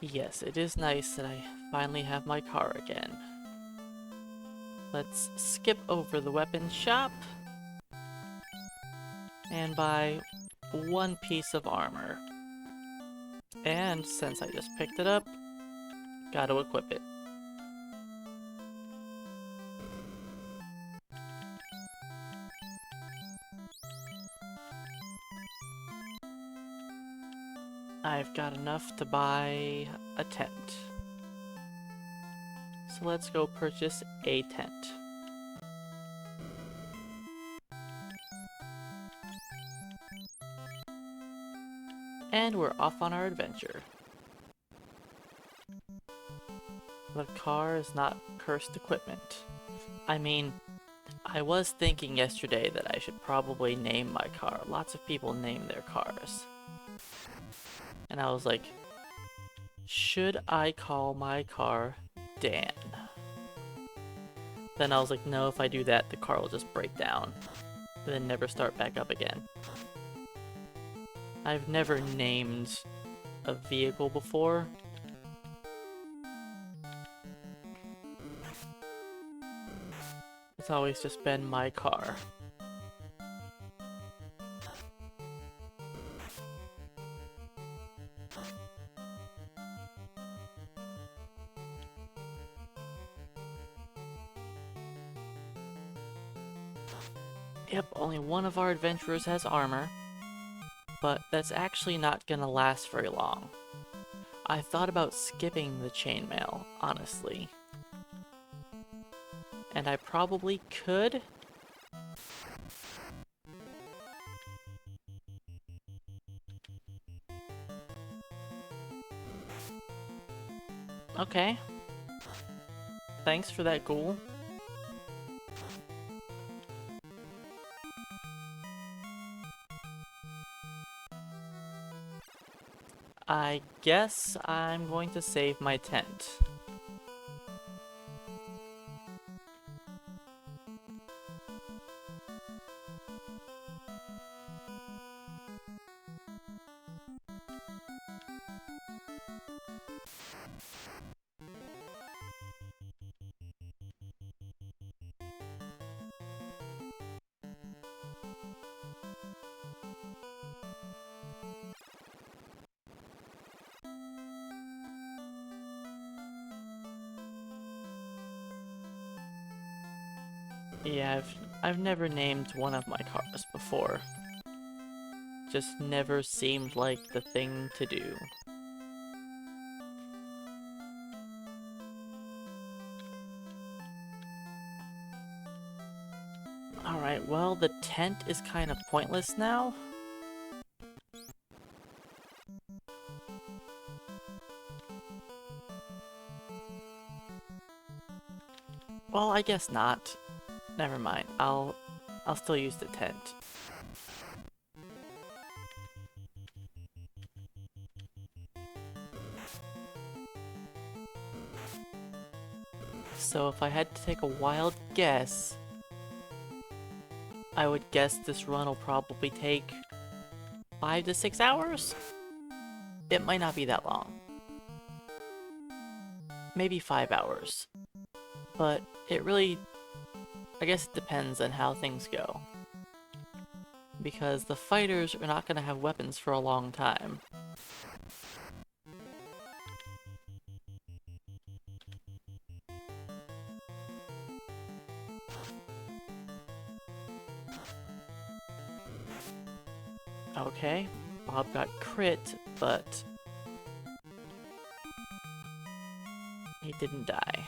Yes, it is nice that I finally have my car again. Let's skip over the weapon shop and buy one piece of armor. And since I just picked it up, gotta equip it. I've got enough to buy a tent. So let's go purchase a tent. And we're off on our adventure. The car is not cursed equipment. I mean, I was thinking yesterday that I should probably name my car. Lots of people name their cars. And I was like, should I call my car Dan? Then I was like, no, if I do that, the car will just break down. And then never start back up again. I've never named a vehicle before. It's always just been my car. Yep, only one of our adventurers has armor, but that's actually not gonna last very long. I thought about skipping the chainmail, honestly. And I probably could. Okay. Thanks for that, ghoul. I guess I'm going to save my tent. Yeah, I've never named one of my cars before. Just never seemed like the thing to do. Alright, well, the tent is kind of pointless now. Well, I guess not. Never mind. I'll still use the tent. So if I had to take a wild guess, I would guess this run will probably take 5 to 6 hours? It might not be that long. Maybe 5 hours. But it really, I guess it depends on how things go. Because the fighters are not going to have weapons for a long time. Okay, Bob got crit, but he didn't die.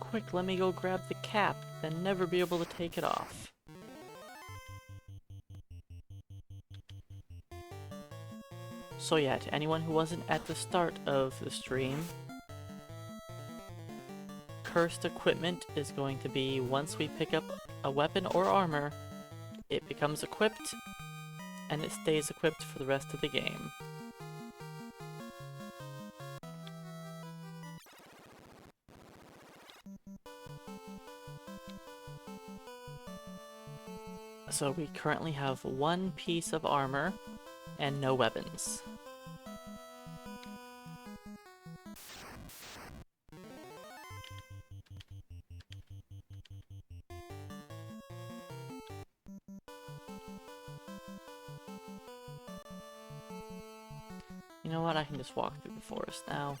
Quick, let me go grab the cap, then never be able to take it off. So yeah, to anyone who wasn't at the start of the stream, cursed equipment is going to be once we pick up a weapon or armor, it becomes equipped, and it stays equipped for the rest of the game. So we currently have one piece of armor and no weapons. You know what, I can just walk through the forest now.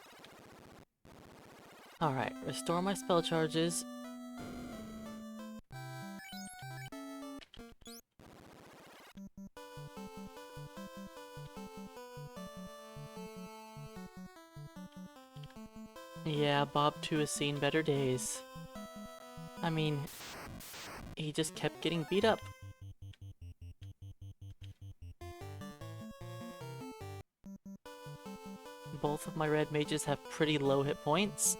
Alright, restore my spell charges. Yeah, Bob 2 has seen better days. I mean, he just kept getting beat up. Both of my red mages have pretty low hit points.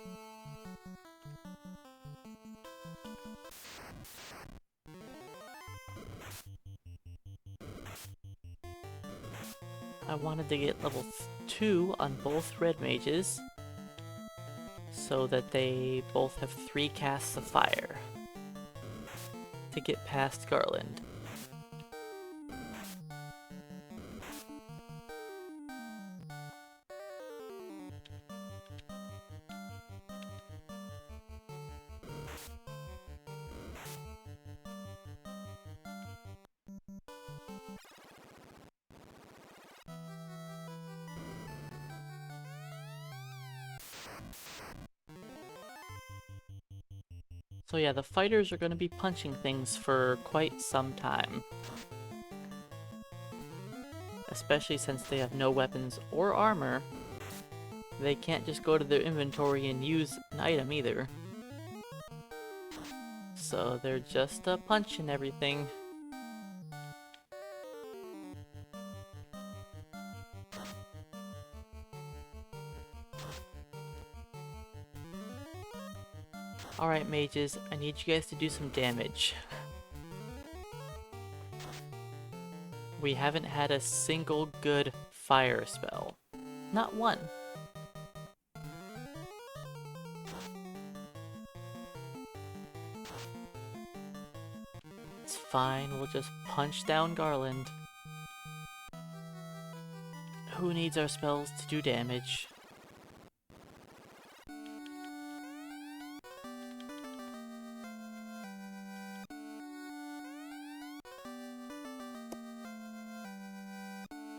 I wanted to get level 2 on both red mages, so that they both have 3 casts of fire to get past Garland. So yeah, the fighters are going to be punching things for quite some time. Especially since they have no weapons or armor. They can't just go to their inventory and use an item either. So they're just punching everything. Alright mages, I need you guys to do some damage. We haven't had a single good fire spell. Not one. It's fine, we'll just punch down Garland. Who needs our spells to do damage?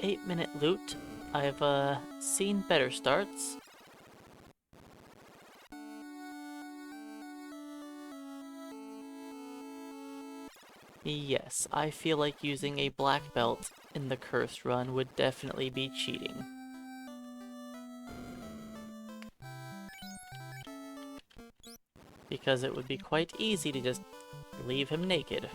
Eight-minute loot. I've seen better starts. Yes, I feel like using a black belt in the cursed run would definitely be cheating. Because it would be quite easy to just leave him naked.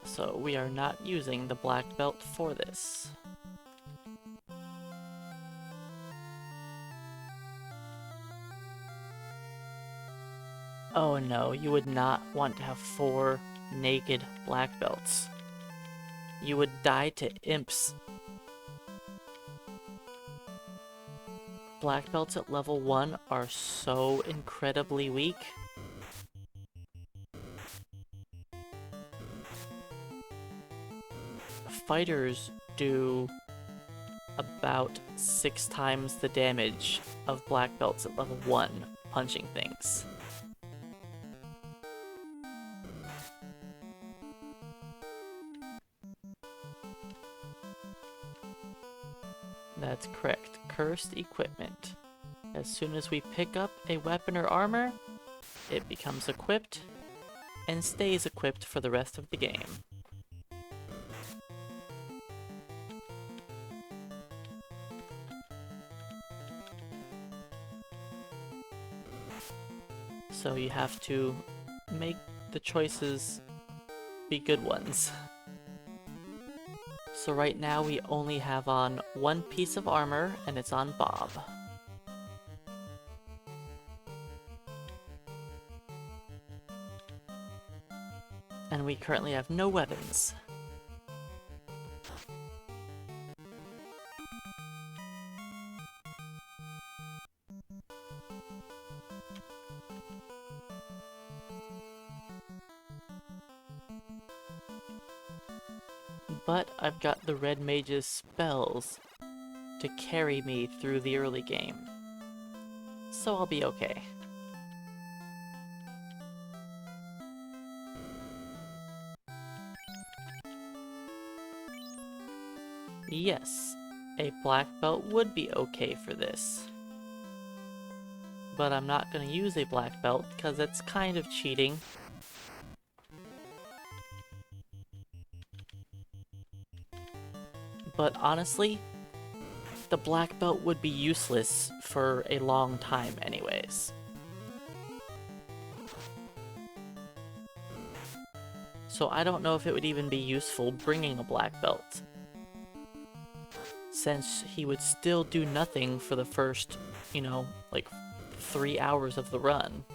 So we are not using the black belt for this. Oh no, you would not want to have 4 naked black belts. You would die to imps. Black belts at level 1 are so incredibly weak. Fighters do about 6 times the damage of black belts at level 1 punching things. That's correct. Cursed equipment. As soon as we pick up a weapon or armor, it becomes equipped and stays equipped for the rest of the game. So you have to make the choices be good ones. So right now we only have on one piece of armor, and it's on Bob. And we currently have no weapons. But I've got the red mage's spells to carry me through the early game. So I'll be okay. Yes, a black belt would be okay for this. But I'm not going to use a black belt because it's kind of cheating. But honestly, the black belt would be useless for a long time anyways. So I don't know if it would even be useful bringing a black belt, since he would still do nothing for the first, like 3 hours of the run.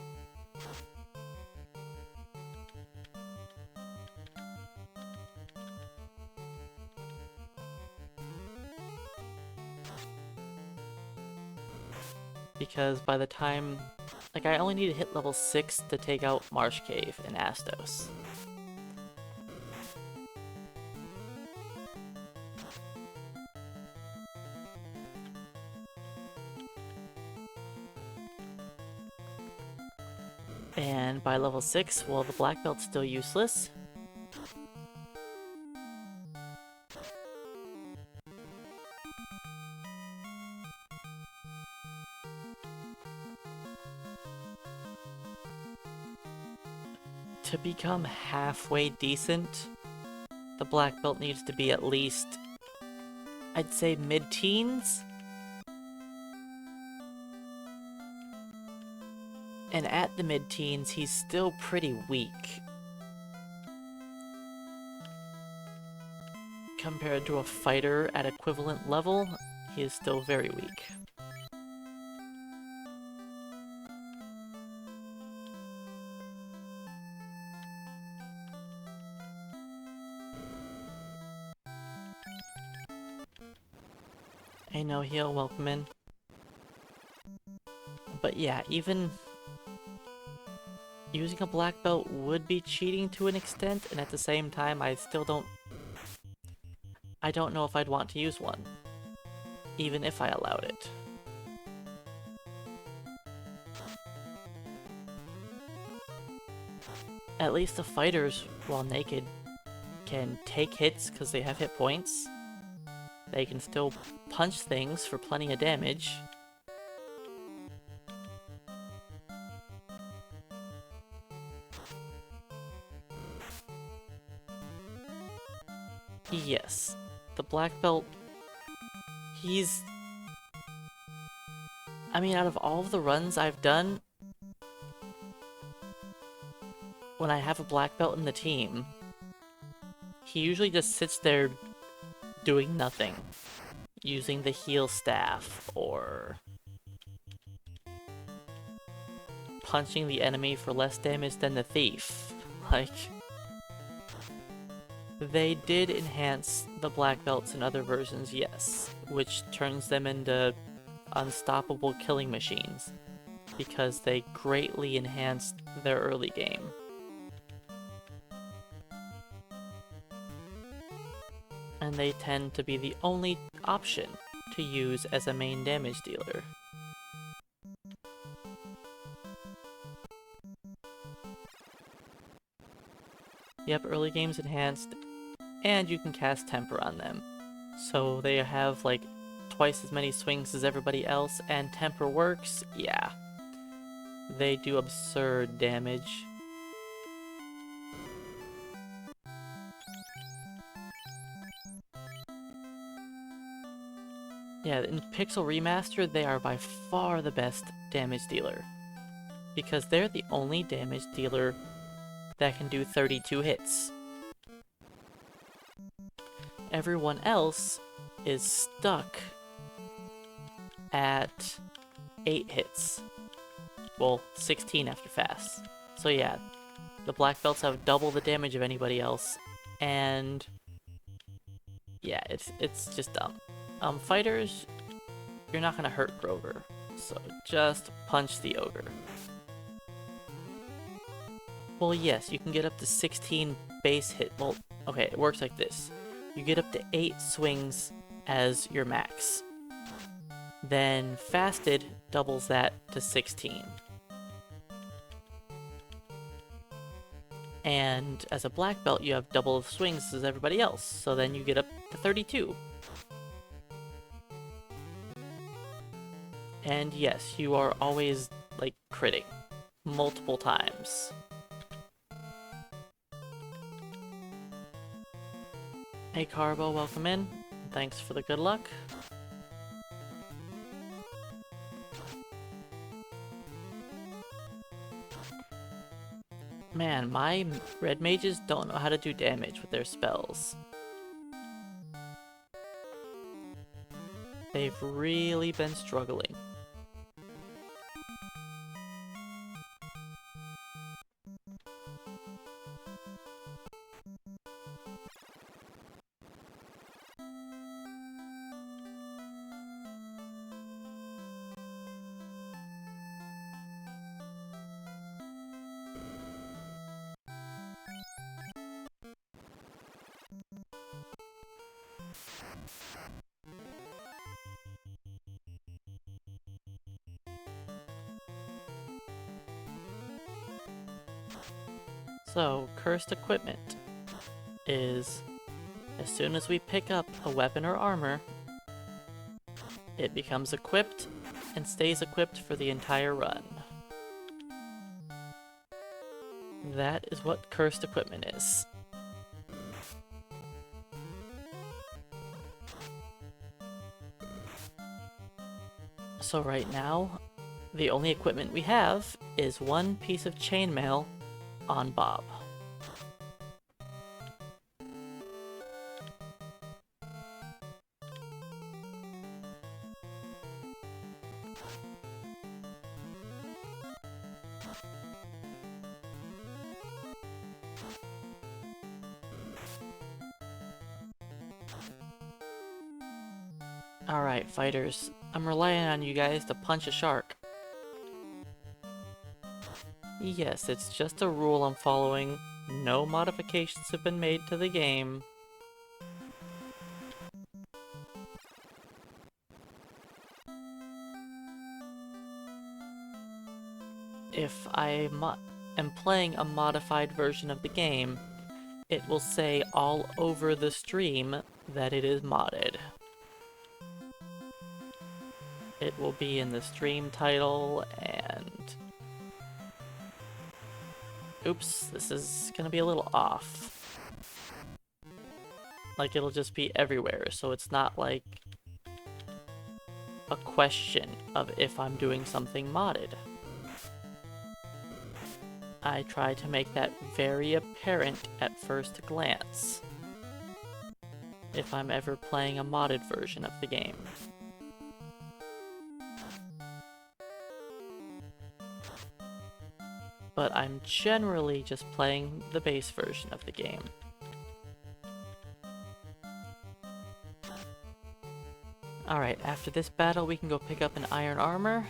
Because by the time, I only need to hit level 6 to take out Marsh Cave in Astos. And by level 6, well, the black belt's still useless. To become halfway decent, the black belt needs to be at least, I'd say, mid-teens? And at the mid-teens, he's still pretty weak. Compared to a fighter at equivalent level, he is still very weak. Hey, no heal, welcome in. But yeah, even using a black belt would be cheating to an extent, and at the same time, I don't know if I'd want to use one, even if I allowed it. At least the fighters, while naked, can take hits because they have hit points. They can still punch things for plenty of damage. Yes, the black belt, out of all of the runs I've done, when I have a black belt in the team, he usually just sits there doing nothing, using the heal staff, or punching the enemy for less damage than the thief. They did enhance the black belts in other versions, yes, which turns them into unstoppable killing machines, because they greatly enhanced their early game. And they tend to be the only option to use as a main damage dealer. Yep, early game's enhanced, and you can cast Temper on them. So they have twice as many swings as everybody else, and Temper works, yeah. They do absurd damage. Yeah, in Pixel Remaster, they are by far the best damage dealer, because they're the only damage dealer that can do 32 hits. Everyone else is stuck at 8 hits. Well, 16 after fast. So yeah, the black belts have double the damage of anybody else, and yeah, it's just dumb. Fighters, you're not gonna hurt Grover, so just punch the ogre. Well, yes, you can get up to 16 base hit. Well, okay, it works like this. You get up to 8 swings as your max. Then fasted doubles that to 16. And as a black belt, you have double the swings as everybody else, so then you get up to 32. And yes, you are always, like, critting. Multiple times. Hey Carbo, welcome in. Thanks for the good luck. Man, my red mages don't know how to do damage with their spells. They've really been struggling. So, cursed equipment is, as soon as we pick up a weapon or armor, it becomes equipped and stays equipped for the entire run. That is what cursed equipment is. So right now, the only equipment we have is one piece of chainmail on Bob. Alright, fighters, I'm relying on you guys to punch a shark. Yes, it's just a rule I'm following. No modifications have been made to the game. If I am playing a modified version of the game, it will say all over the stream that it is modded. It will be in the stream title, and... Oops, this is gonna be a little off. Like, it'll just be everywhere, so it's not like a question of if I'm doing something modded. I try to make that very apparent at first glance if I'm ever playing a modded version of the game. But I'm generally just playing the base version of the game. Alright, after this battle we can go pick up an iron armor.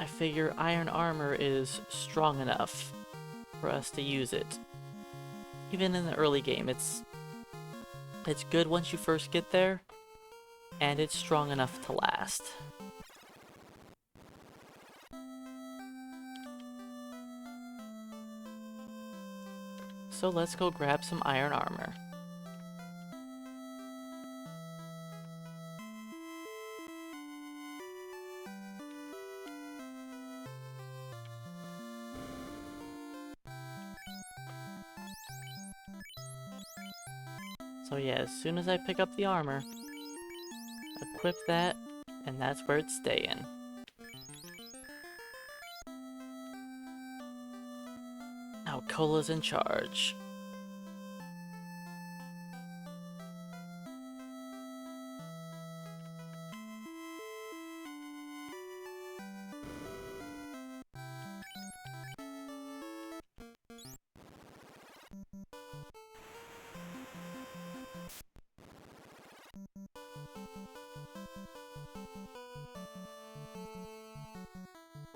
I figure iron armor is strong enough for us to use it. Even in the early game, it's good once you first get there, and it's strong enough to last. So let's go grab some iron armor. So yeah, as soon as I pick up the armor, equip that, and that's where it's staying. Now Cola's in charge.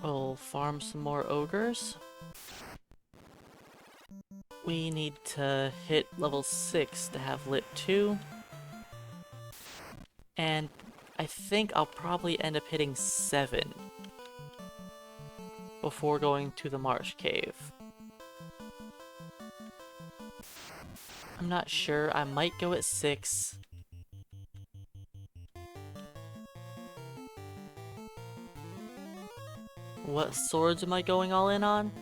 We'll farm some more ogres. We need to hit level 6 to have lit 2. And I think I'll probably end up hitting 7 before going to the marsh cave. I'm not sure, I might go at 6. What swords am I going all in on?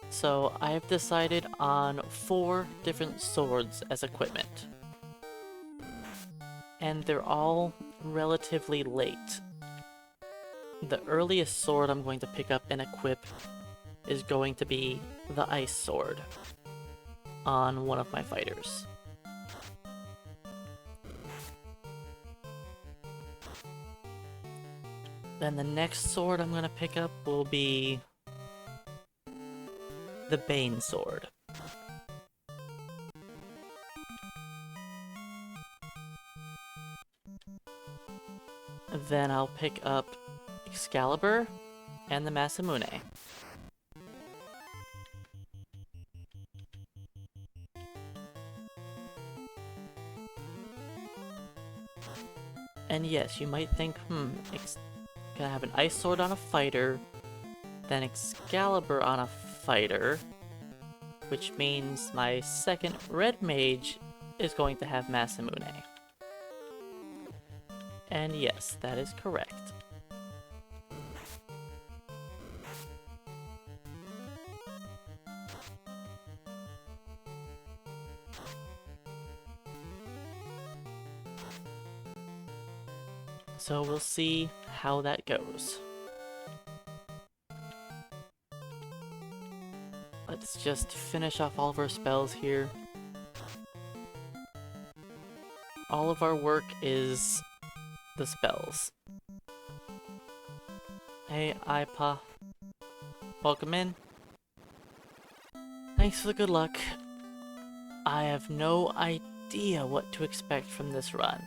So I've decided on 4 different swords as equipment. And they're all relatively late. The earliest sword I'm going to pick up and equip is going to be the ice sword on one of my fighters. Then the next sword I'm going to pick up will be the Bane sword. Then I'll pick up Excalibur and the Masamune. And yes, you might think, gonna have an ice sword on a fighter, then Excalibur on a fighter, which means my second red mage is going to have Masamune. And yes, that is correct. So we'll see how that goes. Let's just finish off all of our spells here. All of our work is the spells. Hey, Ipa. Welcome in. Thanks for the good luck. I have no idea what to expect from this run.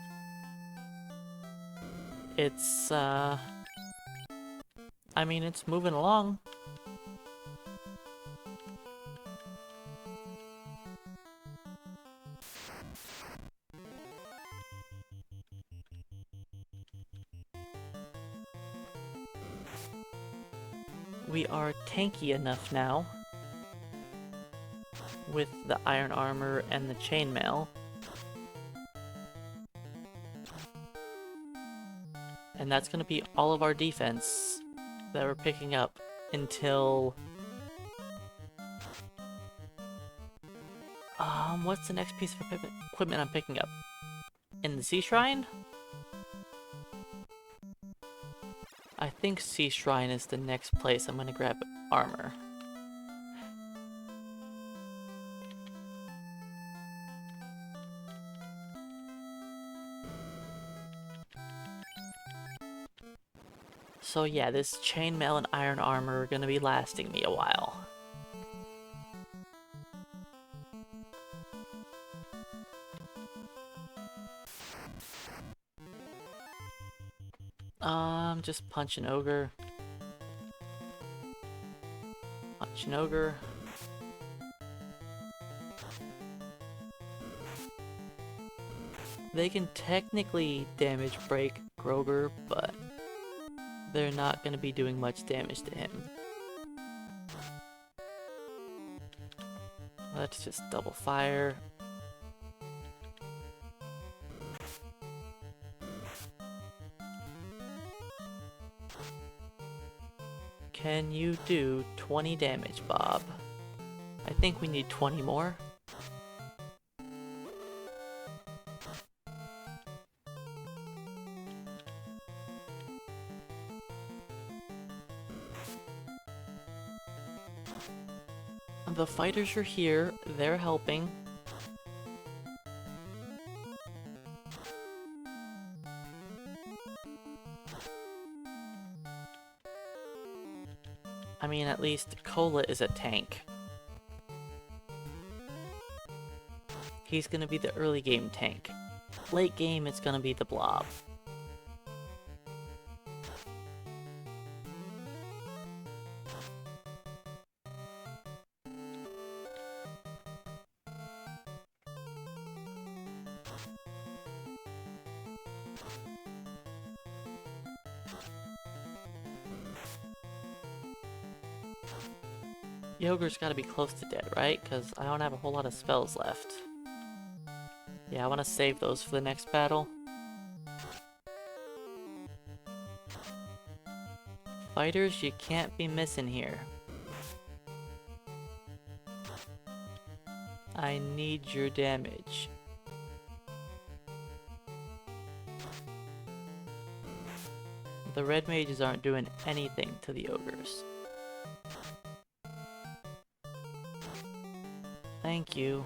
It's, I mean, it's moving along. We are tanky enough now with the iron armor and the chainmail. And that's going to be all of our defense that we're picking up until... what's the next piece of equipment I'm picking up? In the Sea Shrine? I think Sea Shrine is the next place I'm going to grab armor. So yeah, this chainmail and iron armor are going to be lasting me a while. Just punch an ogre. Punch an ogre. They can technically damage break Groger, but they're not going to be doing much damage to him. Let's just double fire. Can you do 20 damage, Bob? I think we need 20 more. The fighters are here, they're helping. I mean, at least Cola is a tank. He's gonna be the early game tank. Late game, it's gonna be the Blob. The ogre's gotta be close to dead, right? Because I don't have a whole lot of spells left. Yeah, I want to save those for the next battle. Fighters, you can't be missing here. I need your damage. The red mages aren't doing anything to the ogres. Thank you.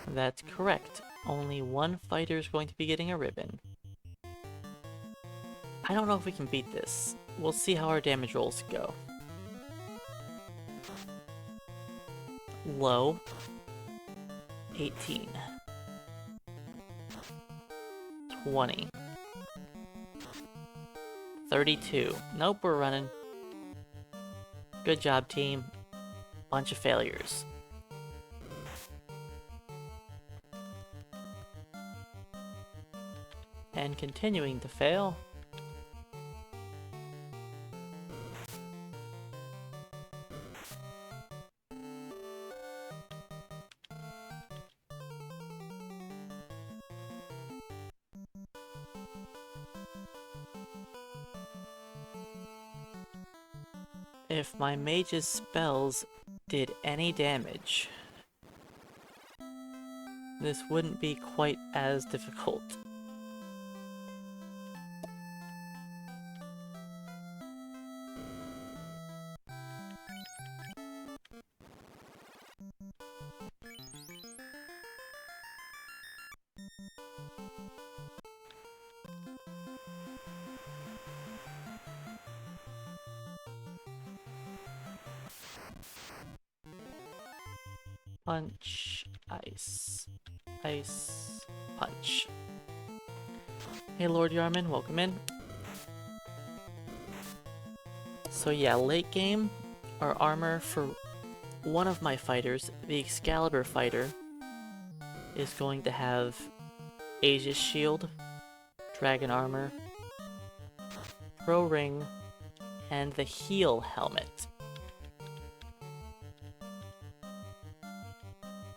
That's correct. Only one fighter is going to be getting a ribbon. I don't know if we can beat this. We'll see how our damage rolls go. Low. 18. 20. 32. Nope, we're running. Good job, team. Bunch of failures. And continuing to fail. If my mage's spells did any damage, this wouldn't be quite as difficult. Punch, ice, ice, punch. Hey Lord Yarman, welcome in. So yeah, late game, our armor for one of my fighters, the Excalibur fighter, is going to have Aegis Shield, Dragon Armor, Pro Ring, and the Heal Helmet.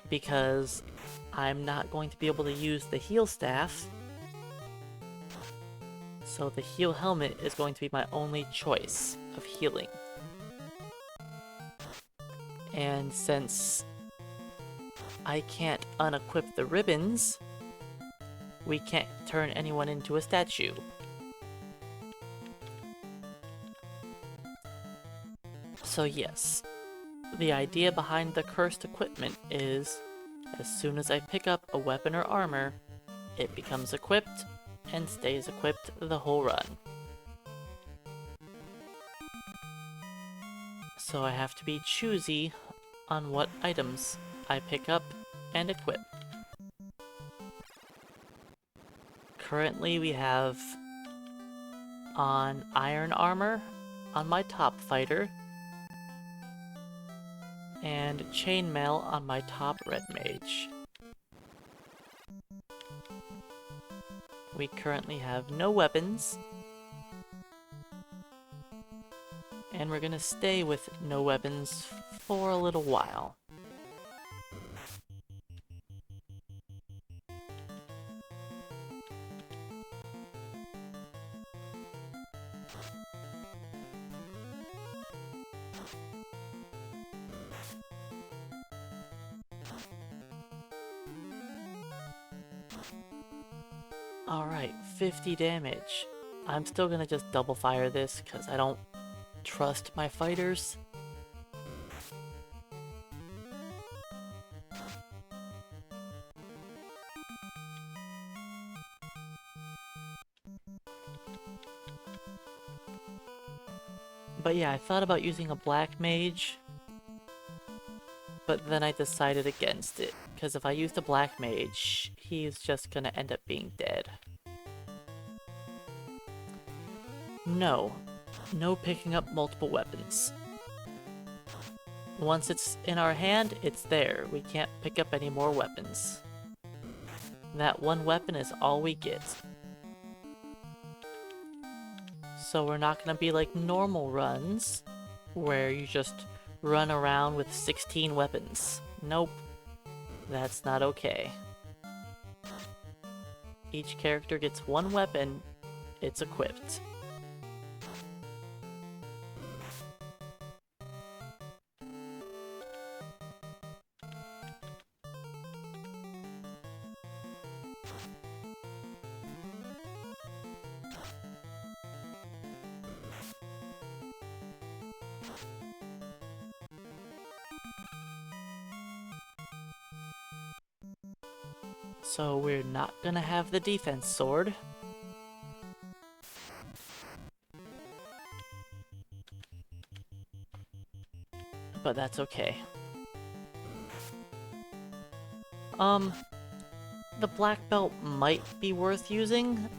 Because I'm not going to be able to use the heal staff, so the heal helmet is going to be my only choice of healing. And since I can't unequip the ribbons, we can't turn anyone into a statue. So yes, the idea behind the cursed equipment is, as soon as I pick up a weapon or armor, it becomes equipped and stays equipped the whole run. So I have to be choosy on what items I pick up and equip. Currently we have on iron armor on my top fighter, and chainmail on my top red mage. We currently have no weapons. And we're gonna stay with no weapons for a little while. Alright, 50 damage. I'm still gonna just double fire this because I don't trust my fighters. But yeah, I thought about using a black mage, but then I decided against it, because if I use the black mage, he's just gonna end up being dead. No. No picking up multiple weapons. Once it's in our hand, it's there. We can't pick up any more weapons. That one weapon is all we get. So we're not gonna be like normal runs, where you just run around with 16 weapons. Nope. That's not okay. Each character gets one weapon, it's equipped. So we're not gonna have the defense sword. But that's okay. The black belt might be worth using,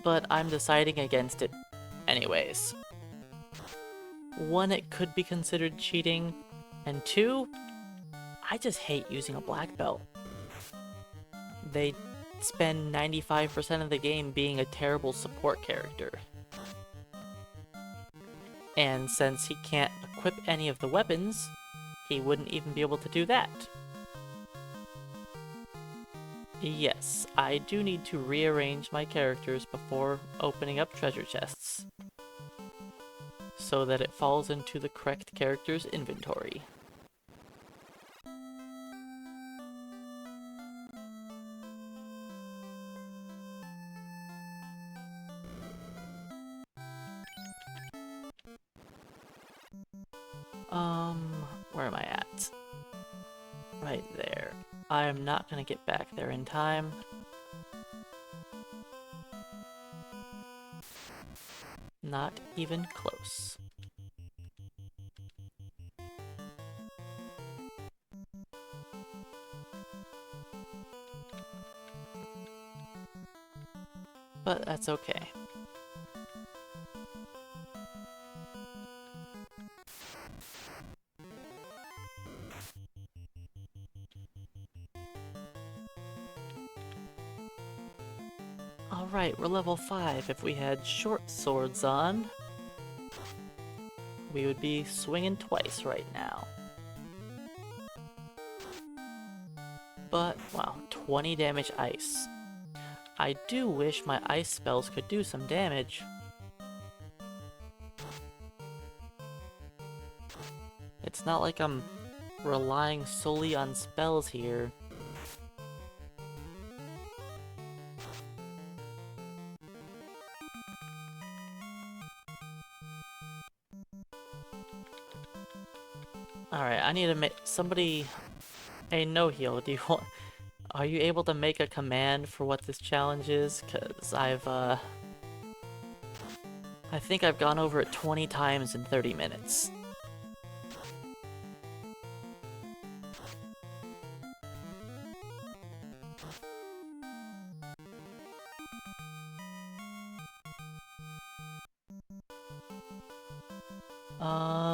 but I'm deciding against it anyways. One, it could be considered cheating, and two, I just hate using a black belt. They spend 95% of the game being a terrible support character. And since he can't equip any of the weapons, he wouldn't even be able to do that. Yes, I do need to rearrange my characters before opening up treasure chests, so that it falls into the correct character's inventory. Where am I at? Right there. I'm not gonna get back there in time. Not even close. But that's okay. Alright, we're level 5. If we had short swords on, we would be swinging twice right now. But, wow, 20 damage ice. I do wish my ice spells could do some damage. It's not like I'm relying solely on spells here. Alright, I need to make somebody... Hey, no heal, do you want... Are you able to make a command for what this challenge is? Cause I think I've gone over it 20 times in 30 minutes.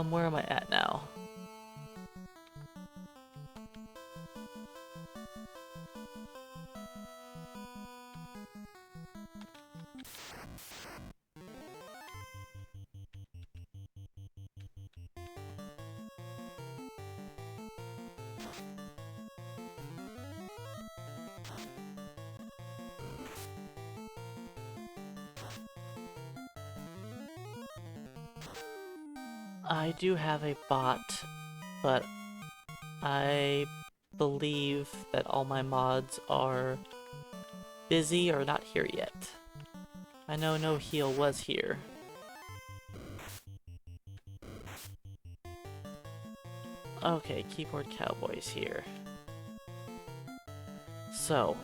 Where am I at now? I do have a bot, but I believe that all my mods are busy or not here yet. I know No Heal was here. Okay, Keyboard Cowboy's here. So,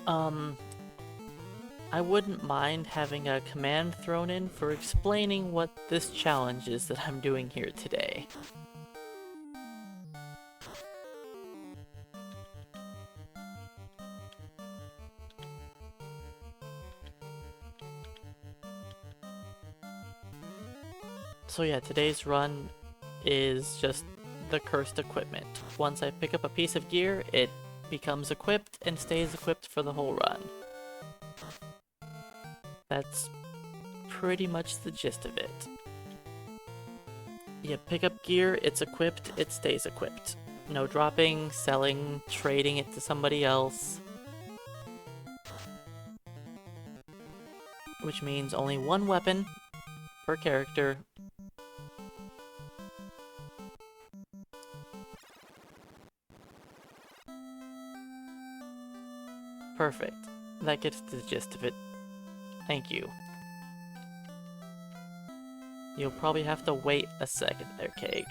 I wouldn't mind having a command thrown in for explaining what this challenge is that I'm doing here today. So yeah, today's run is just the cursed equipment. Once I pick up a piece of gear, it becomes equipped and stays equipped for the whole run. That's pretty much the gist of it. You pick up gear, it's equipped, it stays equipped. No dropping, selling, trading it to somebody else. Which means only one weapon per character. Perfect. That gets to the gist of it. Thank you. You'll probably have to wait a second there, Cake.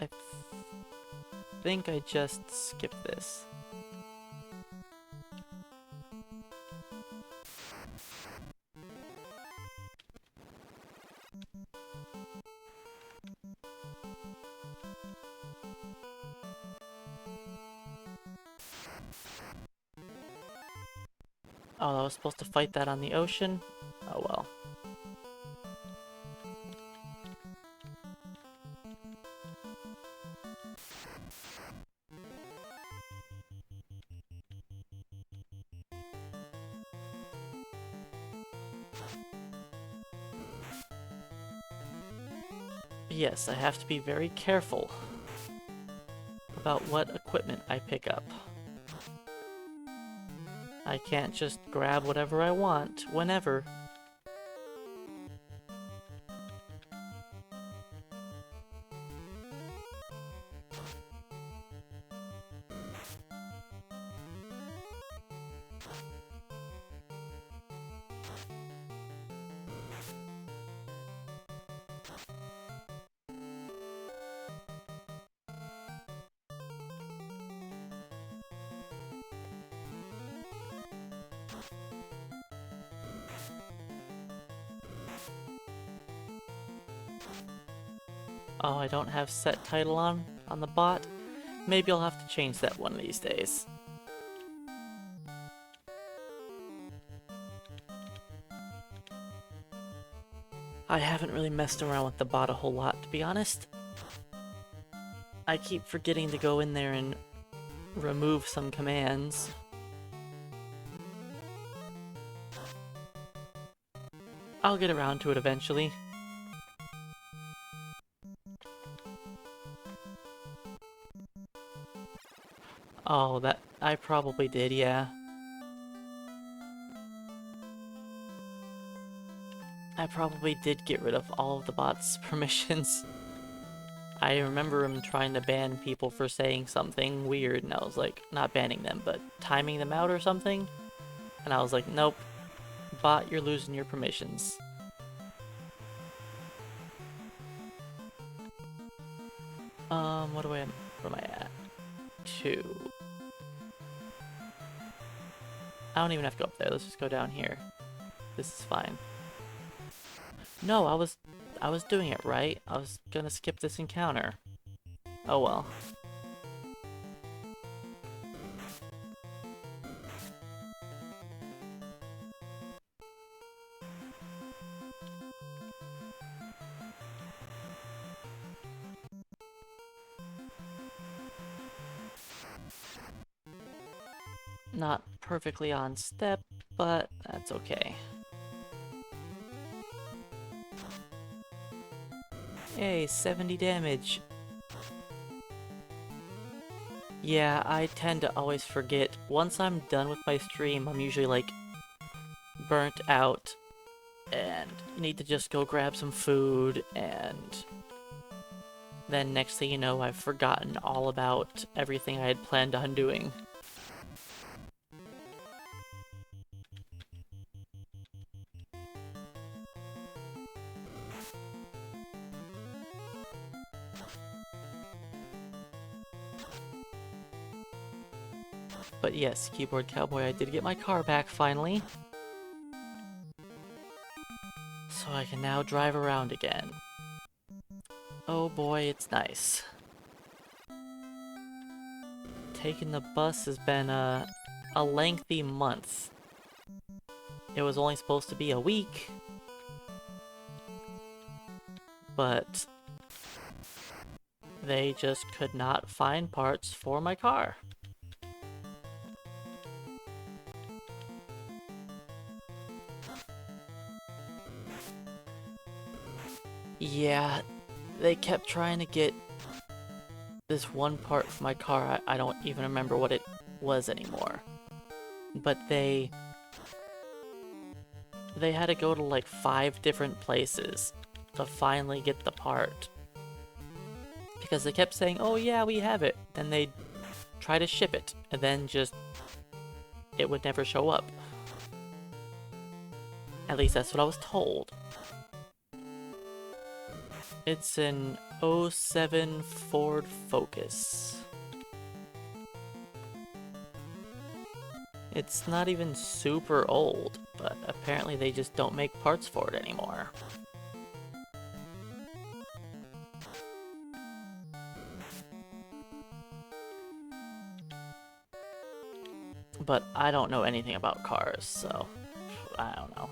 I think I just skipped this. Oh, I was supposed to fight that on the ocean? Oh well. Yes, I have to be very careful about what equipment I pick up. I can't just grab whatever I want, whenever. Oh, I don't have set title on the bot? Maybe I'll have to change that one of these days. I haven't really messed around with the bot a whole lot, to be honest. I keep forgetting to go in there and remove some commands. I'll get around to it eventually. Oh, that I probably did, yeah. I probably did get rid of all of the bot's permissions. I remember him trying to ban people for saying something weird, and I was like, not banning them, but timing them out or something. And I was like, nope, bot, you're losing your permissions. Where am I at? 2. I don't even have to go up there, let's just go down here. This is fine. No, I was doing it right. I was gonna skip this encounter. Oh well. Not perfectly on step, but that's okay. Yay, 70 damage. Yeah, I tend to always forget. Once I'm done with my stream, I'm usually like burnt out and need to just go grab some food, and then next thing you know, I've forgotten all about everything I had planned on doing. But yes, Keyboard Cowboy, I did get my car back finally. So I can now drive around again. Oh boy, it's nice. Taking the bus has been a lengthy month. It was only supposed to be a week, but they just could not find parts for my car. Yeah, they kept trying to get this one part for my car. I don't even remember what it was anymore. But they had to go to like 5 different places to finally get the part. Because they kept saying, oh yeah, we have it. Then they'd try to ship it, and then just, it would never show up. At least that's what I was told. It's an '07 Ford Focus. It's not even super old, but apparently they just don't make parts for it anymore. But I don't know anything about cars, so I don't know.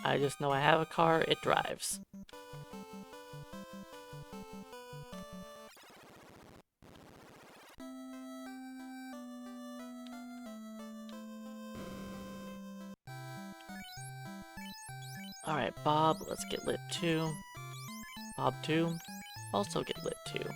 I just know I have a car, it drives. Alright, Bob, let's get lit too. Bob 2, also get lit too.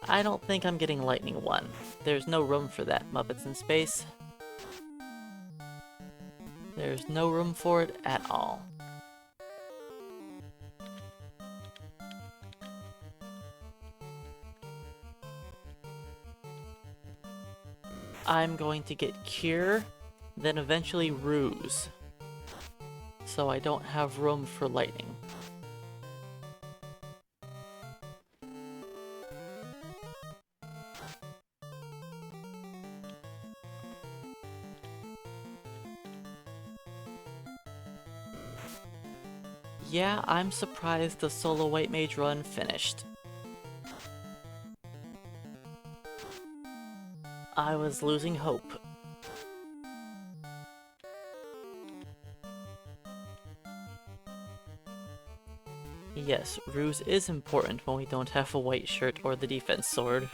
I don't think I'm getting Lightning 1. There's no room for that, Muppets in Space. There's no room for it at all. I'm going to get Cure, then eventually Ruse. So I don't have room for Lightning. Yeah, I'm surprised the solo White Mage run finished. I was losing hope. Yes, Ruse is important when we don't have a white shirt or the defense sword.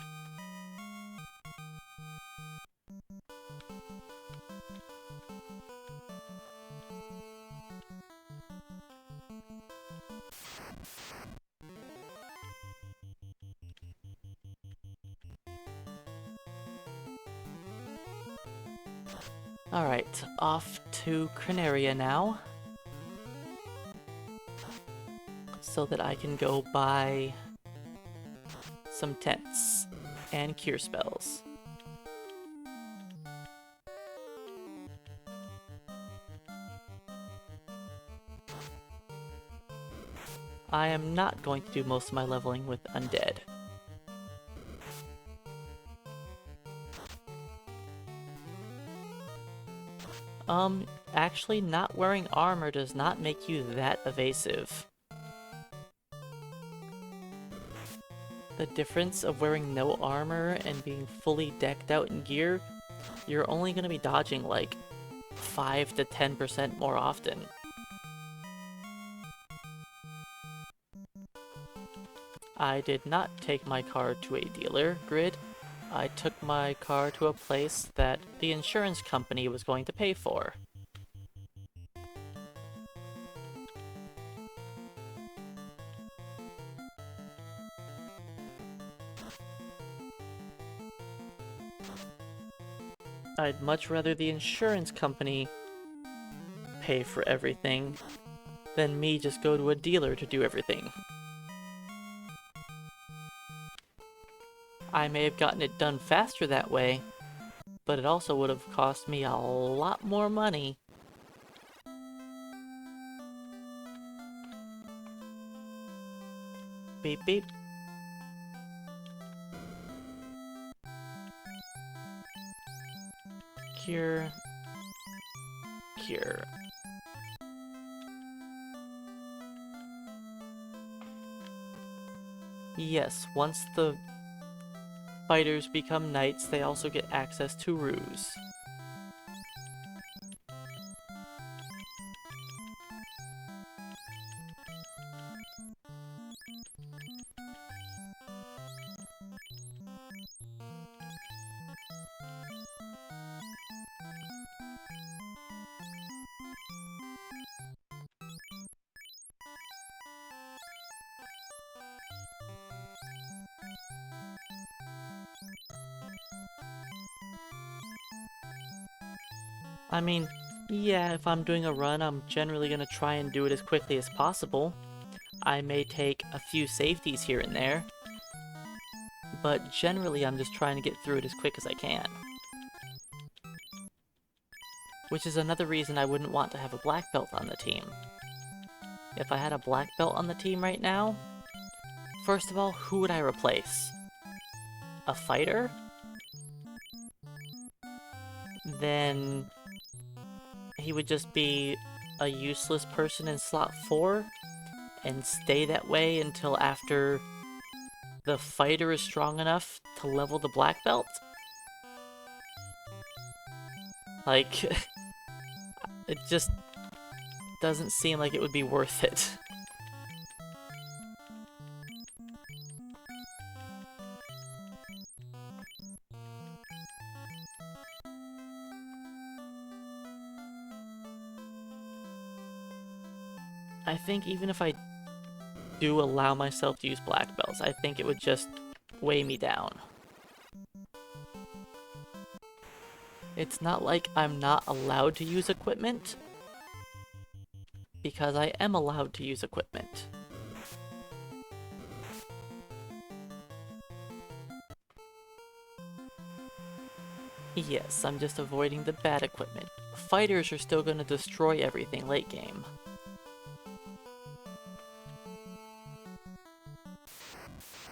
Alright, off to Cranaria now. So that I can go buy some tents and cure spells. I am not going to do most of my leveling with undead. Actually, not wearing armor does not make you that evasive. the difference of wearing no armor and being fully decked out in gear, you're only going to be dodging like 5 to 10% more often. I did not take my car to a dealer grid. I took my car to a place that the insurance company was going to pay for. I'd much rather the insurance company pay for everything than me just go to a dealer to do everything. I may have gotten it done faster that way, but it also would have cost me a lot more money. Beep beep. Cure. Cure. Yes, once the fighters become knights, they also get access to ruse. I mean, yeah, if I'm doing a run, I'm generally gonna try and do it as quickly as possible. I may take a few safeties here and there, but generally I'm just trying to get through it as quick as I can. Which is another reason I wouldn't want to have a black belt on the team. If I had a black belt on the team right now, first of all, who would I replace? A fighter? Then he would just be a useless person in slot 4 and stay that way until after the fighter is strong enough to level the black belt? Like, it just doesn't seem like it would be worth it. I think even if I do allow myself to use black belts, I think it would just weigh me down. It's not like I'm not allowed to use equipment, because I am allowed to use equipment. Yes, I'm just avoiding the bad equipment. Fighters are still gonna destroy everything late game.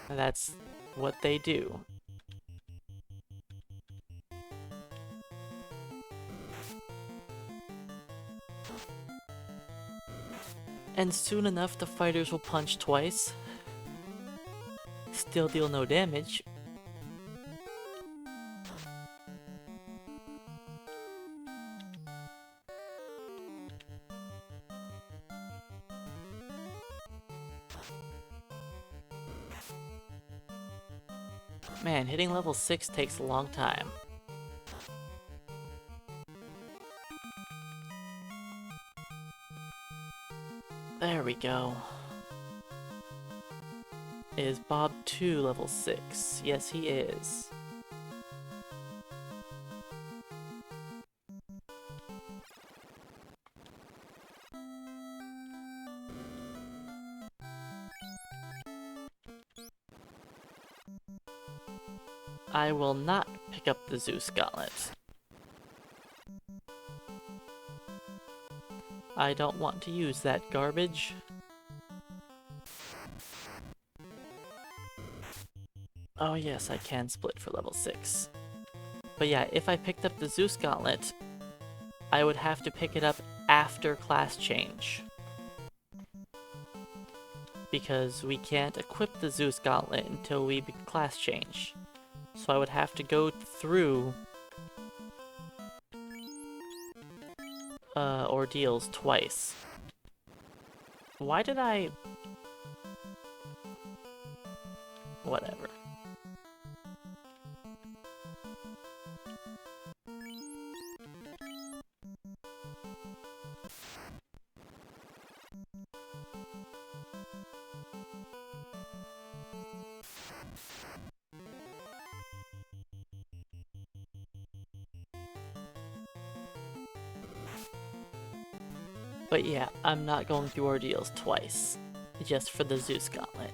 That's what they do. And soon enough, the fighters will punch twice, still deal no damage. Man, hitting level 6 takes a long time. There we go. Is Bob 2 level 6? Yes, he is. I will not pick up the Zeus Gauntlet. I don't want to use that garbage. Oh yes, I can split for level 6. But yeah, if I picked up the Zeus Gauntlet, I would have to pick it up after class change. because we can't equip the Zeus Gauntlet until we class change. So I would have to go through ordeals twice. Why did I... Whatever. But yeah, I'm not going through ordeals twice, just for the Zeus Gauntlet.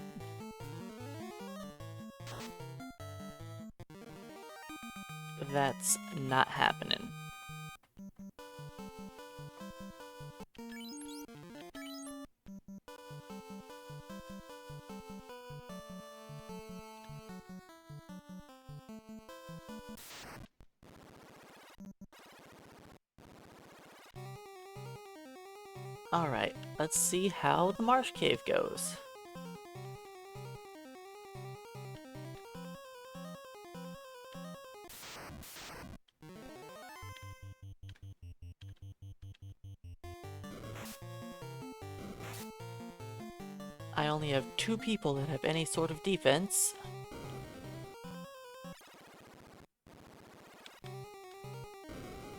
That's not happening. Alright, let's see how the Marsh Cave goes. I only have 2 people that have any sort of defense.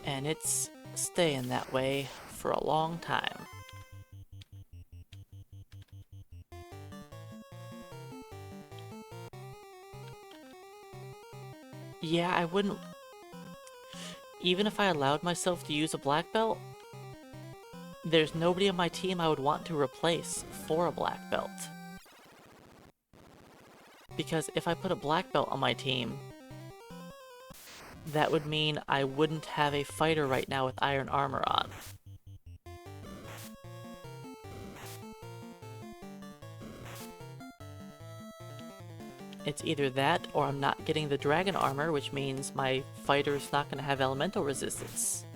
And it's staying that way for a long time. Yeah, I wouldn't... Even if I allowed myself to use a black belt, there's nobody on my team I would want to replace for a black belt. Because if I put a black belt on my team, that would mean I wouldn't have a fighter right now with iron armor on. It's either that, or I'm not getting the dragon armor, which means my fighter's not going to have elemental resistance.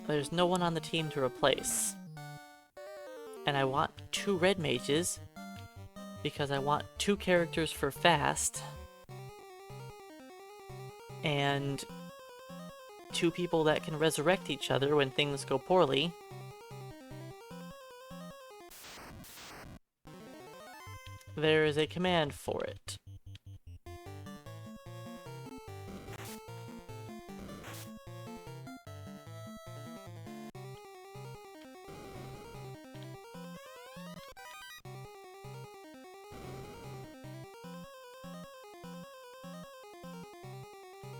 There's no one on the team to replace. And I want 2 red mages, because I want 2 characters for fast, and 2 people that can resurrect each other when things go poorly. There is a command for it.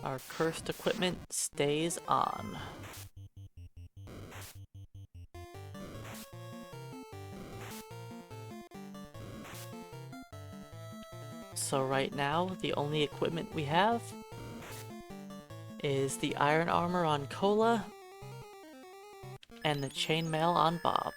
Our cursed equipment stays on. So right now, the only equipment we have is the iron armor on Cola and the chainmail on Bob.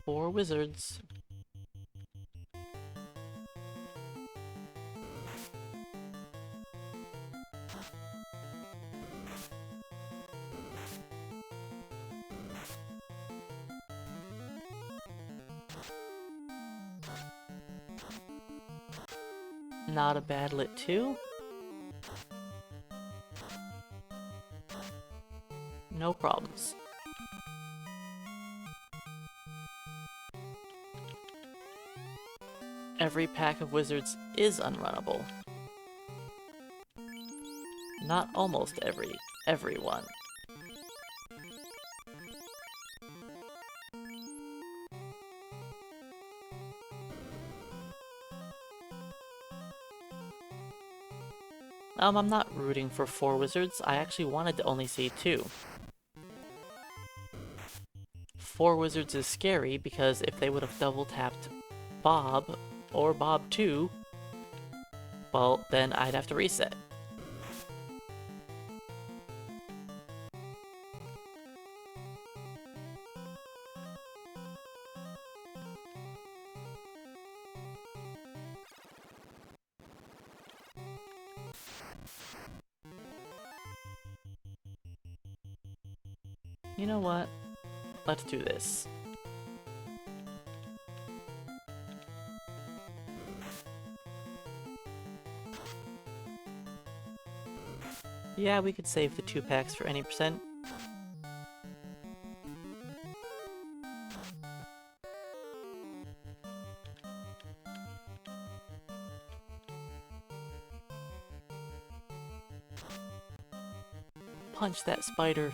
Four wizards. Not a bad lit 2. No problems. Every pack of wizards is unrunnable. Not almost everyone. I'm not rooting for 4 wizards. I actually wanted to only see 2. 4 wizards is scary because if they would have double tapped Bob, or Bob 2, well, then I'd have to reset. You know what? Let's do this. Yeah, we could save the 2 packs for any percent. Punch that spider.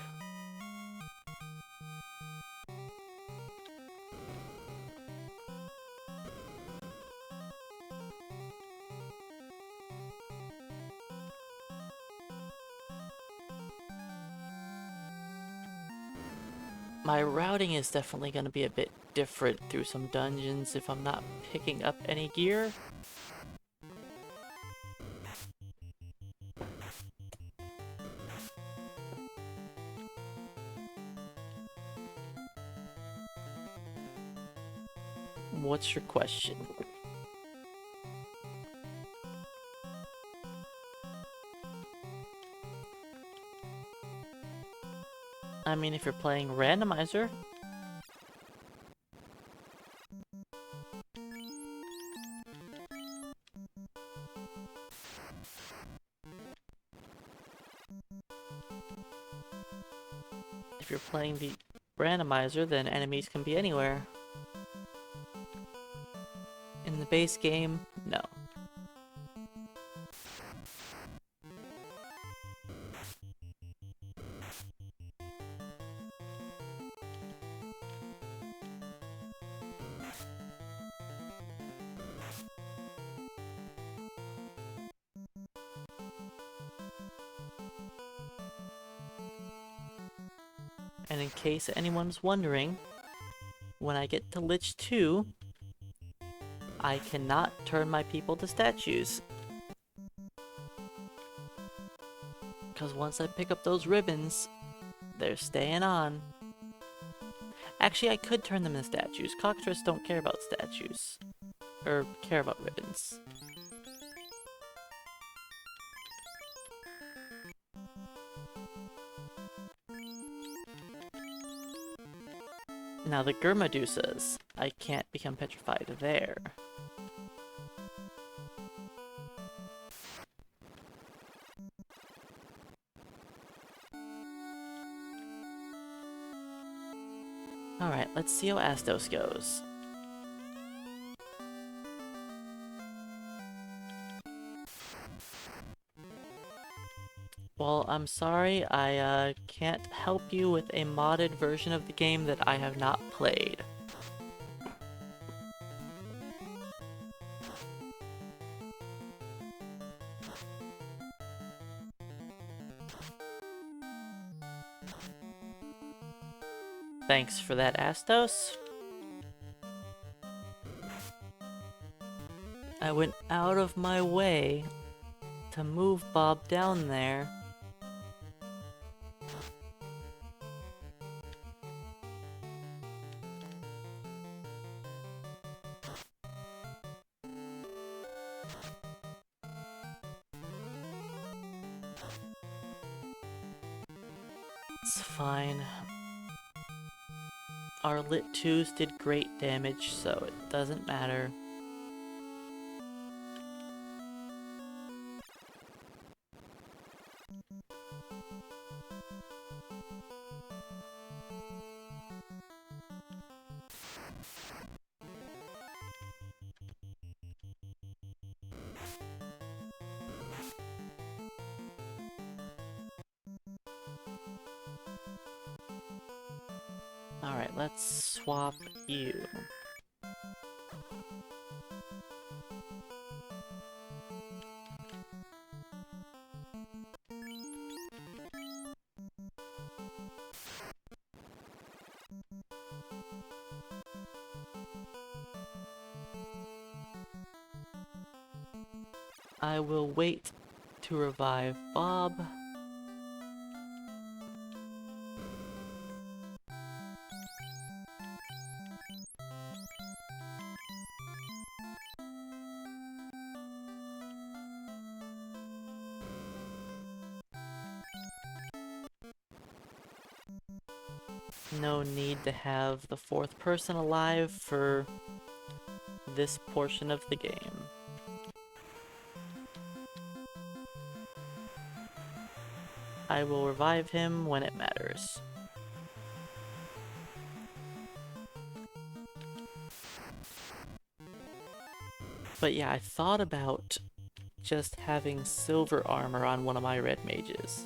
My routing is definitely going to be a bit different through some dungeons if I'm not picking up any gear. What's your question? I mean, if you're playing randomizer, then enemies can be anywhere. In the base game, no. And in case anyone's wondering, when I get to Lich 2, I cannot turn my people to statues. Because once I pick up those ribbons, they're staying on. Actually, I could turn them into statues. Cockatrice don't care about statues. Or care about ribbons. Now the Gurmadusas, I can't become petrified there. Alright, let's see how Astos goes. Well, I'm sorry, I can't help you with a modded version of the game that I have not played. Thanks for that, Astos. I went out of my way to move Bob down there. It's fine. Our Lit 2s did great damage, so it doesn't matter. Alright, let's swap you. I will wait to revive Bob. no need to have the fourth person alive for this portion of the game. I will revive him when it matters. But yeah, I thought about just having silver armor on one of my red mages,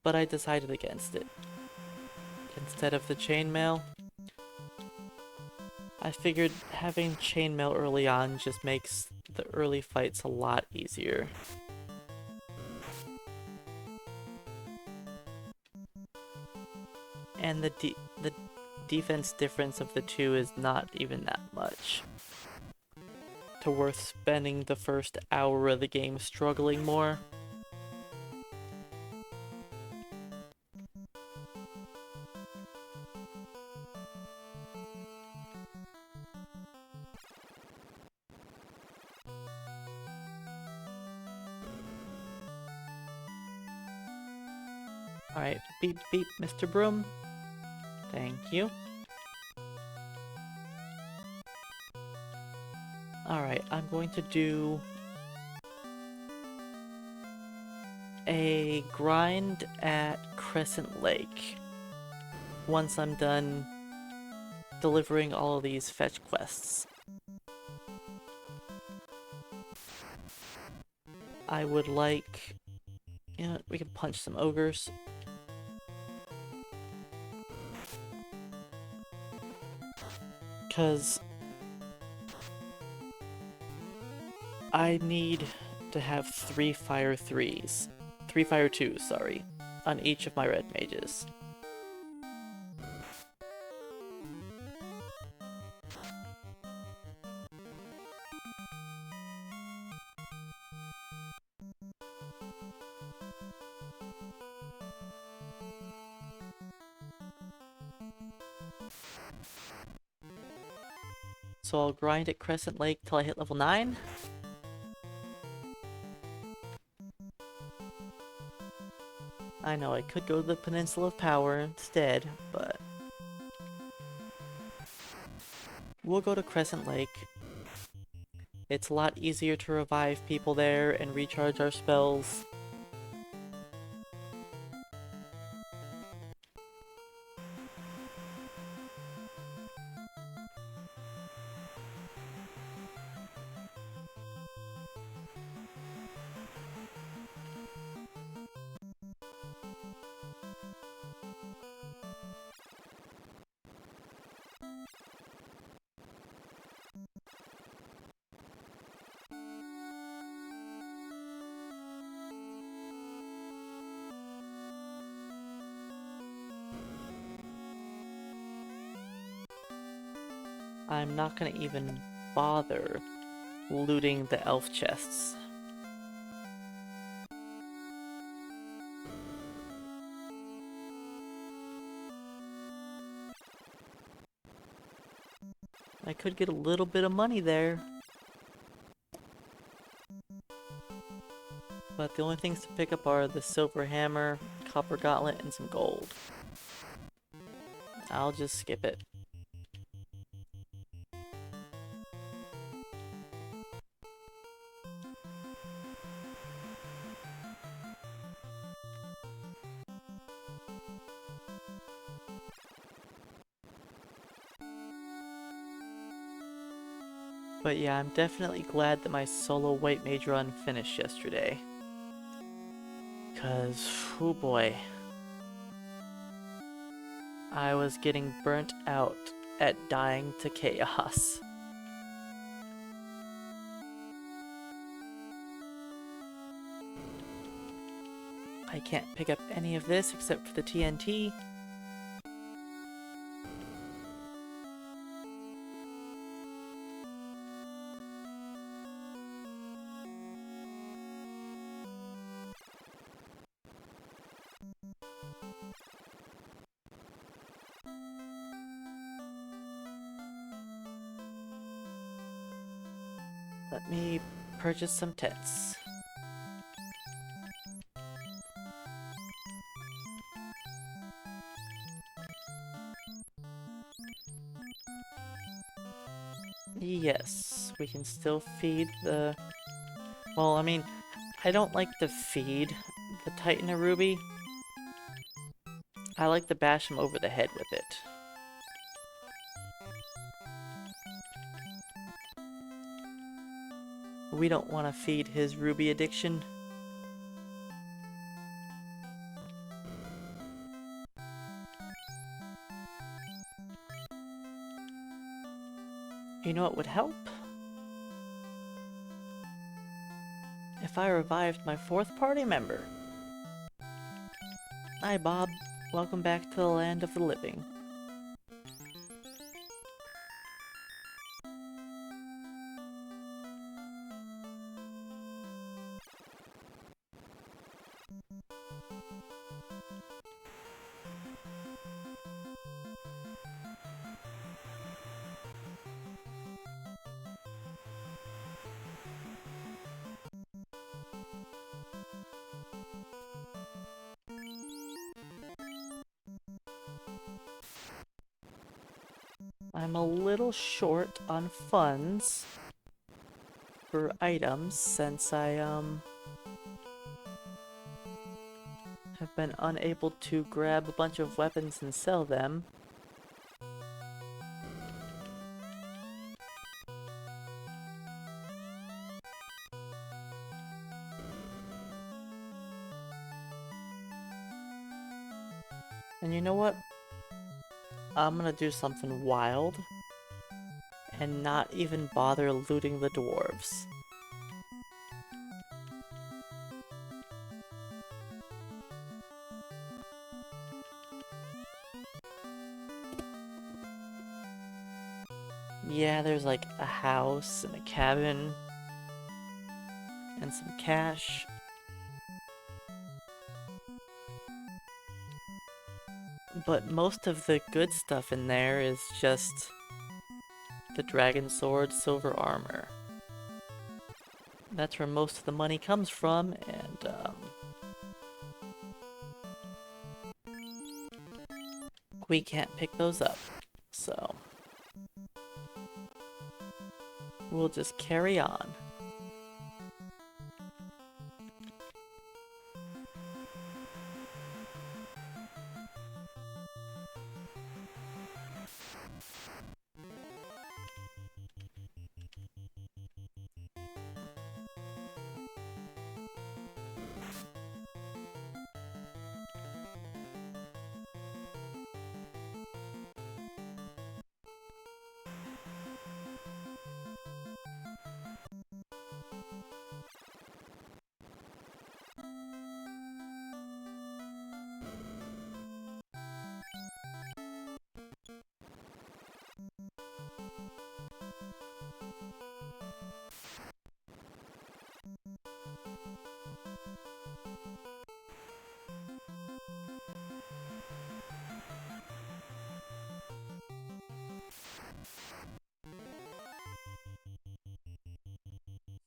but I decided against it. Instead of the chainmail, I figured having chainmail early on just makes the early fights a lot easier. And the defense difference of the two is not even that much to worth spending the first hour of the game struggling more. Alright, beep beep, Mr. Broom. Thank you. Alright, I'm going to do a grind at Crescent Lake once I'm done delivering all of these fetch quests. I would like... You know, we can punch some ogres. Because I need to have 3 fire 3s. 3 fire 2s, sorry, on each of my red mages. So I'll grind at Crescent Lake till I hit level 9. I know I could go to the Peninsula of Power instead, but we'll go to Crescent Lake. It's a lot easier to revive people there and recharge our spells. I'm not gonna even bother looting the elf chests. I could get a little bit of money there. But the only things to pick up are the silver hammer, copper gauntlet, and some gold. I'll just skip it. But yeah, I'm definitely glad that my solo white mage run finished yesterday. Cause, oh boy. I was getting burnt out at dying to chaos. I can't pick up any of this except for the TNT. Let me purchase some tents. Yes, we can still feed the... Well, I mean, I don't like to feed the Titan a ruby. I like to bash him over the head with it. We don't want to feed his ruby addiction. You know what would help? If I revived my 4th party member. Hi, Bob. Welcome back to the land of the living. I'm a little short on funds for items since I have been unable to grab a bunch of weapons and sell them. And you know what? I'm gonna do something wild and not even bother looting the dwarves. Yeah, there's like a house and a cabin and some cash. But most of the good stuff in there is just the dragon sword, silver armor. That's where most of the money comes from, and we can't pick those up. So we'll just carry on.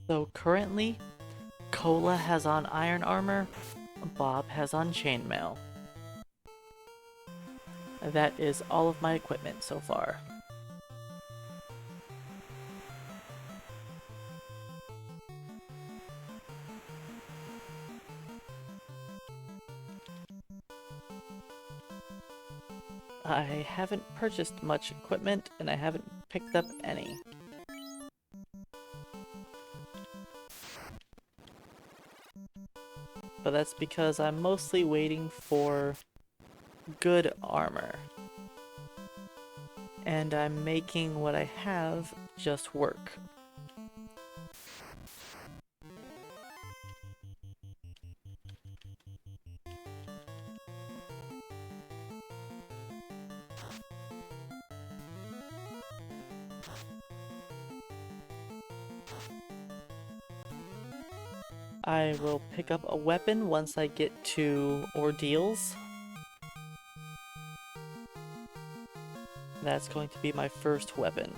So currently, Cola has on iron armor, Bob has on chainmail. That is all of my equipment so far. I haven't purchased much equipment, and I haven't picked up any. But that's because I'm mostly waiting for good armor. And I'm making what I have just work. I will pick up a weapon once I get to ordeals. That's going to be my first weapon.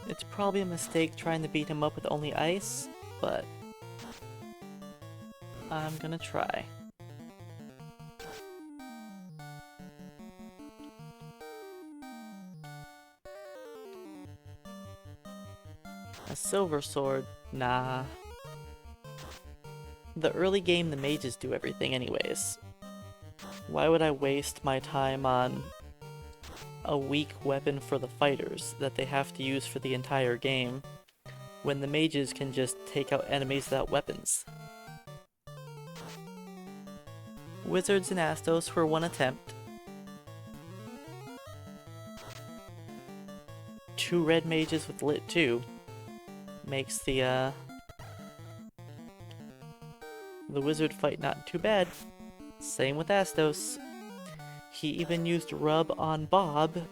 It's probably a mistake trying to beat him up with only ice, but I'm gonna try. A silver sword? Nah. The early game, the mages do everything anyways. Why would I waste my time on a weak weapon for the fighters that they have to use for the entire game, when the mages can just take out enemies without weapons? Wizards and Astos for one attempt. 2 red mages with lit 2 makes the wizard fight not too bad. Same with Astos. He even used Rub on Bob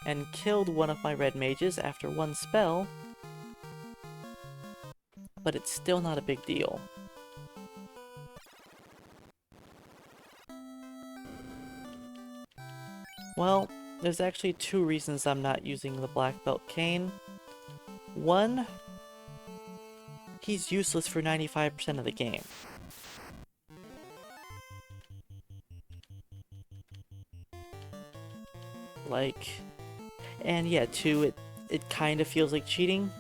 and killed one of my red mages after 1 spell, but it's still not a big deal. Well, there's actually 2 reasons I'm not using the Black Belt Cane. 1, he's useless for 95% of the game. Like, and yeah, 2, it kind of feels like cheating.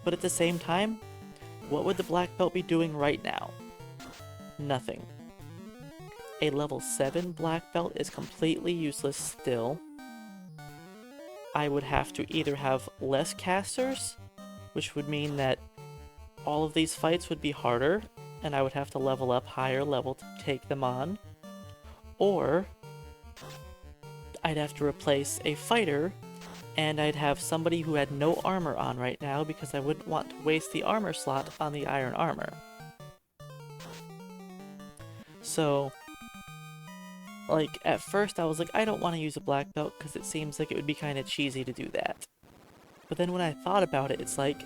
But at the same time, what would the Black Belt be doing right now? Nothing. A level 7 Black Belt is completely useless still. I would have to either have less casters, which would mean that all of these fights would be harder, and I would have to level up higher level to take them on, or I'd have to replace a fighter, and I'd have somebody who had no armor on right now because I wouldn't want to waste the armor slot on the iron armor. So, like, at first I was like, I don't want to use a black belt because it seems like it would be kind of cheesy to do that. But then when I thought about it, it's like,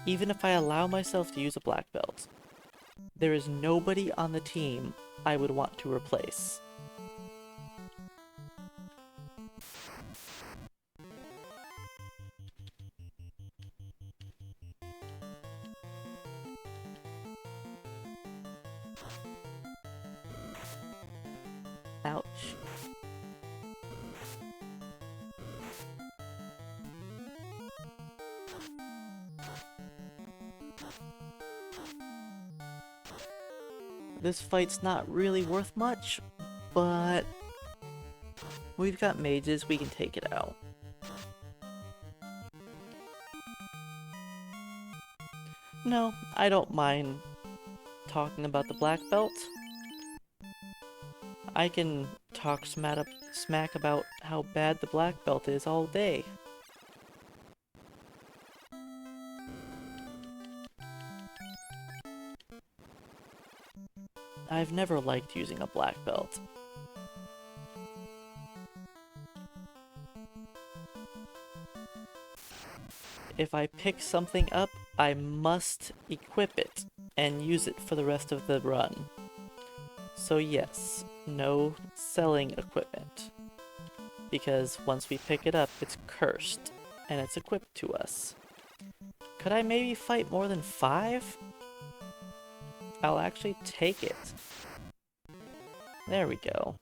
even if I allow myself to use a black belt, there is nobody on the team I would want to replace. Ouch. This fight's not really worth much, but we've got mages, we can take it out. No, I don't mind talking about the black belt. I can talk smack about how bad the black belt is all day. I've never liked using a black belt. If I pick something up, I must equip it and use it for the rest of the run. So yes, no selling equipment. Because once we pick it up, it's cursed, and it's equipped to us. Could I maybe fight more than 5? I'll actually take it. There we go.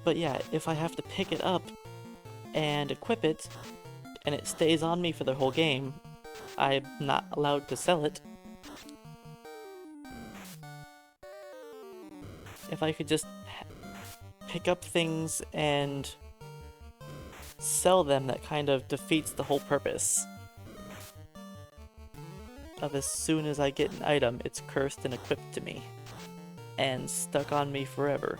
But yeah, if I have to pick it up and equip it, and it stays on me for the whole game, I'm not allowed to sell it. If I could just pick up things and sell them, that kind of defeats the whole purpose of as soon as I get an item, it's cursed and equipped to me, and stuck on me forever.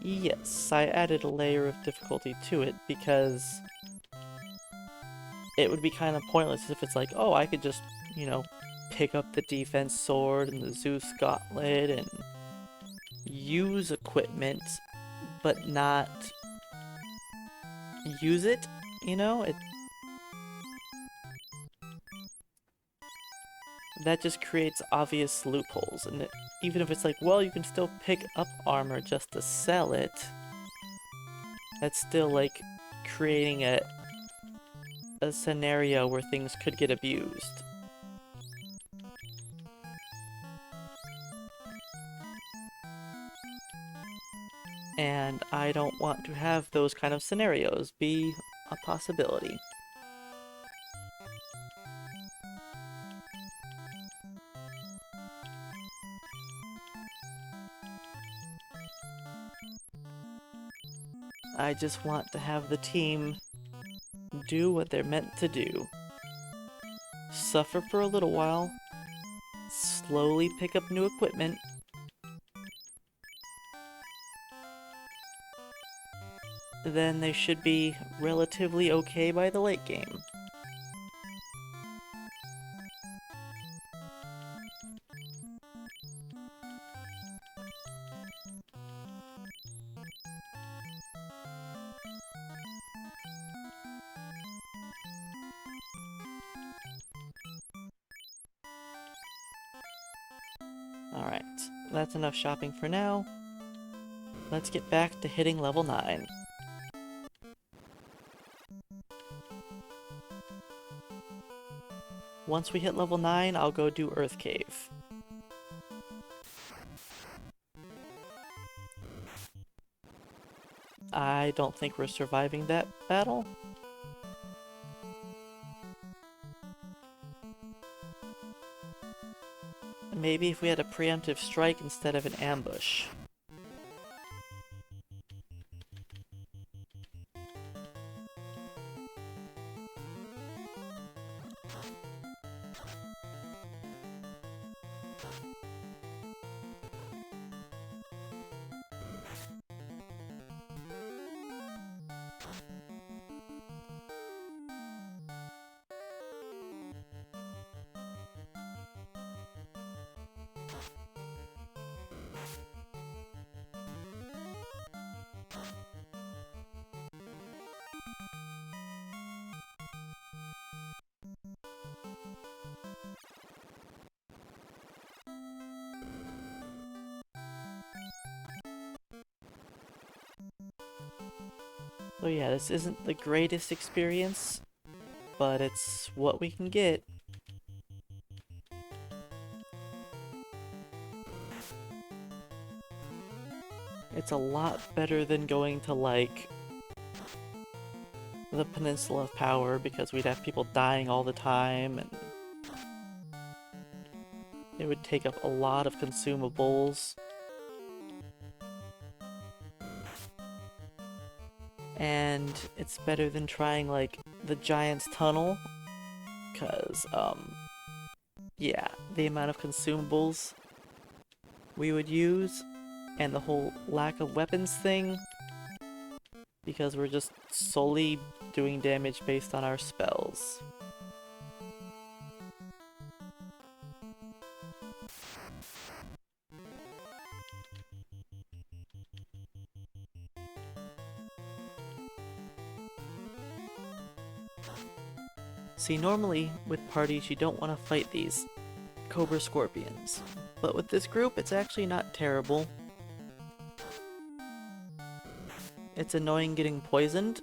Yes, I added a layer of difficulty to it because it would be kind of pointless if it's like, oh, I could just, you know, pick up the defense sword and the Zeus gauntlet and use equipment, but not use it, you know? That just creates obvious loopholes, and even if it's like, well, you can still pick up armor just to sell it, that's still like creating a scenario where things could get abused. And I don't want to have those kind of scenarios be a possibility. I just want to have the team do what they're meant to do. Suffer for a little while, slowly pick up new equipment, then they should be relatively okay by the late game. Alright, that's enough shopping for now. Let's get back to hitting level 9. Once we hit level 9, I'll go do Earth Cave. I don't think we're surviving that battle. Maybe if we had a preemptive strike instead of an ambush. So yeah, this isn't the greatest experience, but it's what we can get. It's a lot better than going to, like, the Peninsula of Power, because we'd have people dying all the time, and it would take up a lot of consumables. And it's better than trying, like, the Giant's Tunnel, because, yeah, the amount of consumables we would use, and the whole lack of weapons thing, because we're just solely doing damage based on our spells. See, normally, with parties, you don't want to fight these Cobra Scorpions, but with this group, it's actually not terrible. It's annoying getting poisoned,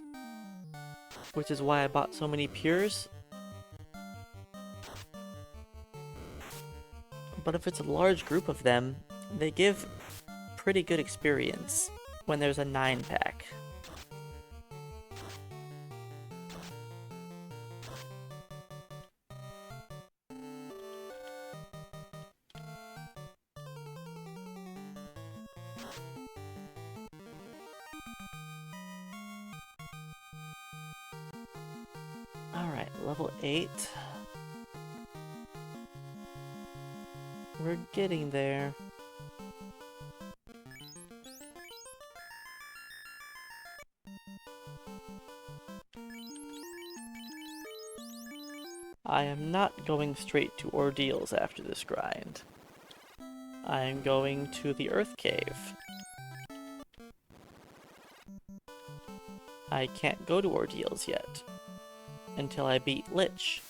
which is why I bought so many Pures. But if it's a large group of them, they give pretty good experience when there's a 9-pack. Alright, level 8. We're getting there. I am not going straight to ordeals after this grind. I am going to the Earth Cave. I can't go to ordeals yet until I beat Lich.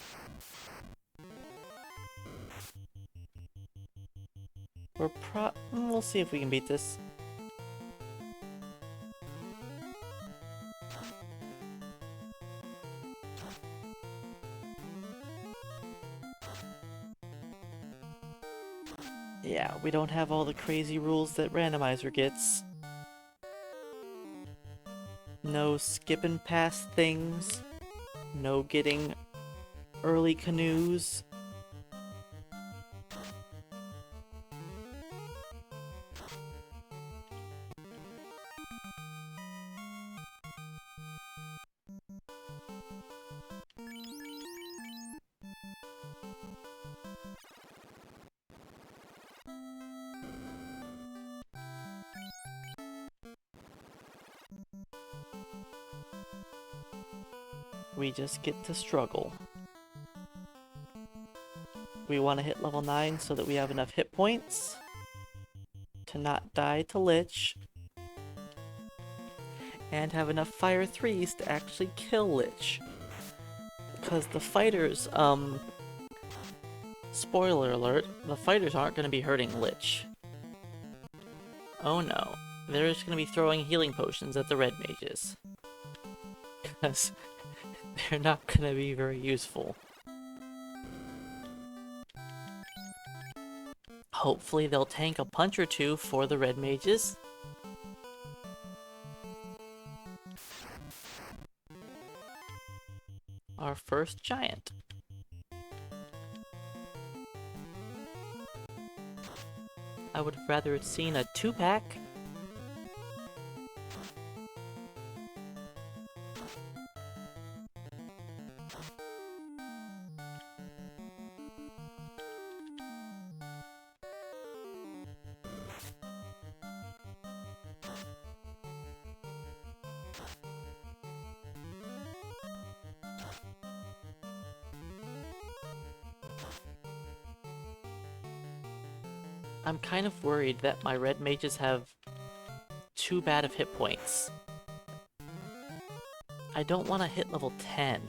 We'll see if we can beat this. Yeah, we don't have all the crazy rules that randomizer gets. No skipping past things. No getting early canoes. We just get to struggle. We want to hit level 9 so that we have enough hit points to not die to Lich, and have enough fire 3s to actually kill Lich. Because the fighters, spoiler alert, the fighters aren't going to be hurting Lich. Oh no, they're just going to be throwing healing potions at the red mages. Because they're not going to be very useful. Hopefully they'll tank a punch or two for the red mages. Our first giant. I would have rather seen a 2-pack. I'm kind of worried that my red mages have too bad of hit points. I don't want to hit level 10.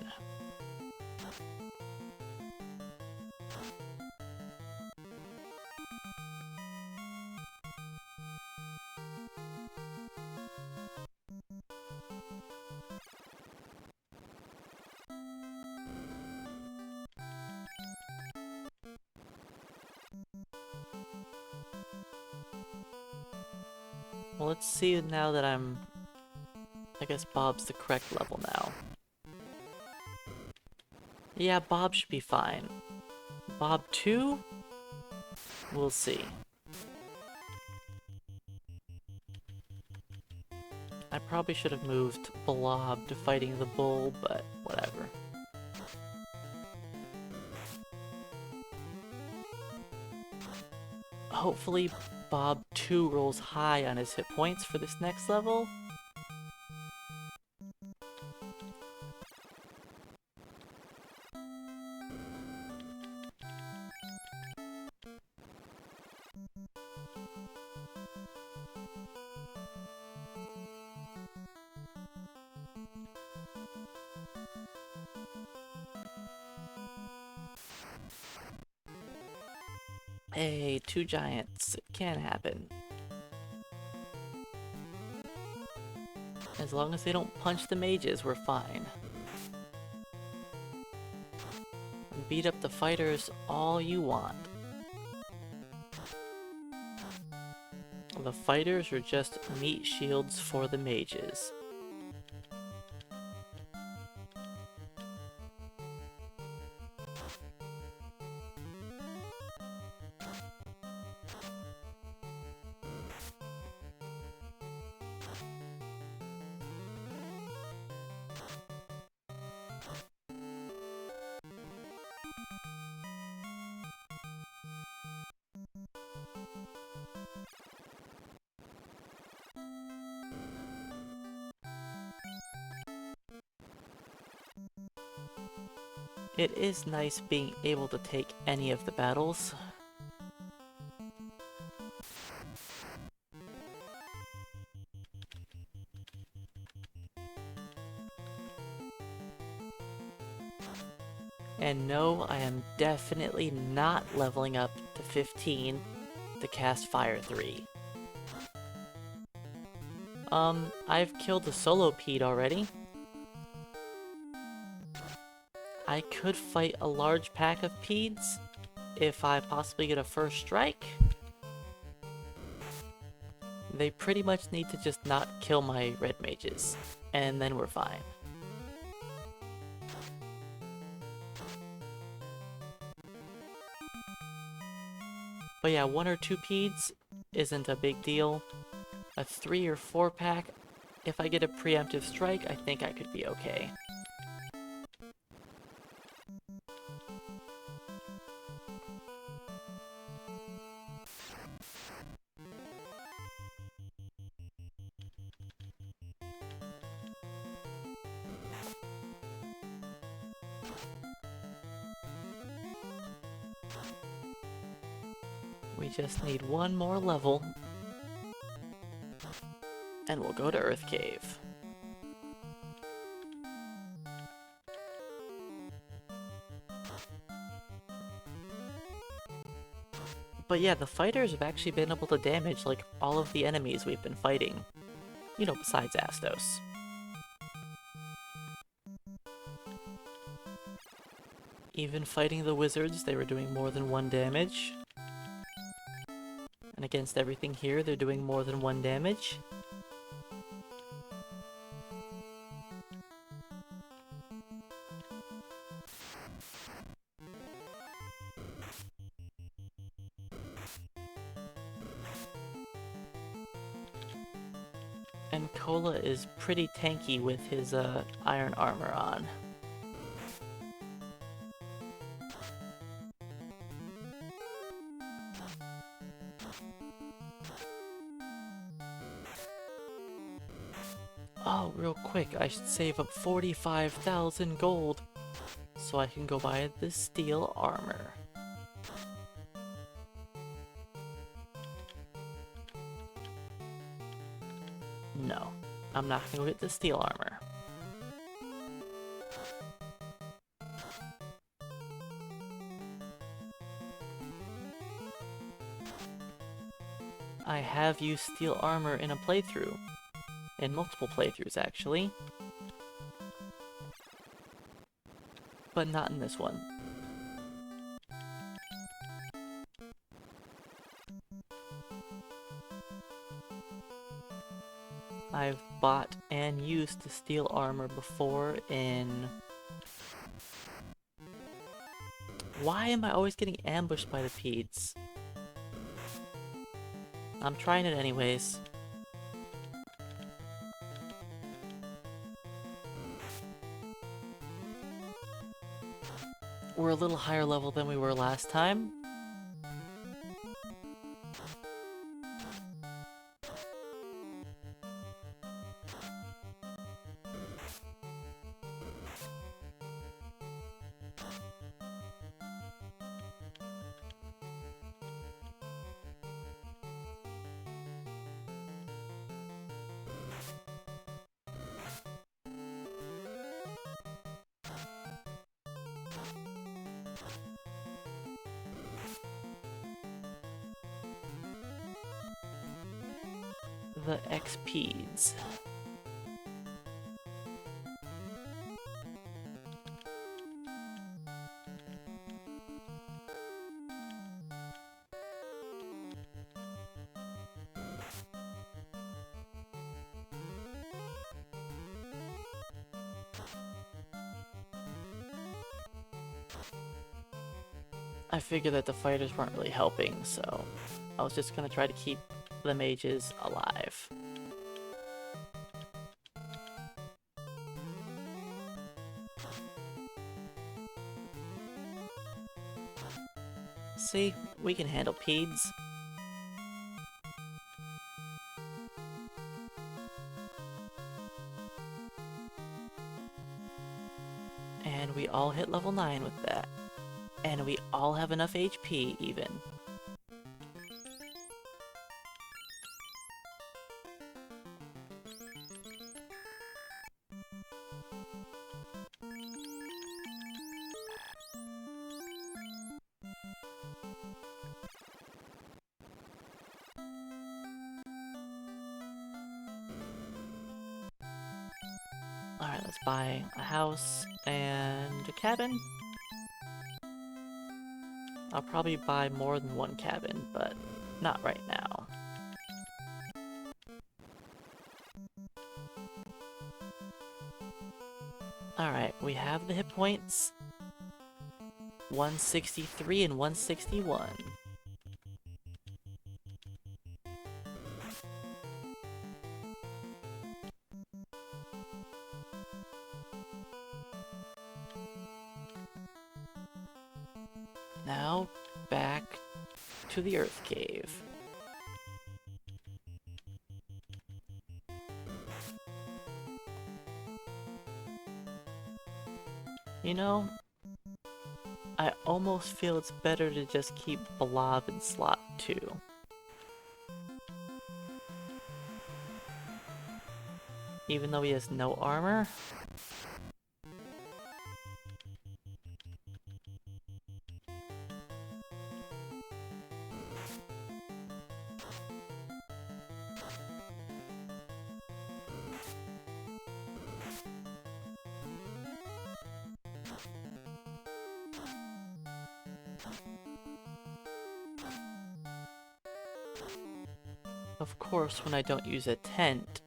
Well, let's see now that I guess Bob's the correct level now. Yeah, Bob should be fine. Bob 2? We'll see. I probably should have moved Blob to fighting the bull, but whatever. Hopefully Bob 2 rolls high on his hit points for this next level. Hey, 2 giants. It can happen. As long as they don't punch the mages, we're fine. And beat up the fighters all you want. The fighters are just meat shields for the mages. It is nice being able to take any of the battles. And no, I am definitely not leveling up to 15 to cast Fire 3. I've killed the Solopede already. I could fight a large pack of Peds if I possibly get a first strike. They pretty much need to just not kill my red mages, and then we're fine. But yeah, 1 or 2 Peds isn't a big deal. A 3 or 4 pack, if I get a preemptive strike, I think I could be okay. We just need 1 more level, and we'll go to Earth Cave. But yeah, the fighters have actually been able to damage like all of the enemies we've been fighting. You know, besides Astos. Even fighting the wizards, they were doing more than 1 damage. And against everything here, they're doing more than 1 damage. And Cola is pretty tanky with his iron armor on. Oh, real quick, I should save up 45,000 gold so I can go buy the steel armor. No, I'm not gonna go get the steel armor. I have used steel armor in a playthrough. In multiple playthroughs, actually. But not in this one. I've bought and used the steel armor before in... Why am I always getting ambushed by the Peds? I'm trying it anyways. We're a little higher level than we were last time. The XPs. I figured that the fighters weren't really helping, so I was just gonna try to keep the mages alive. See, we can handle Peds. And we all hit level 9 with that. And we all have enough HP, even. Alright, let's buy a house and a cabin. I'll probably buy more than one cabin, but not right now. Alright, we have the hit points. 163 and 161. Now, back to the Earth Cave. You know, I almost feel it's better to just keep Blob in slot 2. Even though he has no armor. Of course, when I don't use a tent,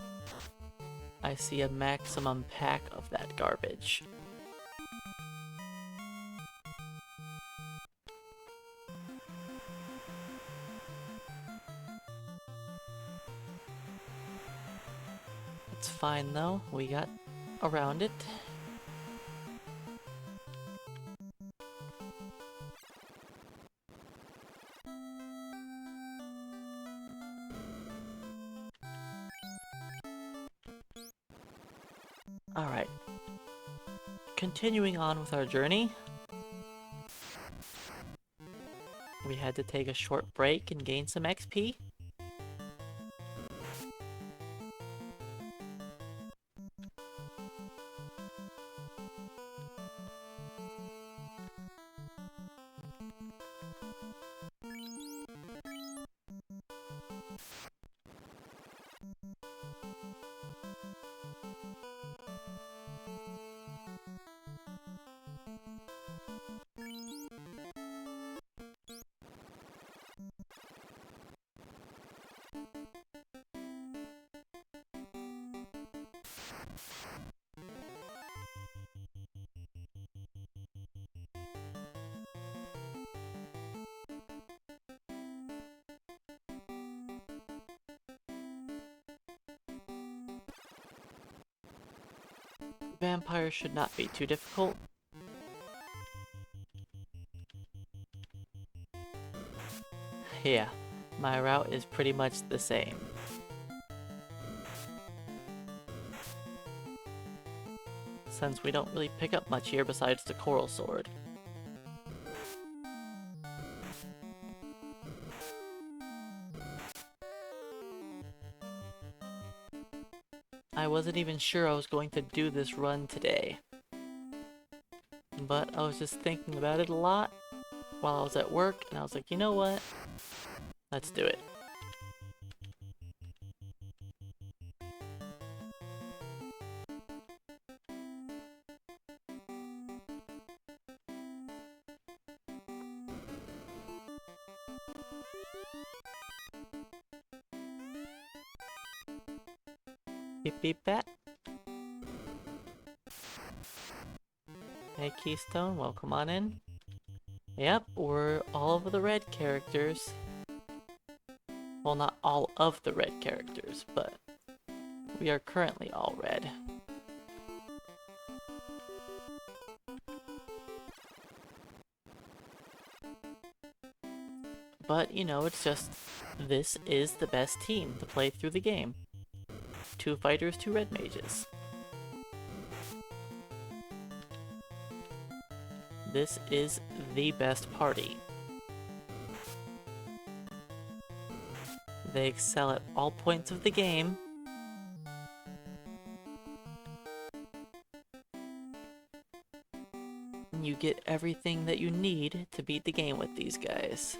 I see a maximum pack of that garbage. It's fine though, we got around it. Alright. Continuing on with our journey. We had to take a short break and gain some XP. Vampires should not be too difficult. Yeah, my route is pretty much the same. Since we don't really pick up much here besides the coral sword. I wasn't even sure I was going to do this run today. But I was just thinking about it a lot while I was at work, and I was like, you know what? Let's do it. Beep beep bat. Hey Keystone, welcome on in. Yep, we're all of the red characters. Well, not all of the red characters, but we are currently all red. But, you know, it's just, this is the best team to play through the game. 2 fighters, 2 red mages. this is the best party. They excel at all points of the game. You get everything that you need to beat the game with these guys.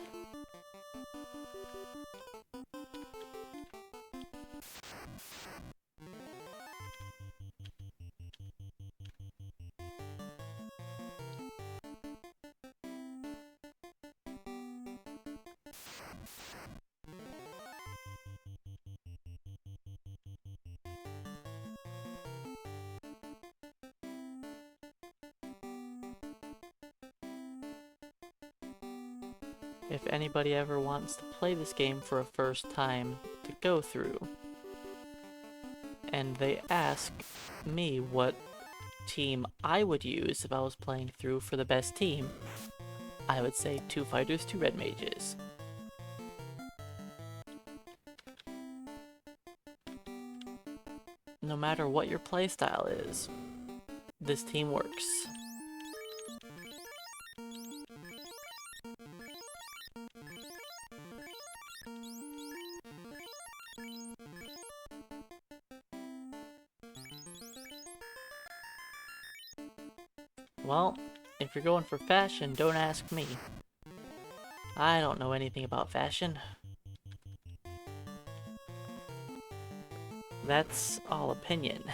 If anybody ever wants to play this game for a first time to go through, and they ask me what team I would use if I was playing through for the best team, I would say 2 fighters, 2 red mages. No matter what your playstyle is, this team works. Well, if you're going for fashion, don't ask me. I don't know anything about fashion. That's all opinion.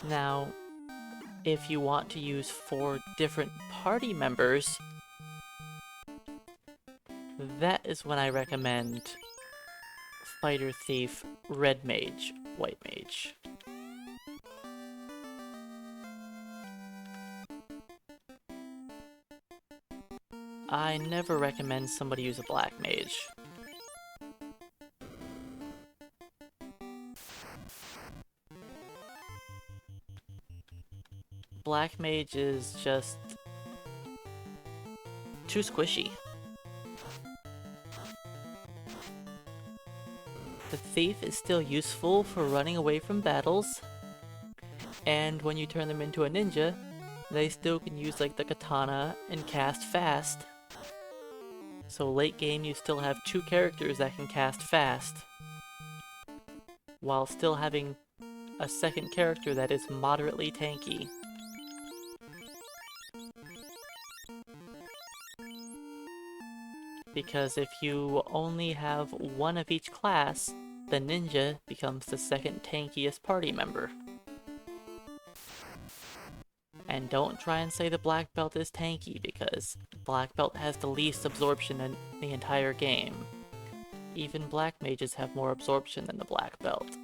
Now, if you want to use 4 different party members, that is when I recommend Fighter, Thief, Red Mage, White Mage. I never recommend somebody use a Black Mage. Black Mage is just too squishy. The Thief is still useful for running away from battles, and when you turn them into a ninja, they still can use like the katana and cast fast. So late game you still have 2 characters that can cast fast, while still having a second character that is moderately tanky. Because if you only have 1 of each class, the ninja becomes the second tankiest party member. And don't try and say the black belt is tanky, because black belt has the least absorption in the entire game. Even black mages have more absorption than the black belt.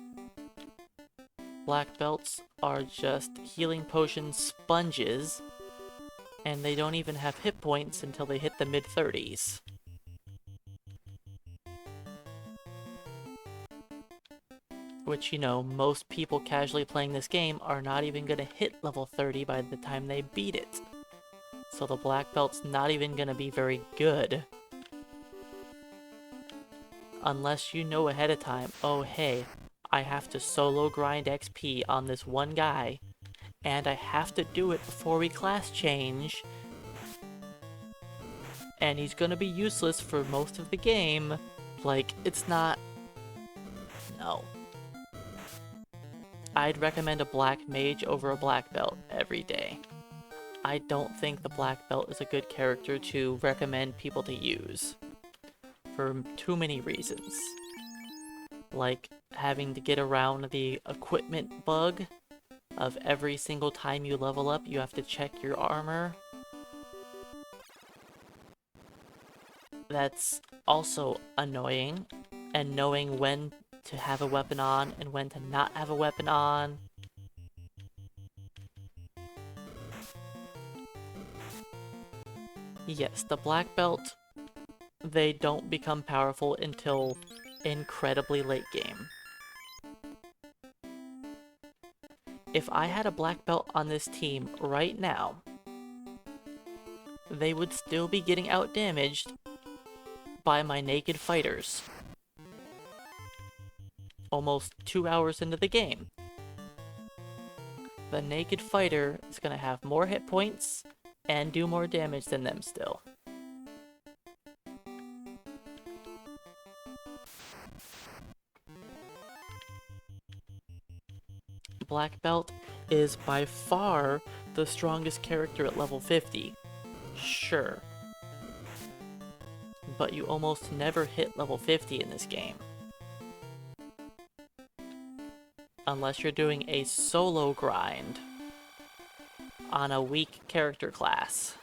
Black belts are just healing potion sponges, and they don't even have hit points until they hit the mid-30s. Which, you know, most people casually playing this game are not even gonna hit level 30 by the time they beat it. So the black belt's not even gonna be very good. Unless you know ahead of time, oh hey, I have to solo grind XP on this one guy, and I have to do it before we class change, and he's gonna be useless for most of the game. Like, it's not... No. I'd recommend a black mage over a black belt every day. I don't think the black belt is a good character to recommend people to use, for too many reasons. Like having to get around the equipment bug of every single time you level up, you have to check your armor. That's also annoying, and knowing when to have a weapon on and when to not have a weapon on. Yes, the black belt, they don't become powerful until incredibly late game. If I had a black belt on this team right now, they would still be getting outdamaged by my naked fighters. almost 2 hours into the game. The naked fighter is going to have more hit points and do more damage than them still. Black Belt is by far the strongest character at level 50. Sure. But you almost never hit level 50 in this game. Unless you're doing a solo grind on a weak character class.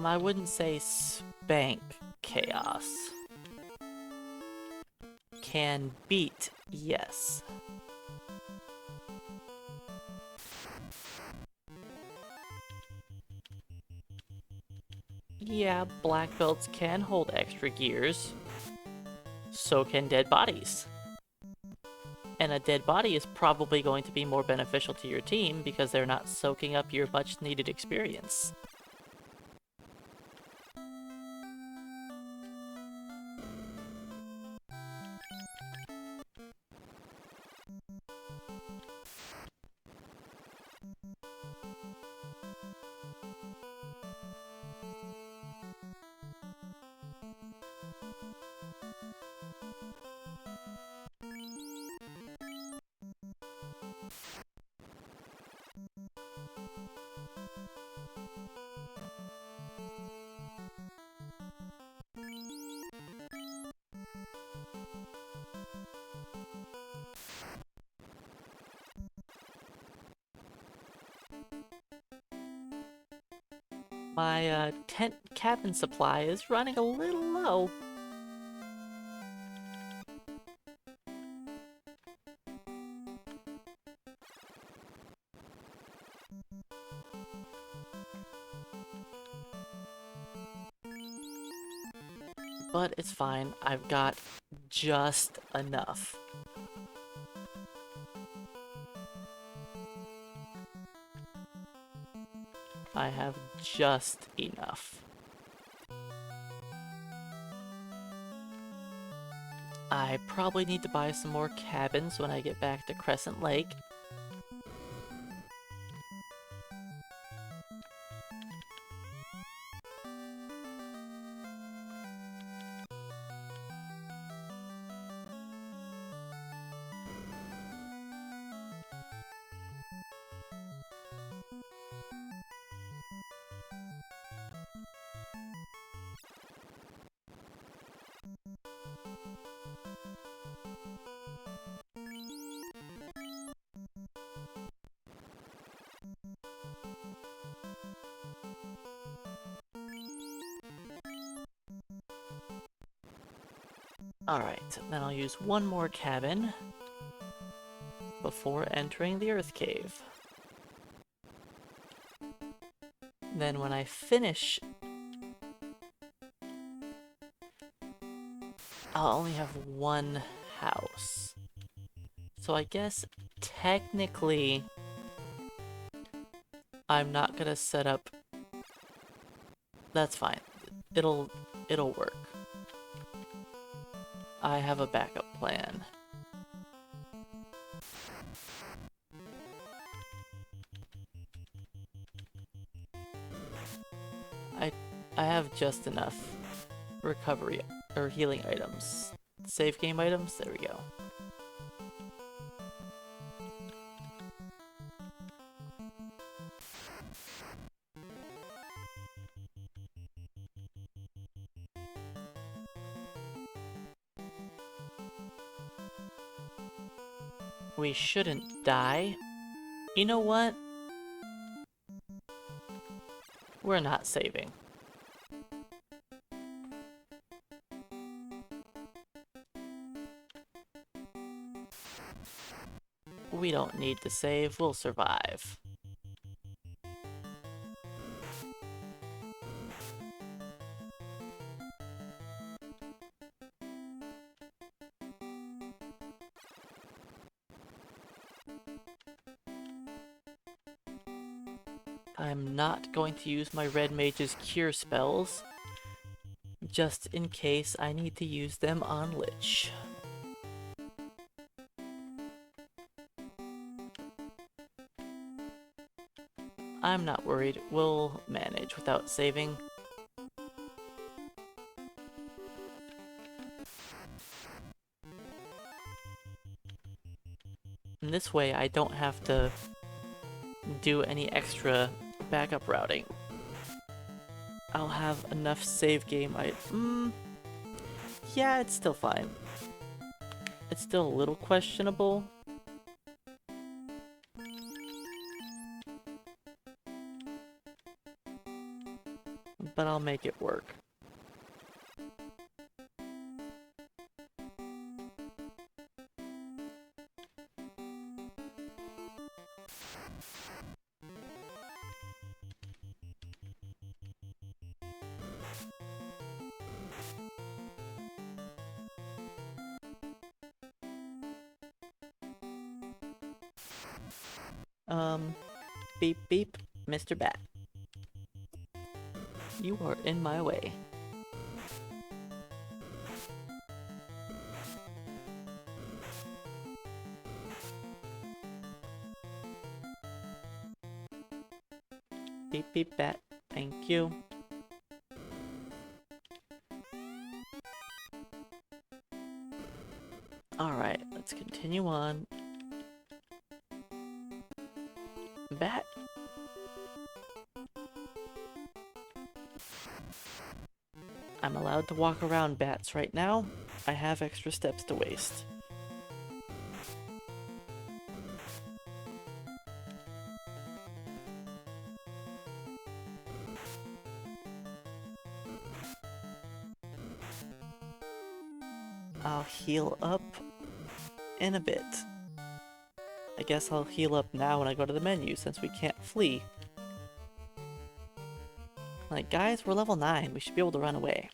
I wouldn't say spank chaos. Can beat, yes. Yeah, black belts can hold extra gears. So can dead bodies. And a dead body is probably going to be more beneficial to your team because they're not soaking up your much needed experience. My tent cabin supply is running a little low. But it's fine, I've got just enough. I have just enough. I probably need to buy some more cabins when I get back to Crescent Lake. Alright, then I'll use one more cabin before entering the Earth Cave. Then when I finish, I'll only have one house. So I guess technically I'm not gonna set up. That's fine. It'll work. I have a backup plan. I have just enough recovery or healing items. Save game items, there we go. We shouldn't die. You know what? We're not saving. We don't need to save, we'll survive. I'm not going to use my red mage's cure spells, just in case I need to use them on Lich. I'm not worried, we'll manage without saving. And this way I don't have to do any extra backup routing. I'll have enough save game. Yeah, it's still fine. It's still a little questionable. But I'll make it work. Beep beep, Mr. Bat. You are in my way. Beep beep bat, thank you. Alright, let's continue on. Bat. I'm allowed to walk around bats right now. I have extra steps to waste. I'll heal up in a bit. I guess I'll heal up now when I go to the menu since we can't flee. Like, guys, we're level 9. We should be able to run away.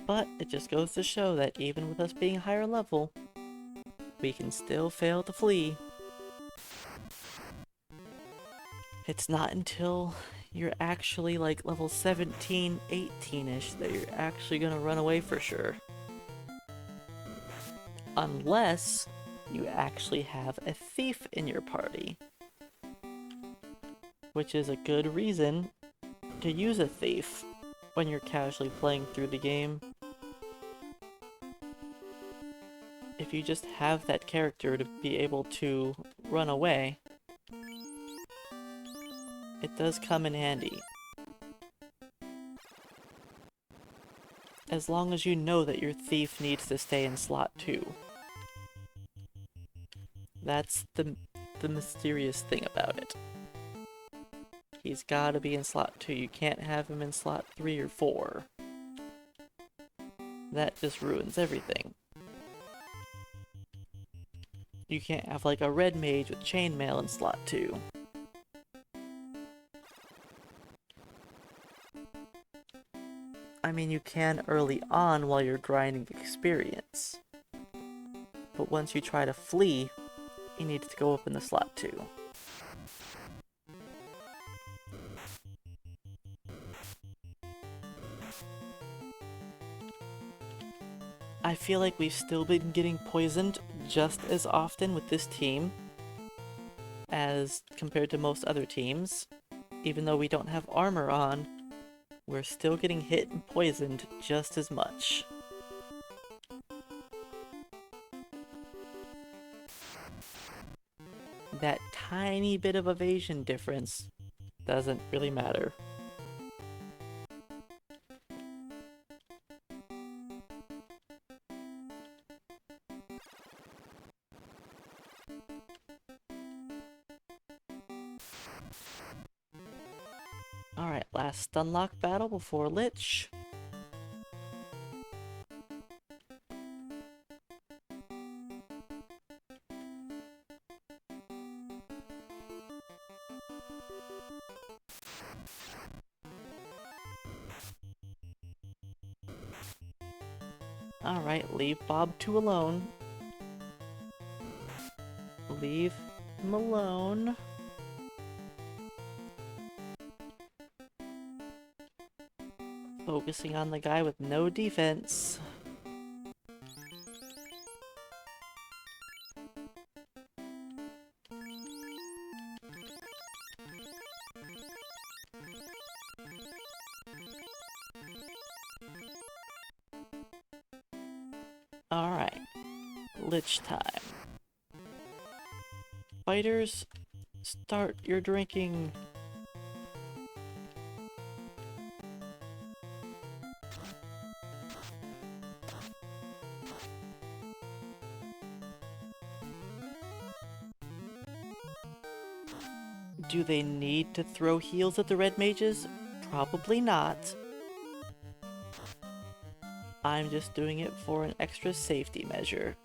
But it just goes to show that even with us being higher level, we can still fail to flee. It's not until you're actually like level 17, 18-ish that you're actually gonna run away for sure. Unless you actually have a thief in your party. Which is a good reason to use a thief when you're casually playing through the game. If you just have that character to be able to run away, it does come in handy. As long as you know that your thief needs to stay in slot 2. That's the mysterious thing about it. He's gotta be in slot 2. You can't have him in slot 3 or 4. That just ruins everything. You can't have like a red mage with chainmail in slot 2. I mean, you can early on while you're grinding experience. But once you try to flee, he needs to go up in the slot 2. I feel like we've still been getting poisoned just as often with this team as compared to most other teams. Even though we don't have armor on, we're still getting hit and poisoned just as much. That tiny bit of evasion difference doesn't really matter. Alright, last Stunlock battle before Lich. Alright, leave Bob 2 alone. Leave him alone. Focusing on the guy with no defense. Alright. Lich time. Fighters, start your drinking. Do they need to throw heals at the red mages? Probably not. I'm just doing it for an extra safety measure.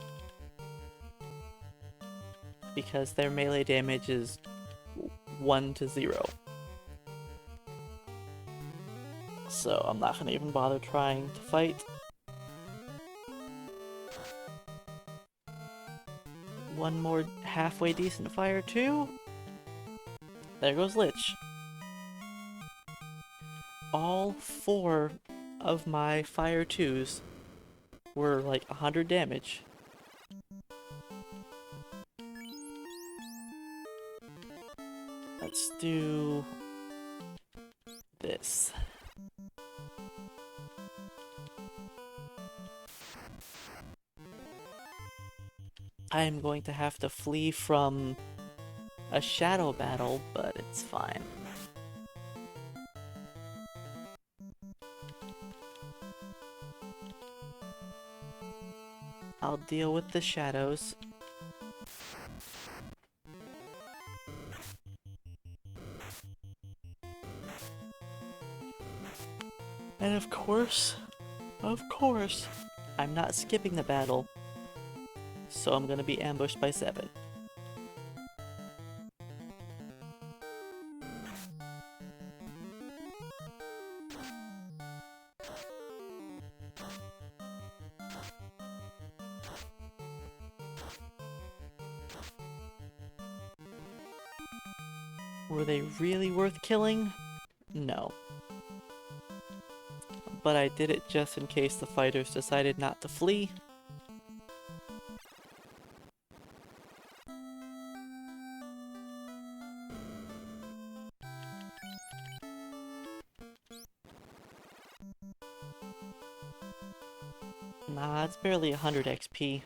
Because their melee damage is 1 to 0. So I'm not gonna even bother trying to fight. One more halfway decent fire too. There goes Lich. All 4 of my fire 2s were like 100 damage. Let's do this. I am going to have to flee from a shadow battle, but it's fine. I'll deal with the shadows. And of course, I'm not skipping the battle, so I'm gonna be ambushed by 7. Were they really worth killing? No. But I did it just in case the fighters decided not to flee. Nah, it's barely 100 XP.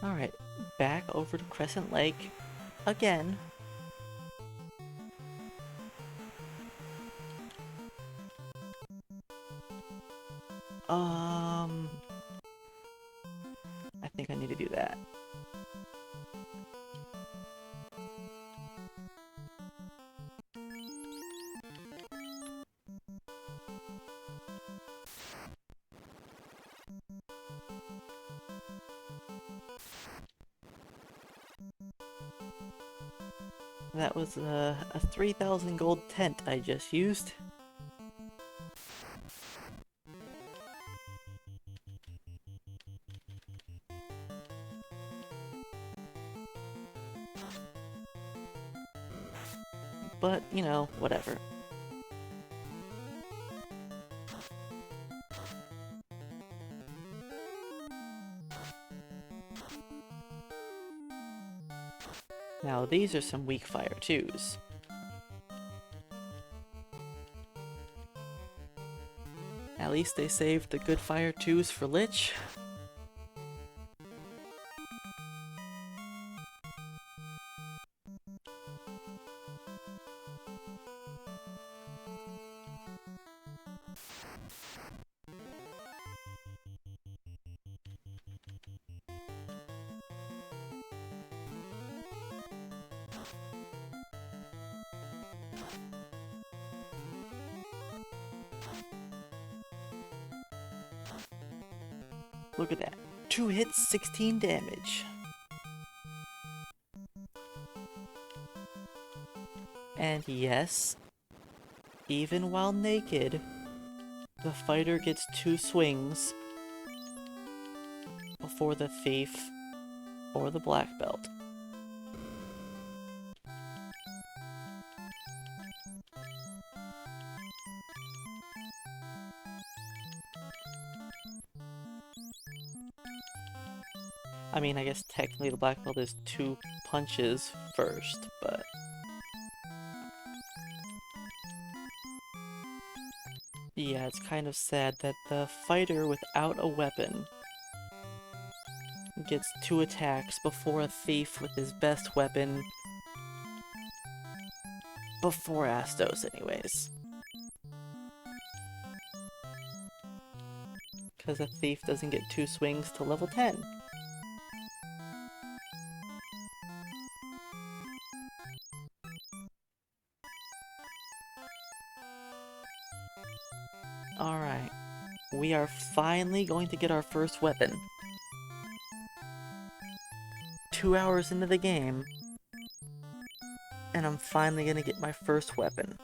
Alright, back over to Crescent Lake again. I think I need to do that. That was a 3,000 gold tent I just used. But, you know, whatever. Now these are some weak fire 2s. At least they saved the good fire 2s for Lich. Look at that. 2 hits, 16 damage. And yes, even while naked, the fighter gets 2 swings before the thief or the black belt. I mean, I guess technically the black belt is 2 punches first, but... yeah, it's kind of sad that the fighter without a weapon gets 2 attacks before a thief with his best weapon. Before Astos, anyways. Because a thief doesn't get 2 swings to level 10. Alright, we are finally going to get our first weapon. 2 hours into the game, and I'm finally gonna get my first weapon.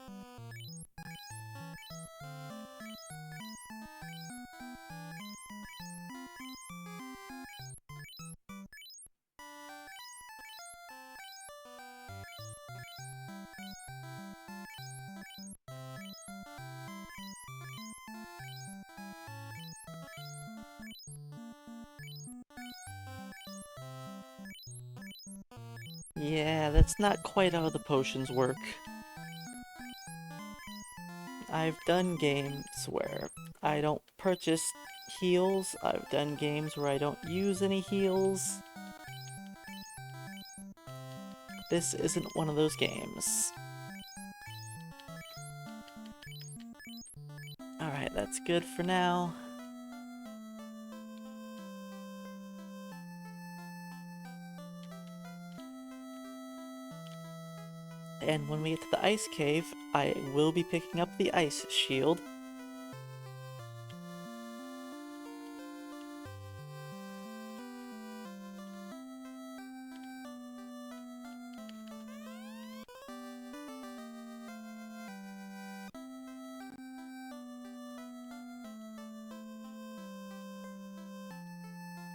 Yeah, that's not quite how the potions work. I've done games where I don't purchase heals. I've done games where I don't use any heals. This isn't one of those games. Alright, that's good for now. And when we get to the ice cave, I will be picking up the ice shield.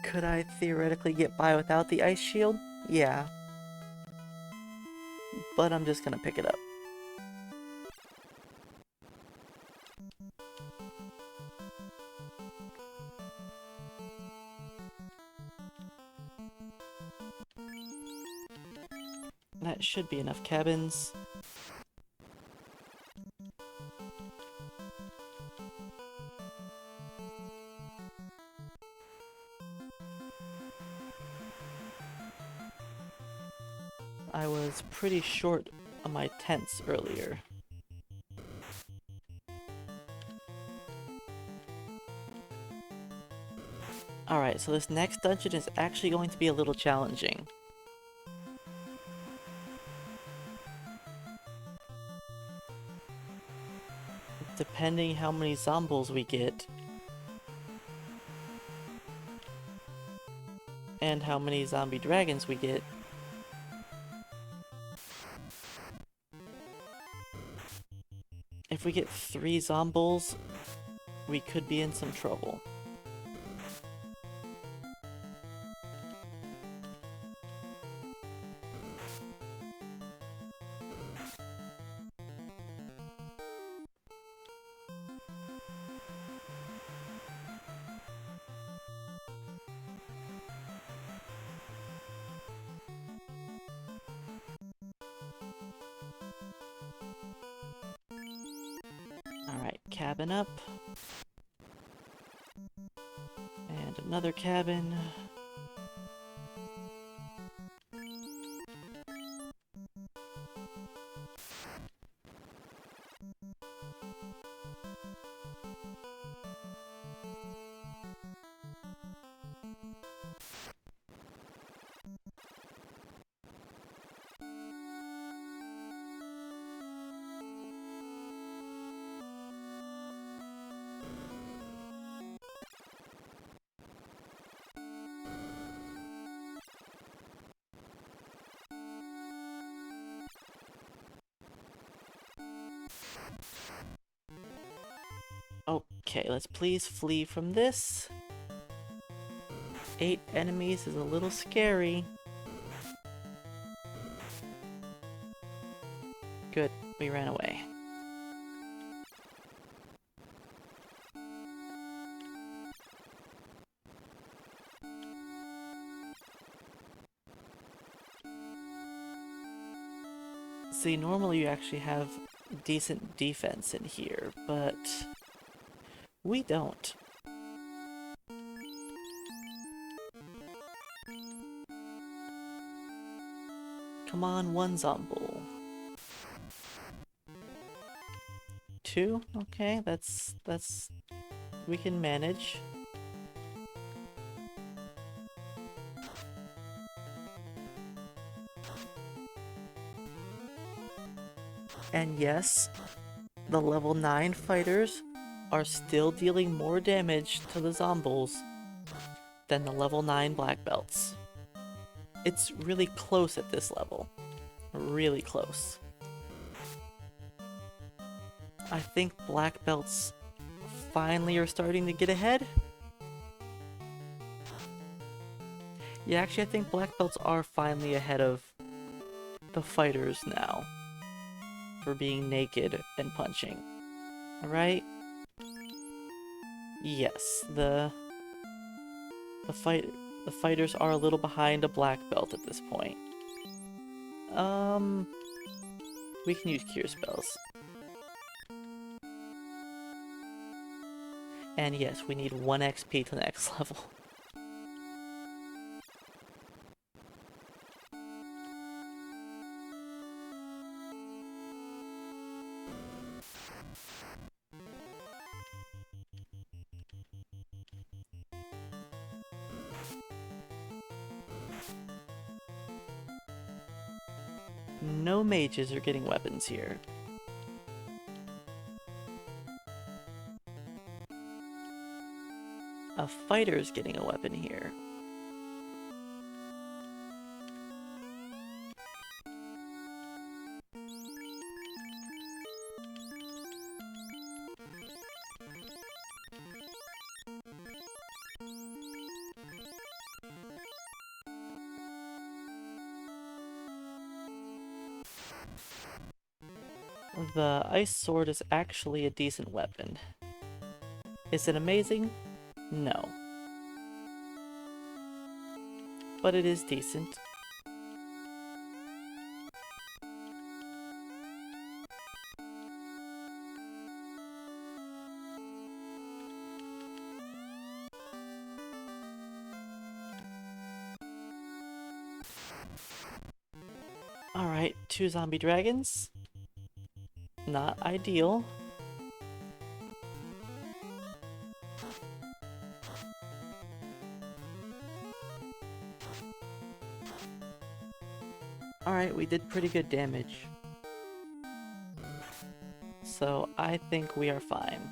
Could I theoretically get by without the ice shield? Yeah. But I'm just gonna pick it up. That should be enough cabins. I was pretty short on my tents earlier. Alright, so this next dungeon is actually going to be a little challenging. Depending how many zombies we get, and how many zombie dragons we get, if we get 3 zombies, we could be in some trouble. Alright, cabin up. another cabin. Okay, let's please flee from this. 8 enemies is a little scary. Good, we ran away. See, normally you actually have decent defense in here, but we don't. Come on, one zombie. 2? Okay, that's we can manage. And yes, the level 9 fighters are still dealing more damage to the zombies than the level 9 black belts. It's really close at this level. Really close. I think black belts finally are starting to get ahead. Yeah, actually I think black belts are finally ahead of the fighters now for being naked and punching. Alright? Yes, the fighters are a little behind a black belt at this point. We can use cure spells. And yes, we need 1 XP to the next level. No mages are getting weapons here. A fighter's getting a weapon here. The ice sword is actually a decent weapon. Is it amazing? No. But it is decent. Alright, 2 zombie dragons. Not ideal. Alright, we did pretty good damage. So I think we are fine.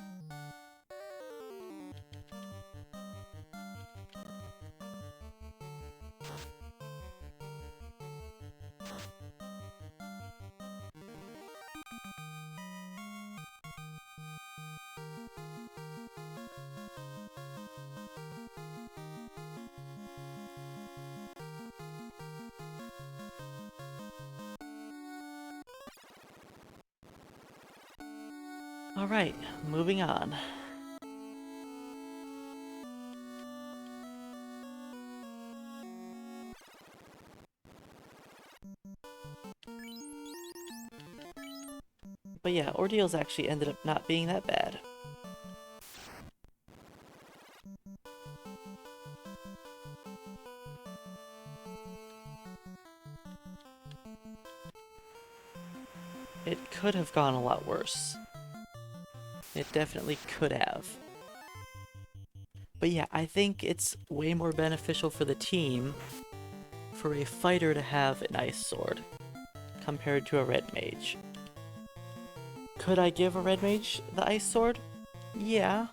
Alright, moving on. But yeah, ordeals actually ended up not being that bad. It could have gone a lot worse. It definitely could have. But yeah, I think it's way more beneficial for the team for a fighter to have an ice sword compared to a red mage. Could I give a red mage the ice sword? Yeah.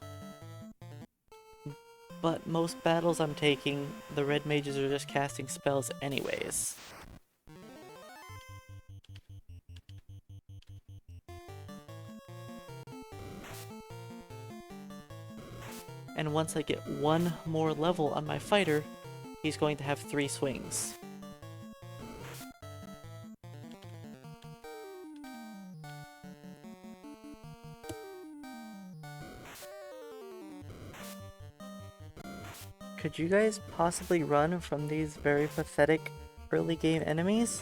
But most battles I'm taking, the red mages are just casting spells anyways. And once I get one more level on my fighter, he's going to have 3 swings. Could you guys possibly run from these very pathetic early game enemies?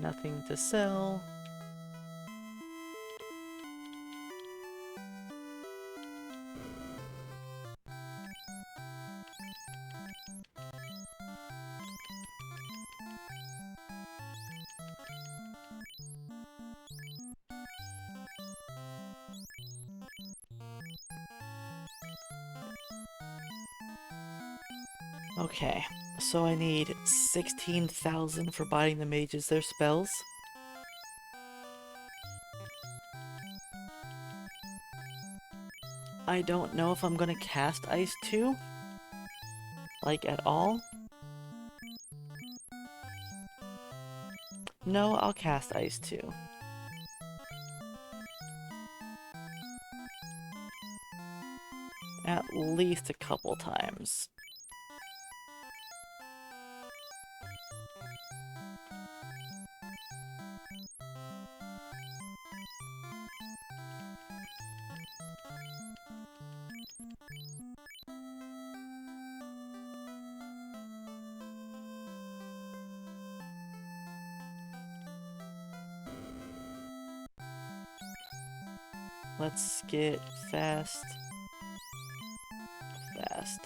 Nothing to sell. Okay, so I need 16,000 for buying the mages their spells. I don't know if I'm gonna cast Ice 2, like at all. No, I'll cast Ice 2. At least a couple times. Let's get fast. Fast.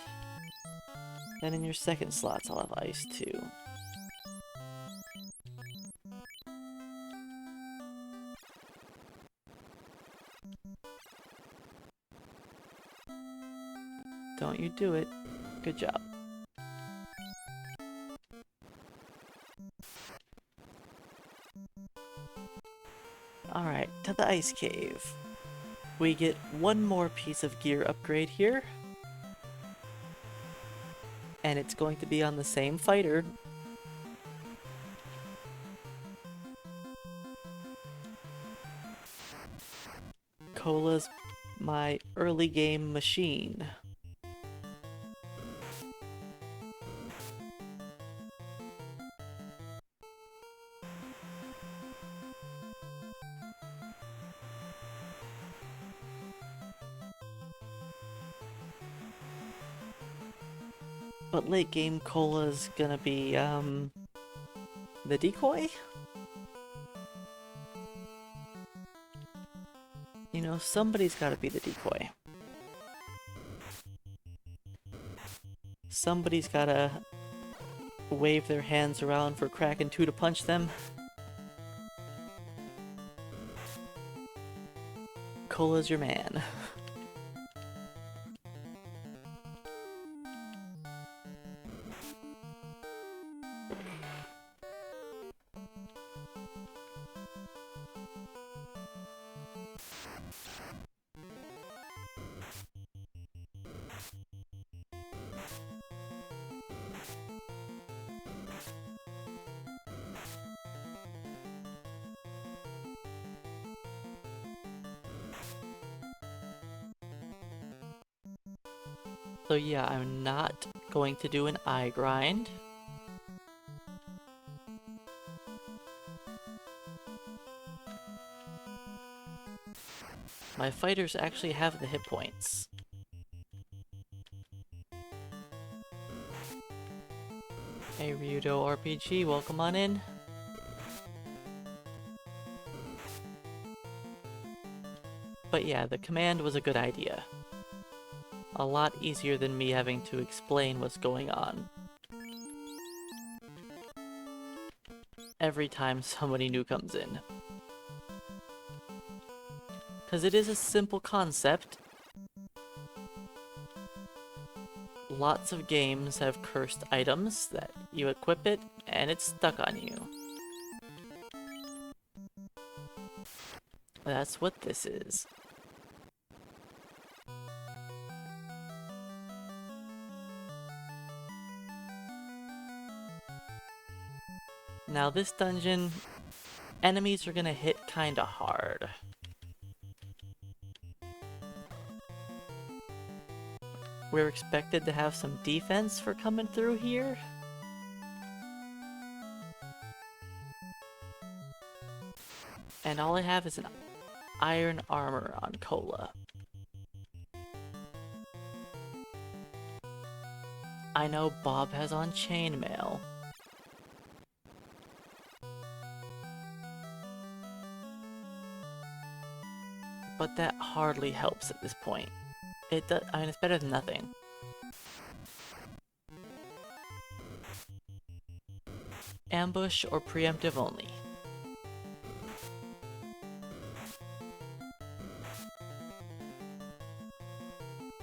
Then in your second slots, I'll have Ice 2. Don't you do it. Good job. Alright, to the Ice Cave. We get one more piece of gear upgrade here. And it's going to be on the same fighter. Cola's my early game machine. But late game Cola's gonna be, the decoy? You know, somebody's gotta be the decoy. Somebody's gotta wave their hands around for Kraken 2 to punch them. Cola's your man. So yeah, I'm not going to do an eye grind. My fighters actually have the hit points. Hey Ryudo RPG, welcome on in. But yeah, the command was a good idea. A lot easier than me having to explain what's going on every time somebody new comes in. Because it is a simple concept. Lots of games have cursed items that you equip it and it's stuck on you. That's what this is. Now this dungeon, enemies are gonna hit kinda hard. We're expected to have some defense for coming through here. And all I have is an iron armor on Cola. I know Bob has on chainmail. But that hardly helps at this point. I mean, it's better than nothing. Ambush or preemptive only.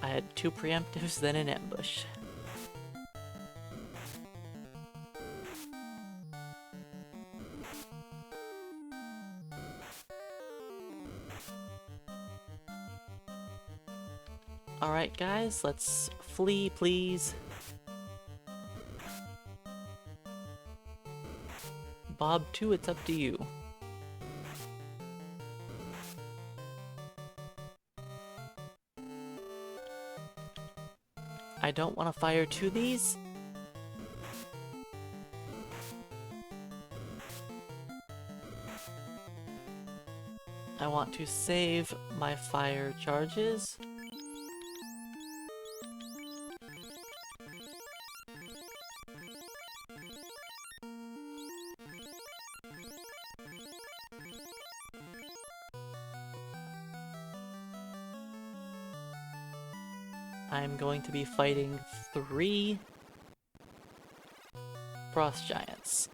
I had 2 preemptives, then an ambush. Alright guys, let's flee, please. Bob 2, it's up to you. I don't want to fire 2 these. I want to save my fire charges. I'm going to be fighting 3 frost giants.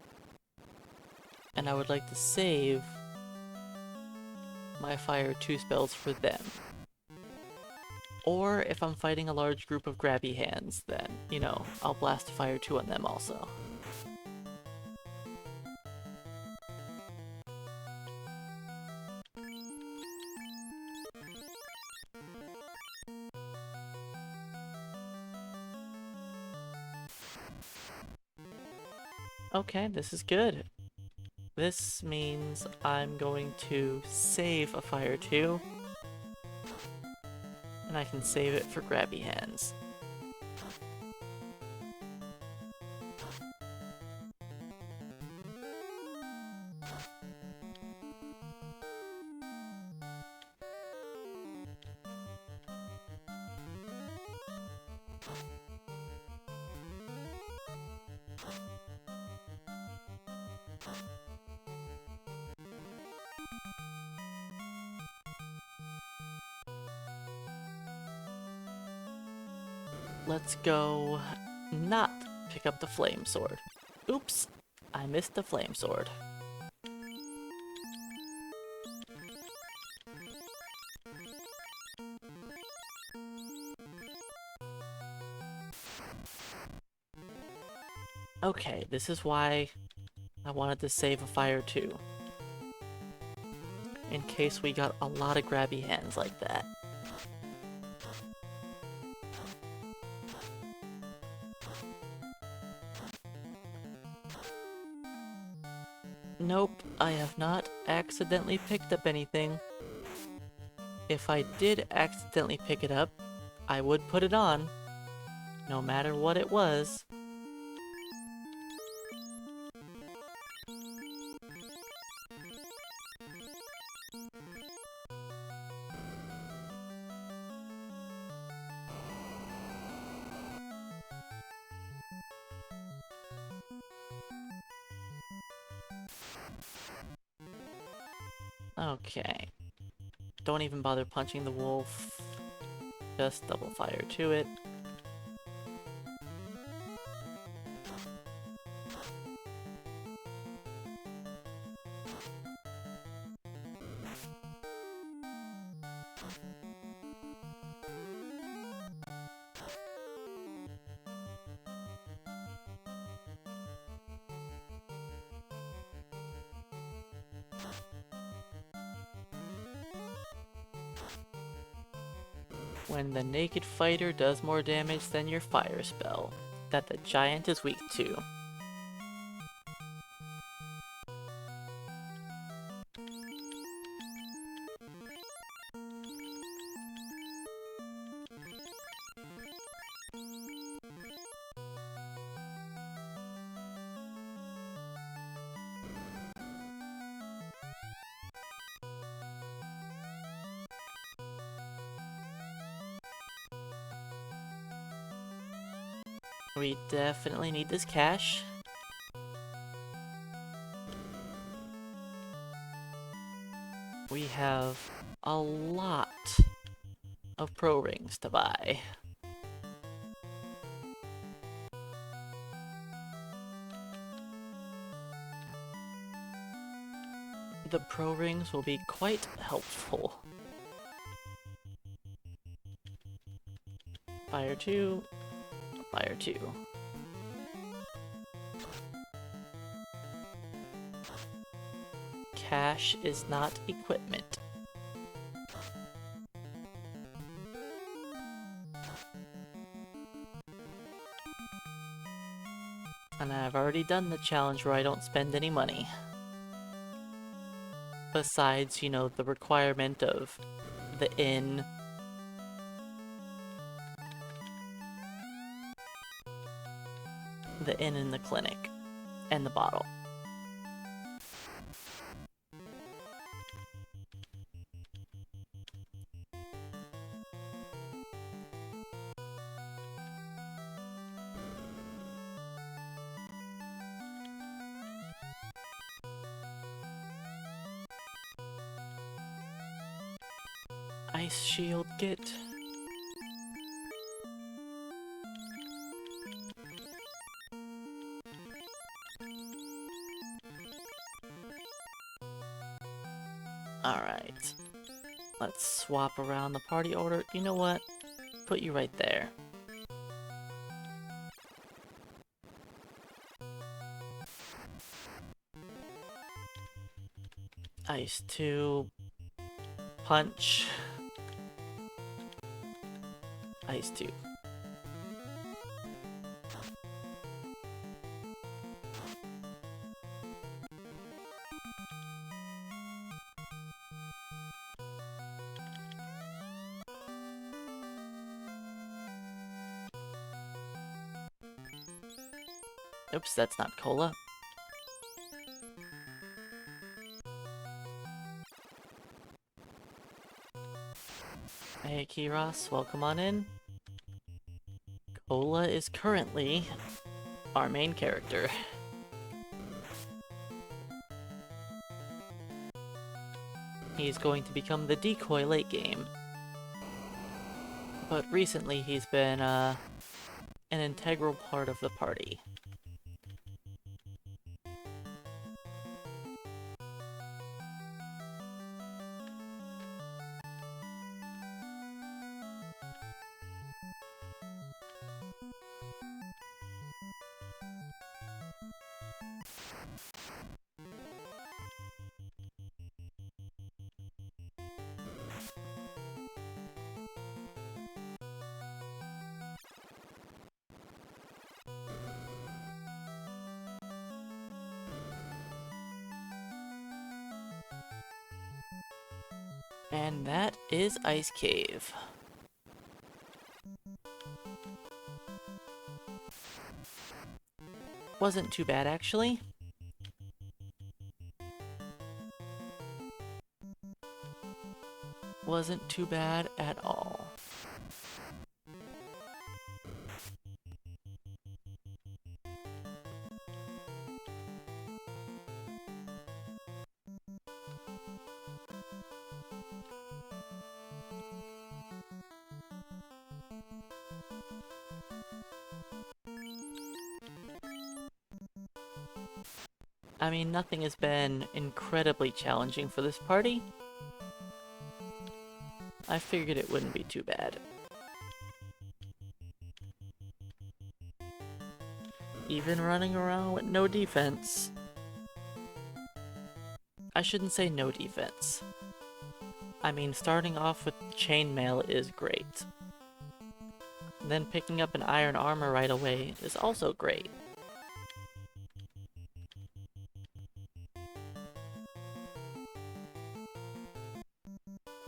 And I would like to save my fire 2 spells for them. Or if I'm fighting a large group of grabby hands, then, you know, I'll blast fire 2 on them also. Okay, this is good. This means I'm going to save a fire 2. And I can save it for grabby hands. Let's go not pick up the flame sword. Oops, I missed the flame sword. Okay, this is why I wanted to save a fire 2. In case we got a lot of grabby hands like that. Nope, I have not accidentally picked up anything. If I did accidentally pick it up, I would put it on, no matter what it was. Okay. Don't even bother punching the wolf. Just double fire to it. When the naked fighter does more damage than your fire spell, that the giant is weak to. We definitely need this cash. We have a lot of pro rings to buy. The pro rings will be quite helpful. Fire 2, fire 2. Cash is not equipment. And I've already done the challenge where I don't spend any money. Besides, you know, the requirement of the inn. The inn and the clinic. And the bottle. Ice shield get. Alright. Let's swap around the party order. You know what? Put you right there. Ice 2. Punch. Ice 2. Oops, that's not cola. Hey Kiros, welcome on in. Cola is currently our main character. He's going to become the decoy late game. But recently he's been an integral part of the party. And that is Ice Cave. Wasn't too bad, actually. Wasn't too bad at all. I mean, nothing has been incredibly challenging for this party. I figured it wouldn't be too bad. Even running around with no defense. I shouldn't say no defense. I mean, starting off with chainmail is great. Then picking up an iron armor right away is also great.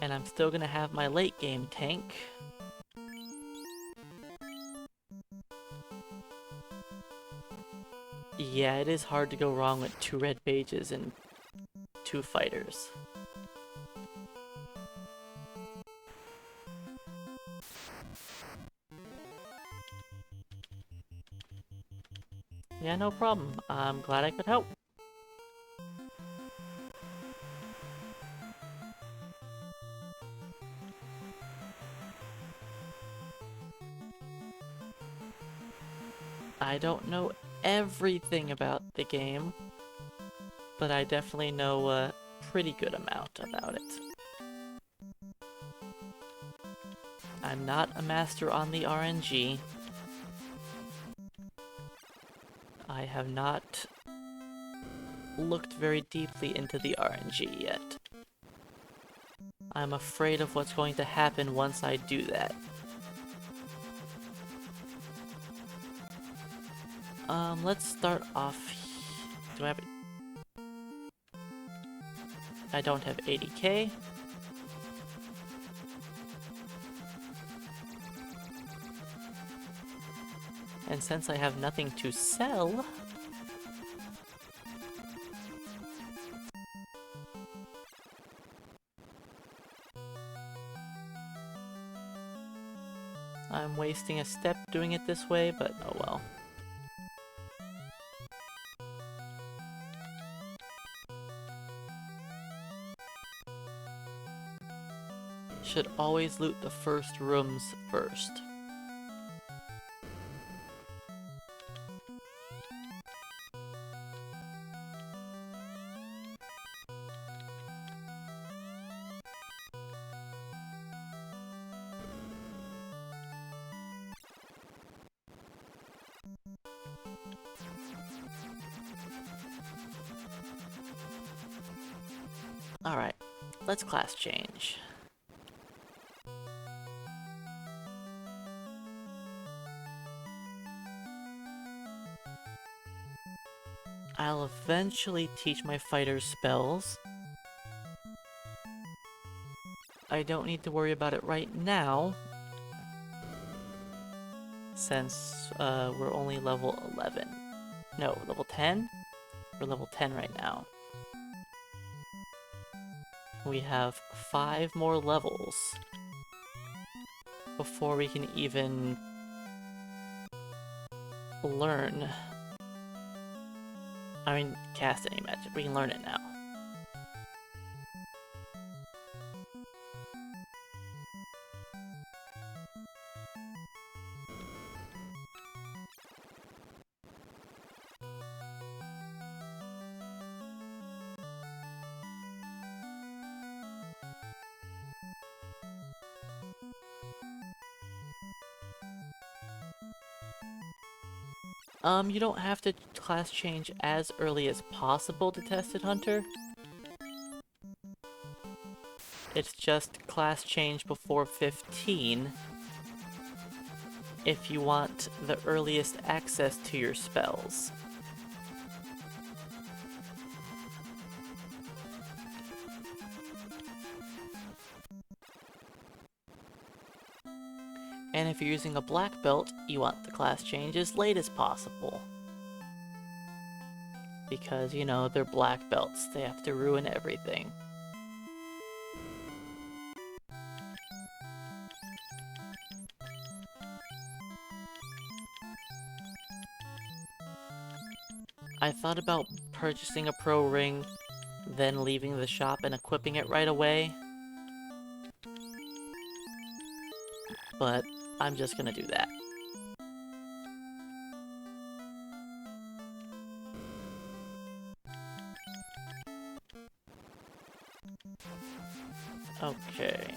And I'm still gonna have my late game tank. Yeah, it is hard to go wrong with 2 red pages and 2 fighters. Yeah, no problem. I'm glad I could help. I don't know everything about the game, but I definitely know a pretty good amount about it. I'm not a master on the RNG. I have not looked very deeply into the RNG yet. I'm afraid of what's going to happen once I do that. Let's start off. Do I have? I don't have 80k. And since I have nothing to sell, I'm wasting a step doing it this way, but oh well. Should always loot the first rooms first. Alright, let's class change. I'll eventually teach my fighters spells. I don't need to worry about it right now, since we're only level 11. No, level 10? We're level 10 right now. We have 5 more levels before we can even learn. I mean, cast any magic. We can learn it now. You don't have to class change as early as possible to Tested Hunter. It's just class change before 15 if you want the earliest access to your spells. And if you're using a black belt, you want the class change as late as possible. Because, you know, they're black belts. They have to ruin everything. I thought about purchasing a pro ring, then leaving the shop and equipping it right away. But I'm just gonna do that. Okay.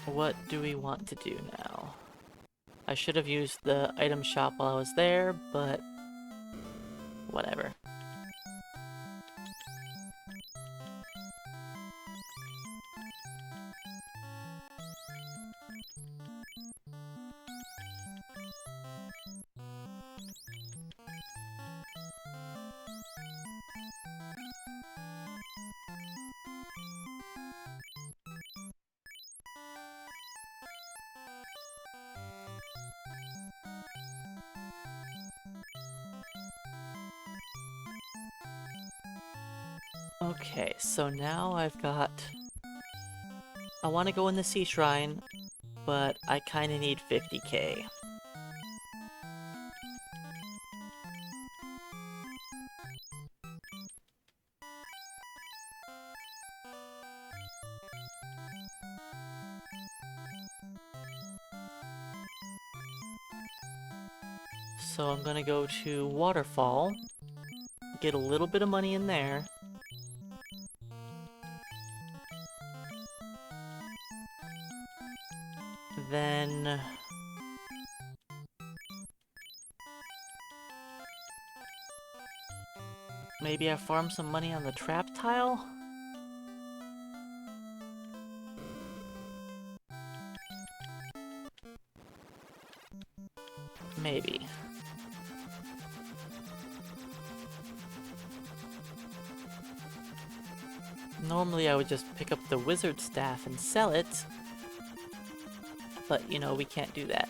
What do we want to do now? I should have used the item shop while I was there, but whatever. Okay, so now I've got... I want to go in the Sea Shrine, but I kind of need 50k. So I'm gonna go to Waterfall, get a little bit of money in there. Then... maybe I farm some money on the trap tile? Maybe. Normally I would just pick up the wizard staff and sell it, but you know, we can't do that.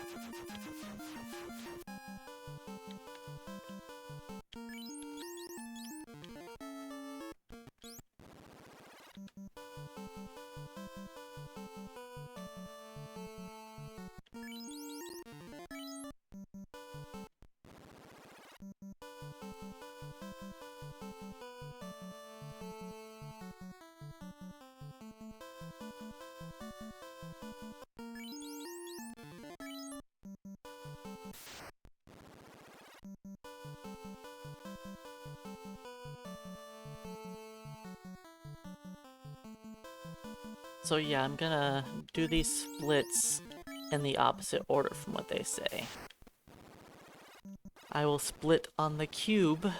So yeah, I'm gonna do these splits in the opposite order from what they say. I will split on the cube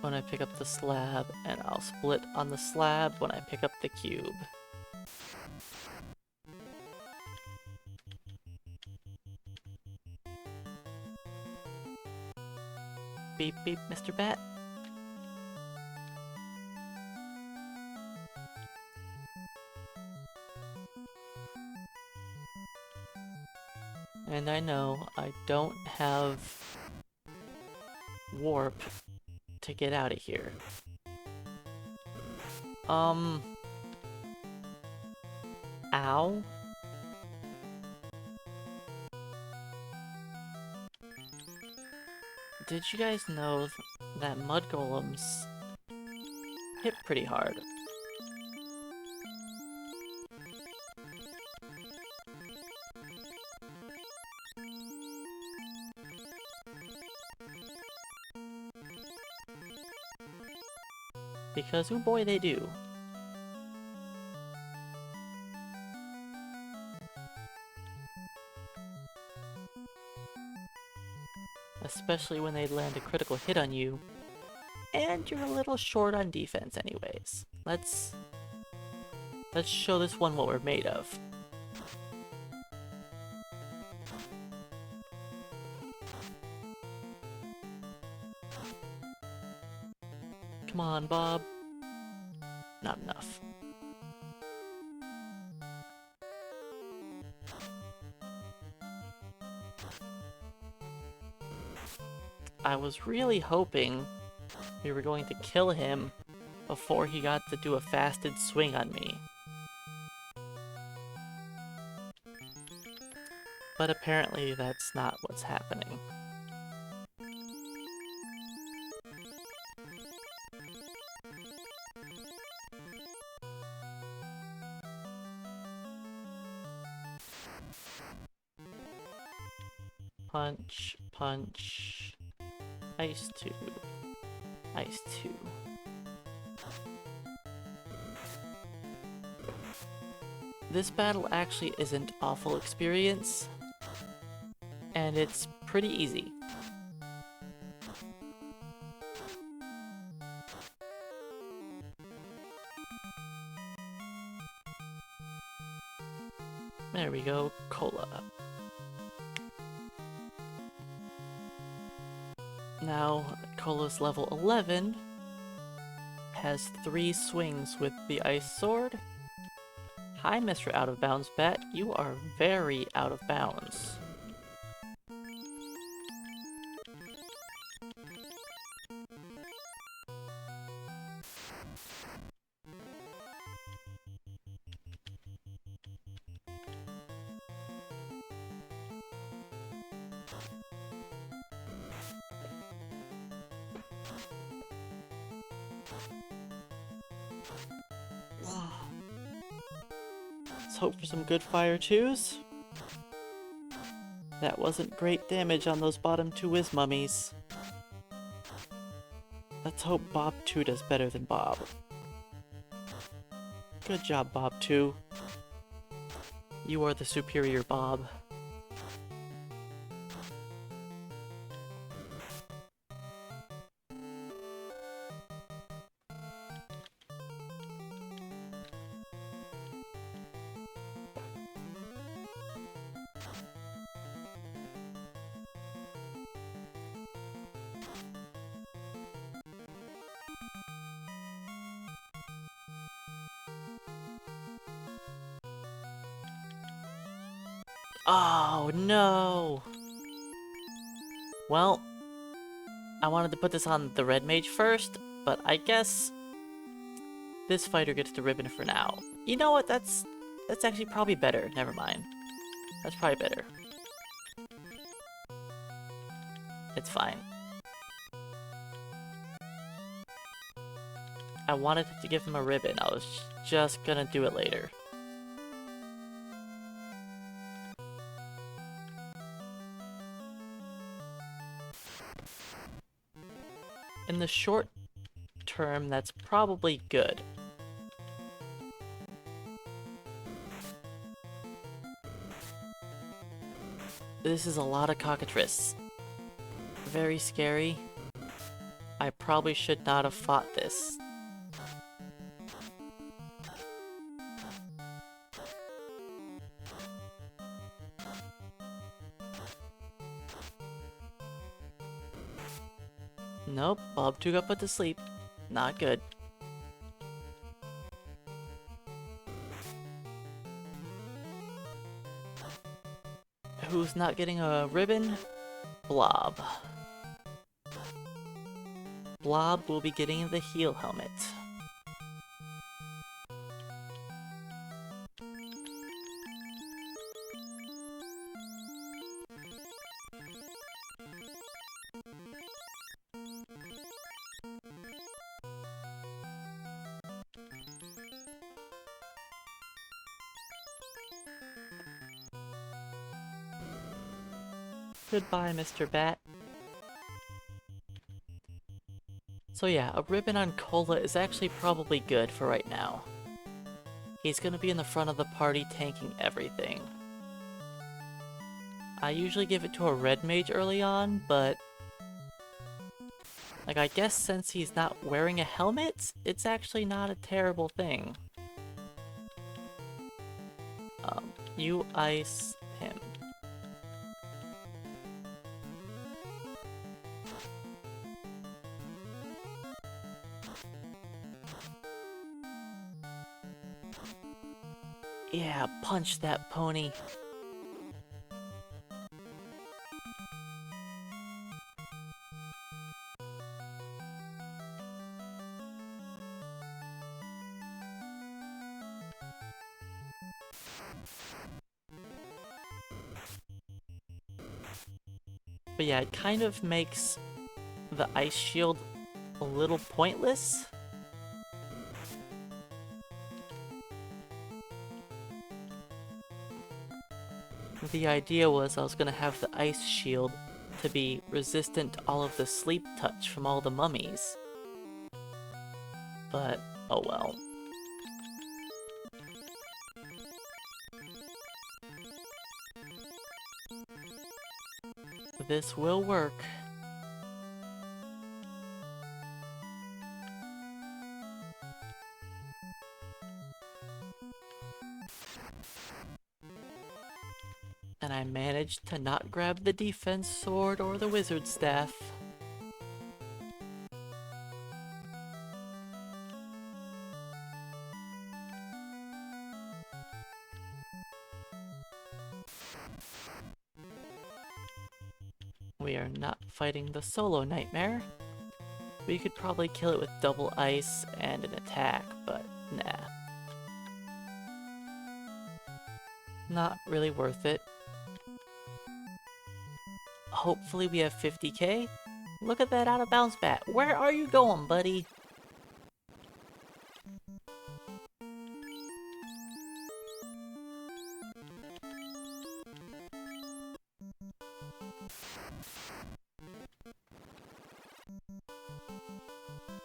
when I pick up the slab, and I'll split on the slab when I pick up the cube. Beep beep, Mr. Bat. And I know I don't have warp to get out of here. Ow? Did you guys know that mud golems hit pretty hard? Because, oh boy, they do. Especially when they land a critical hit on you, and you're a little short on defense anyways. Let's show this one what we're made of. Come on, Bob. Not enough. I was really hoping we were going to kill him before he got to do a fasted swing on me. But apparently that's not what's happening. Punch, punch, ice tube. Ice 2. This battle actually isn't awful experience, and it's pretty easy. There we go, Cola. Now, Cola's level 11 has 3 swings with the Ice Sword. Hi, Mr. Out of Bounds Bat. You are very out of bounds. Let's hope for some good fire 2s. That wasn't great damage on those bottom 2 Wiz Mummies. Let's hope Bob 2 does better than Bob. Good job, Bob 2. You are the superior Bob. Oh, no! Well, I wanted to put this on the red mage first, but I guess this fighter gets the ribbon for now. You know what? That's actually probably better. Never mind. That's probably better. It's fine. I wanted to give him a ribbon. I was just gonna do it later. In the short term, that's probably good. This is a lot of cockatrice. Very scary. I probably should not have fought this. Nope, Bob 2 got put to sleep. Not good. Who's not getting a ribbon? Blob. Blob will be getting the heal helmet. Goodbye, Mr. Bat. So yeah, a ribbon on Cola is actually probably good for right now. He's gonna be in the front of the party tanking everything. I usually give it to a red mage early on, but like, I guess since he's not wearing a helmet, it's actually not a terrible thing. You ice him. Yeah, punch that pony. But yeah, it kind of makes the ice shield a little pointless. The idea was I was gonna have the ice shield to be resistant to all of the sleep touch from all the mummies. but oh well. This will work. And I managed to not grab the defense sword or the wizard staff. We are not fighting the solo nightmare. We could probably kill it with double ice and an attack, but nah. Not really worth it. Hopefully we have 50k. Look at that out of bounds bat. Where are you going, buddy?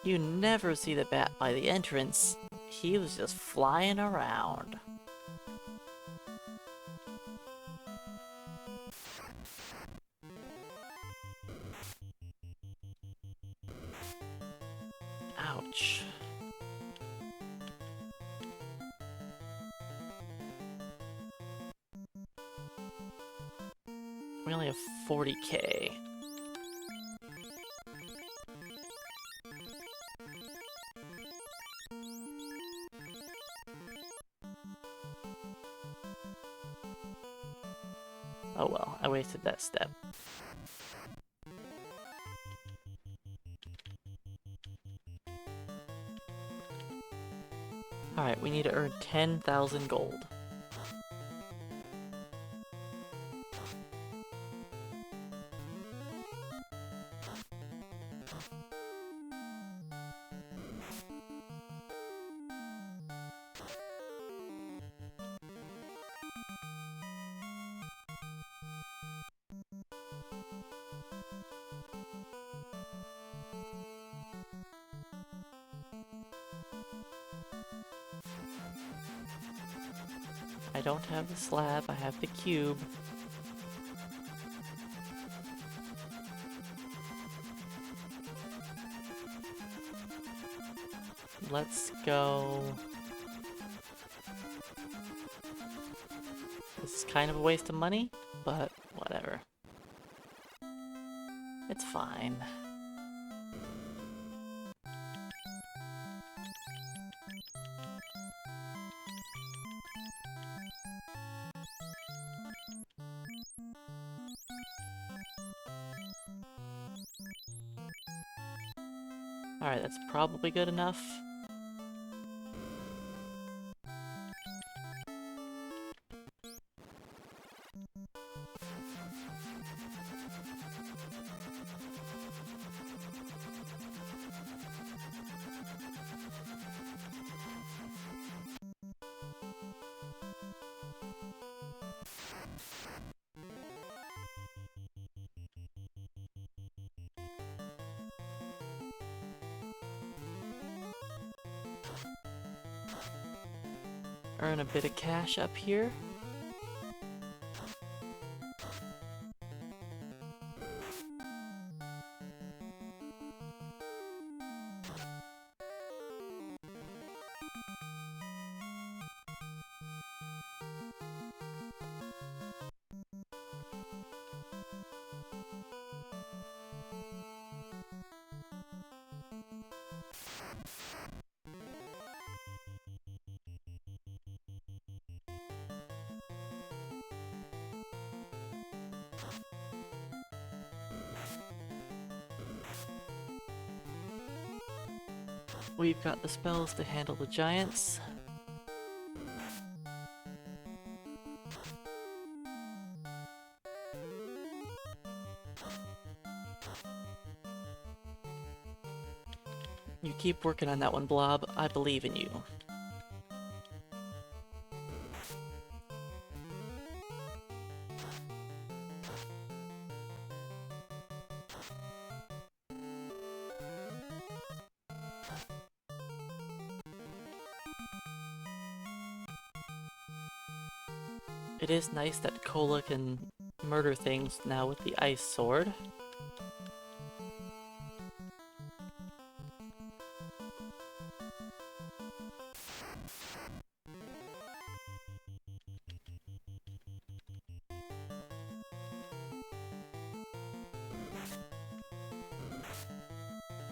You never see the bat by the entrance. He was just flying around. Ouch. We only have 40k. Oh well, I wasted that step. Alright, we need to earn 10,000 gold. I don't have the slab, I have the cube. Let's go. This is kind of a waste of money, but whatever. It's fine. Alright, that's probably good enough. Earn a bit of cash up here. We've got the spells to handle the giants. You keep working on that one, Blob. I believe in you. It is nice that Cola can murder things now with the ice sword.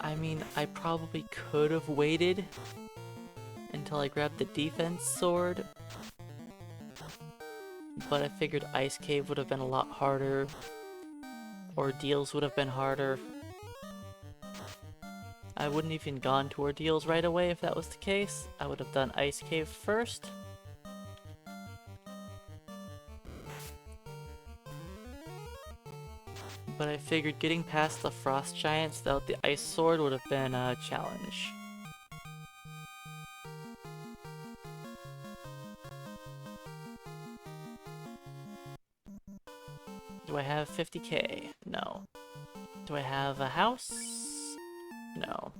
I mean, I probably could have waited until I grabbed the defense sword, but I figured Ice Cave would have been a lot harder. Ordeals would have been harder. I wouldn't even gone to Ordeals right away if that was the case. I would have done Ice Cave first. But I figured getting past the Frost Giants without the Ice Sword would have been a challenge. Do I have 50k? No. Do I have a house? No.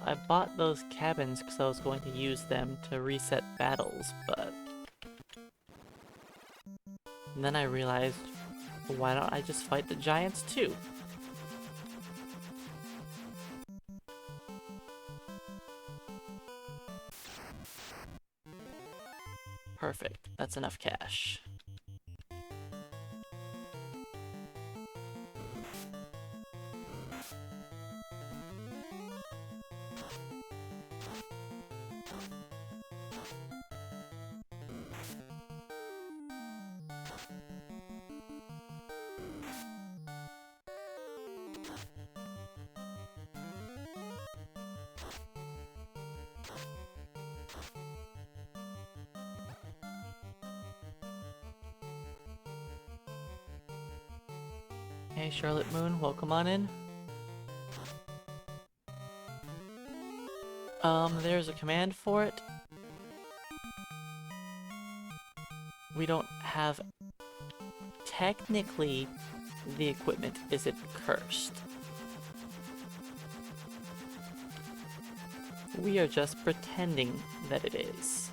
I bought those cabins because I was going to use them to reset battles, but and then I realized, why don't I just fight the giants too? Perfect, that's enough cash. Hey Charlotte Moon, welcome on in. There's a command for it. We don't have... Technically, the equipment isn't cursed. We are just pretending that it is.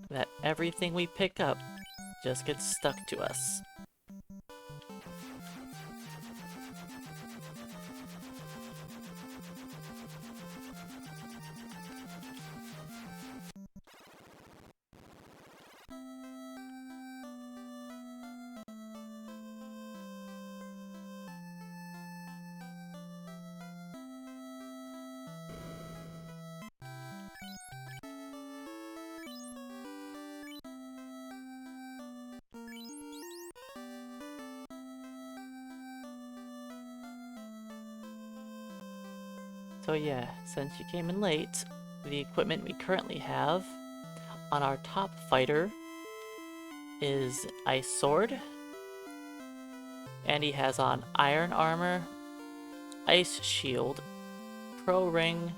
That everything we pick up just gets stuck to us. So yeah, since you came in late, the equipment we currently have on our top fighter is Ice Sword, and he has on Iron Armor, Ice Shield, Pro Ring,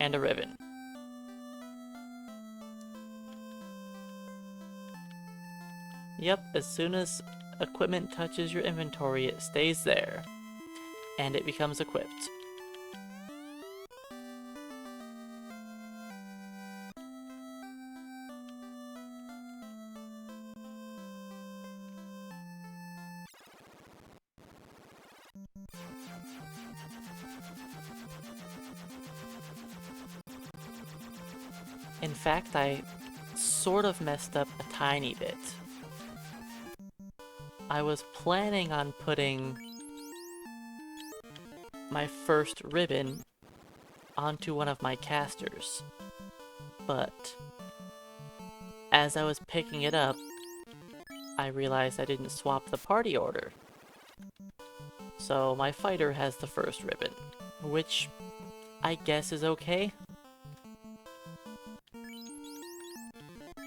and a Ribbon. Yep, as soon as equipment touches your inventory, it stays there, and it becomes equipped. In fact, I sort of messed up a tiny bit. I was planning on putting my first ribbon onto one of my casters, but as I was picking it up, I realized I didn't swap the party order. So my fighter has the first ribbon, which I guess is okay.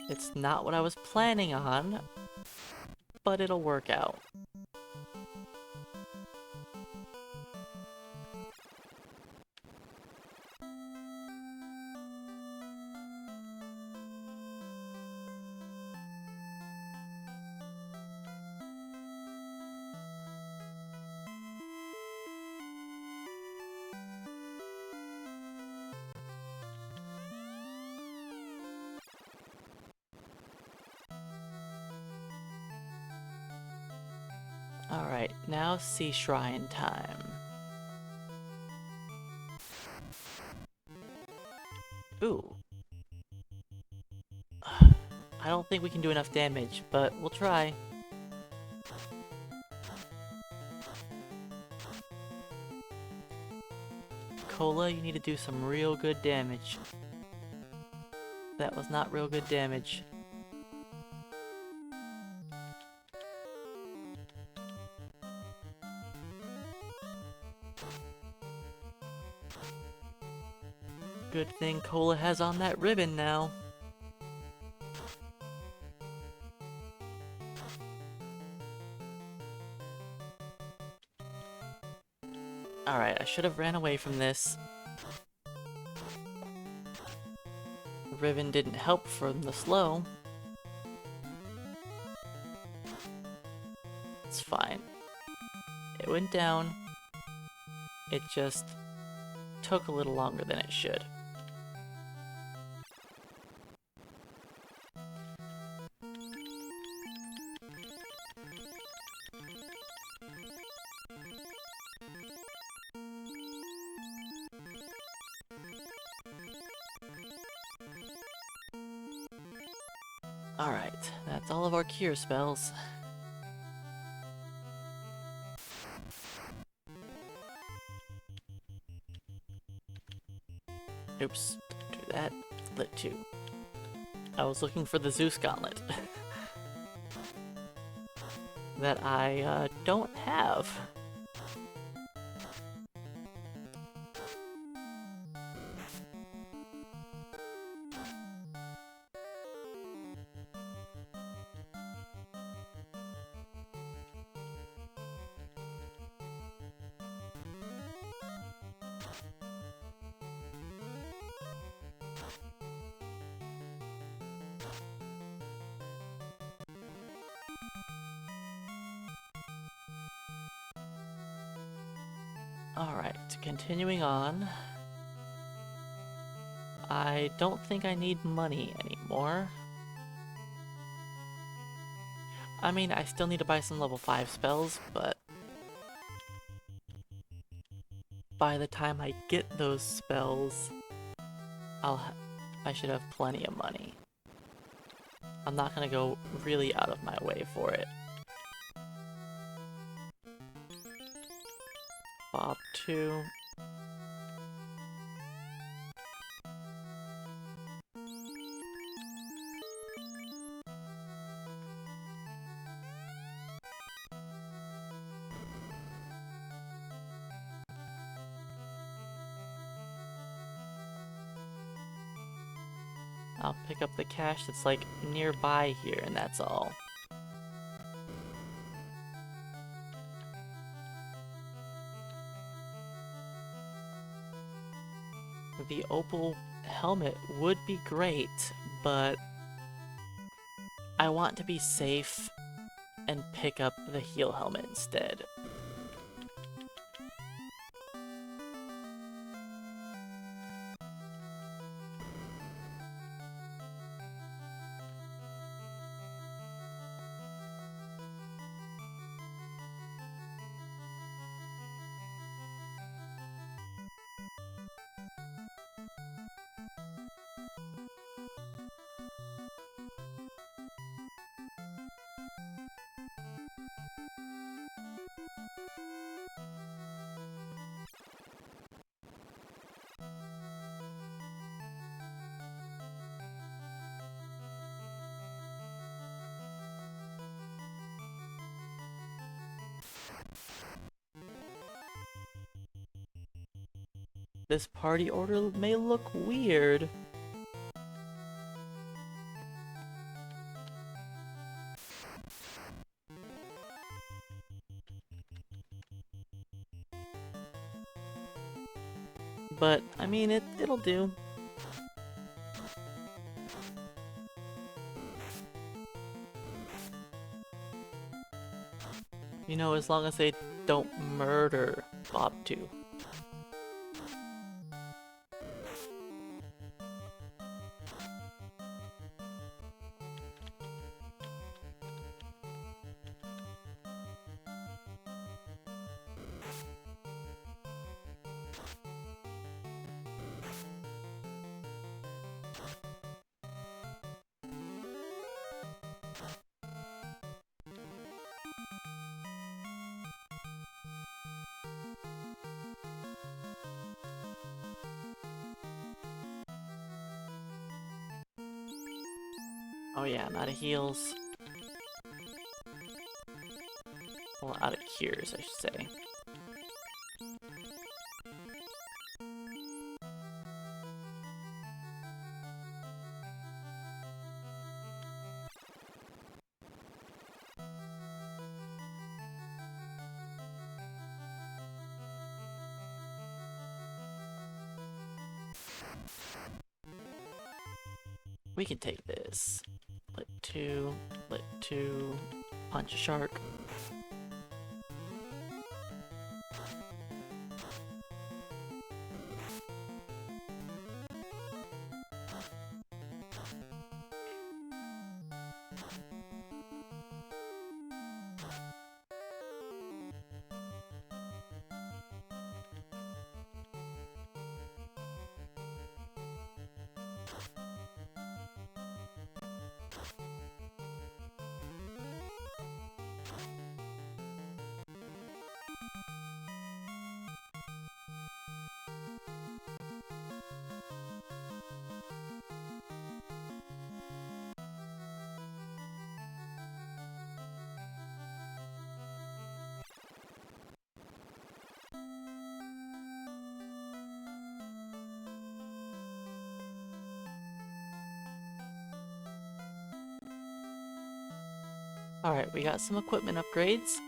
It's not what I was planning on, but it'll work out. Alright, now Sea Shrine time. Ooh. I don't think we can do enough damage, but we'll try. Cola, you need to do some real good damage. That was not real good damage. Good thing Cola has on that ribbon now. Alright, I should have ran away from this. The ribbon didn't help from the slow. It's fine. It went down. It just took a little longer than it should. Alright, that's all of our cure spells. Oops, do that. Lit 2. I was looking for the Zeus Gauntlet. That I don't have. Alright, continuing on. I don't think I need money anymore. I mean, I still need to buy some level 5 spells, but by the time I get those spells, I should have plenty of money. I'm not gonna go really out of my way for it. Bob 2. I'll pick up the cash that's like nearby here, and that's all. The opal helmet would be great, but I want to be safe and pick up the heal helmet instead. This party order may look weird. But, I mean, it'll do. You know, as long as they don't murder Bob 2. Oh yeah, I'm out of heals. Well, out of cures, I should say. We can take this. Lit 2, Lit 2, punch a shark. Alright, we got some equipment upgrades.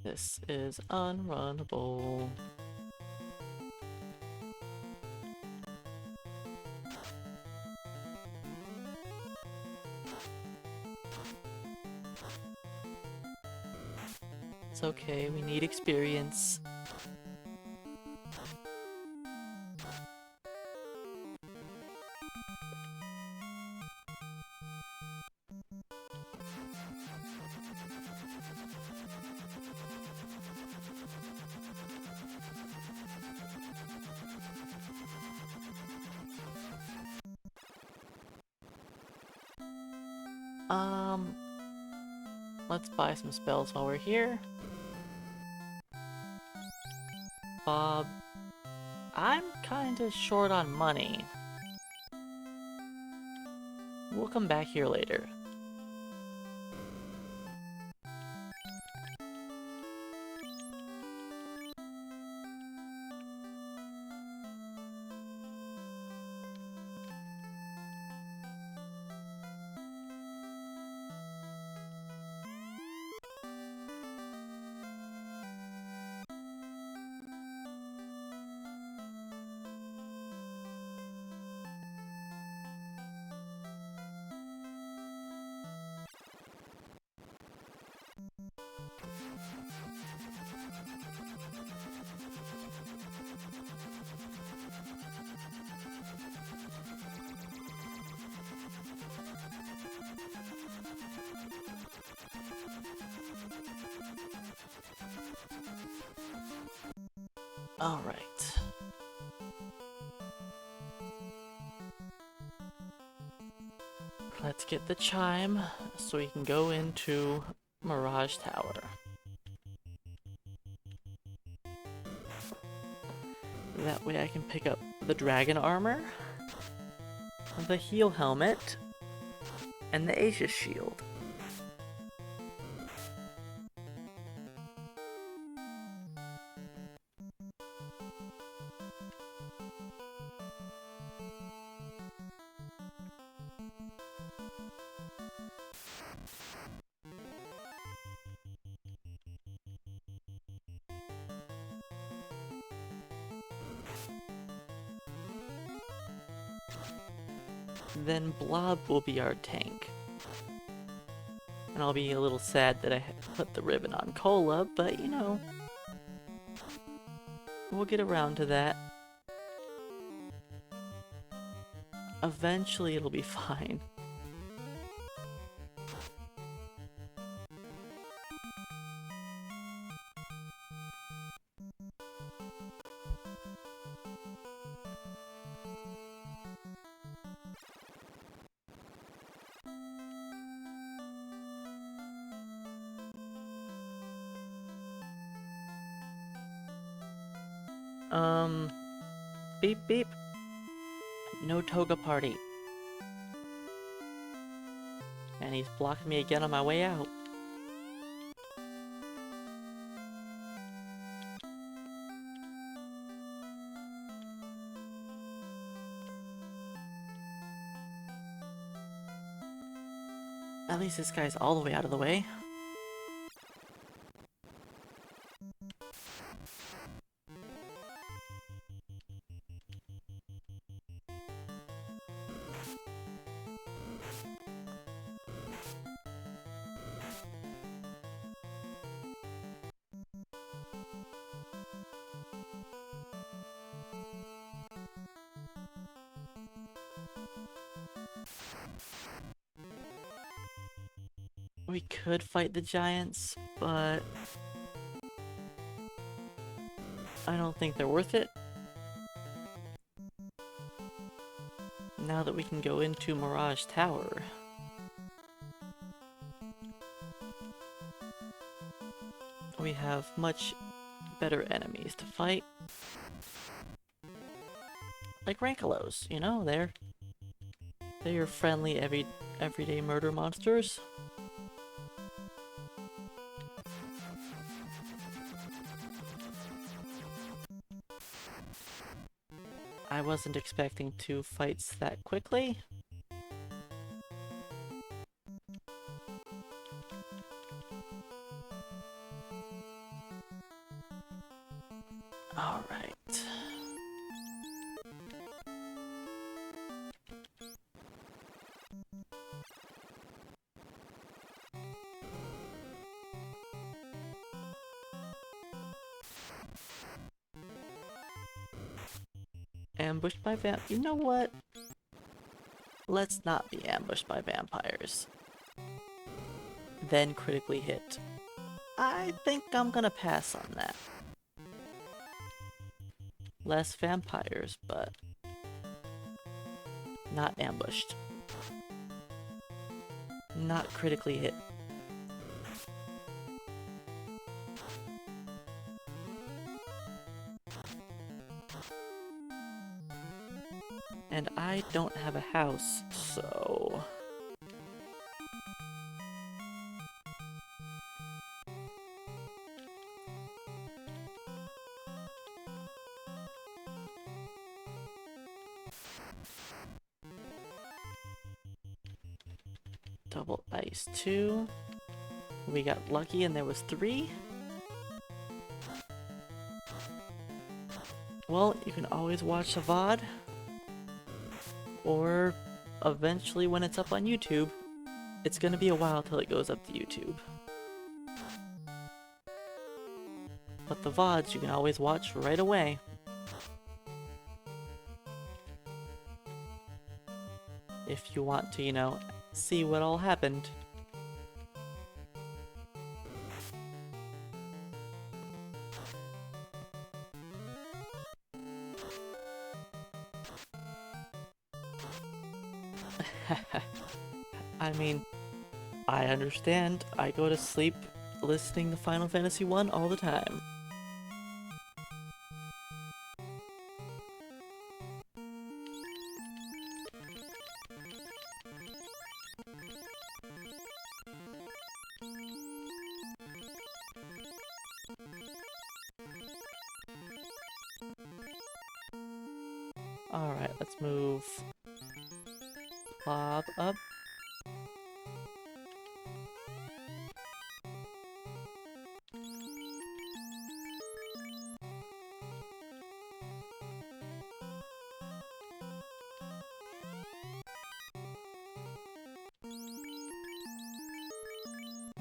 This is unrunnable. It's okay, we need experience. Let's buy some spells while we're here. Bob, I'm kinda short on money. We'll come back here later. Alright. Let's get the chime so we can go into Mirage Tower. That way I can pick up the dragon armor, the heal helmet, and the Aegis shield. Then Blob will be our tank. And I'll be a little sad that I put the ribbon on Cola, but you know, we'll get around to that. Eventually it'll be fine. Beep beep. No toga party. And he's blocking me again on my way out. At least this guy's all the way out of the way. We could fight the giants, but I don't think they're worth it. Now that we can go into Mirage Tower. We have much better enemies to fight. Like Rankalos, you know, they're your friendly everyday murder monsters. I wasn't expecting 2 fights that quickly. All right. Ambushed by you know what? Let's not be ambushed by vampires. Then critically hit. I think I'm gonna pass on that. Less vampires, but not ambushed. Not critically hit. And I don't have a house, so... Double ice 2. We got lucky and there was 3. Well, you can always watch a VOD. Or eventually when it's up on YouTube. It's gonna be a while till it goes up to YouTube. But the VODs you can always watch right away. If you want to, you know, see what all happened. I mean, I understand. I go to sleep listening to Final Fantasy 1 all the time. Alright, let's move Bob up.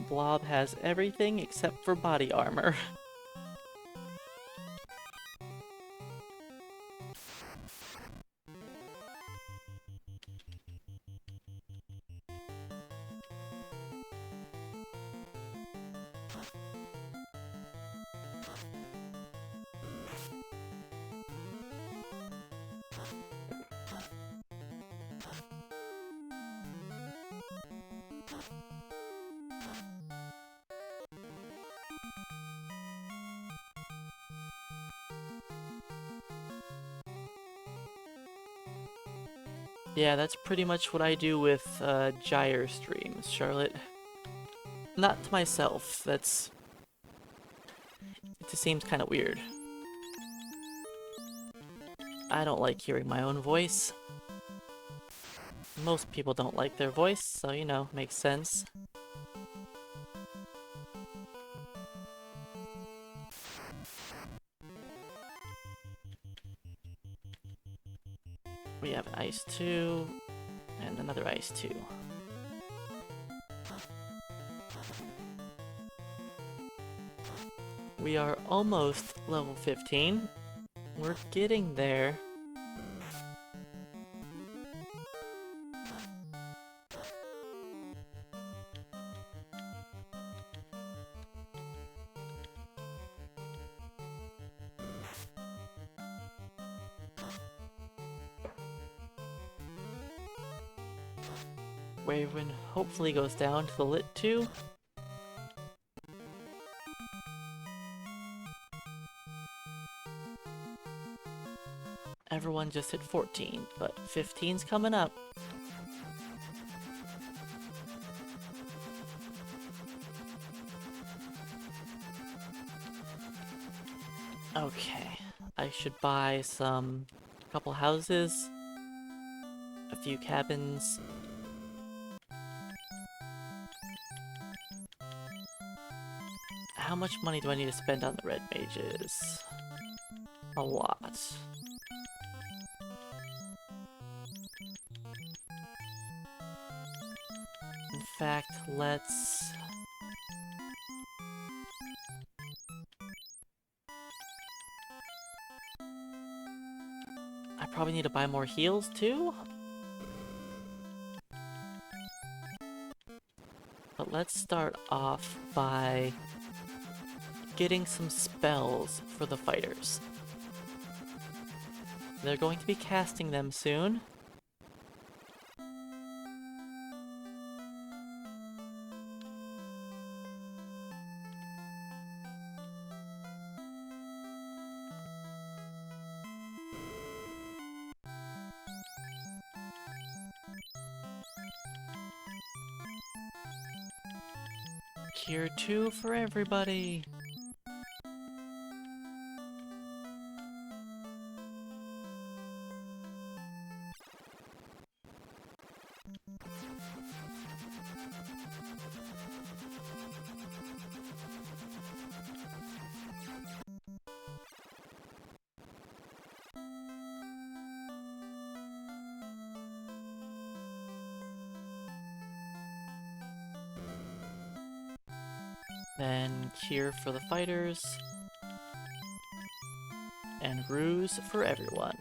Blob has everything except for body armor. Yeah, that's pretty much what I do with gyre streams, Charlotte. Not to myself, it just seems kind of weird. I don't like hearing my own voice. Most people don't like their voice, so you know, makes sense. We have an ice 2, and another ice 2. We are almost level 15. We're getting there. Raven hopefully goes down to the Lit 2. Everyone just hit 14, but 15's coming up. Okay, I should buy a couple houses, a few cabins. How much money do I need to spend on the red mages? A lot. In fact, let's... I probably need to buy more heals too? But let's start off by getting some spells for the fighters. They're going to be casting them soon. Cure 2 for everybody! Then cure for the fighters, and ruse for everyone.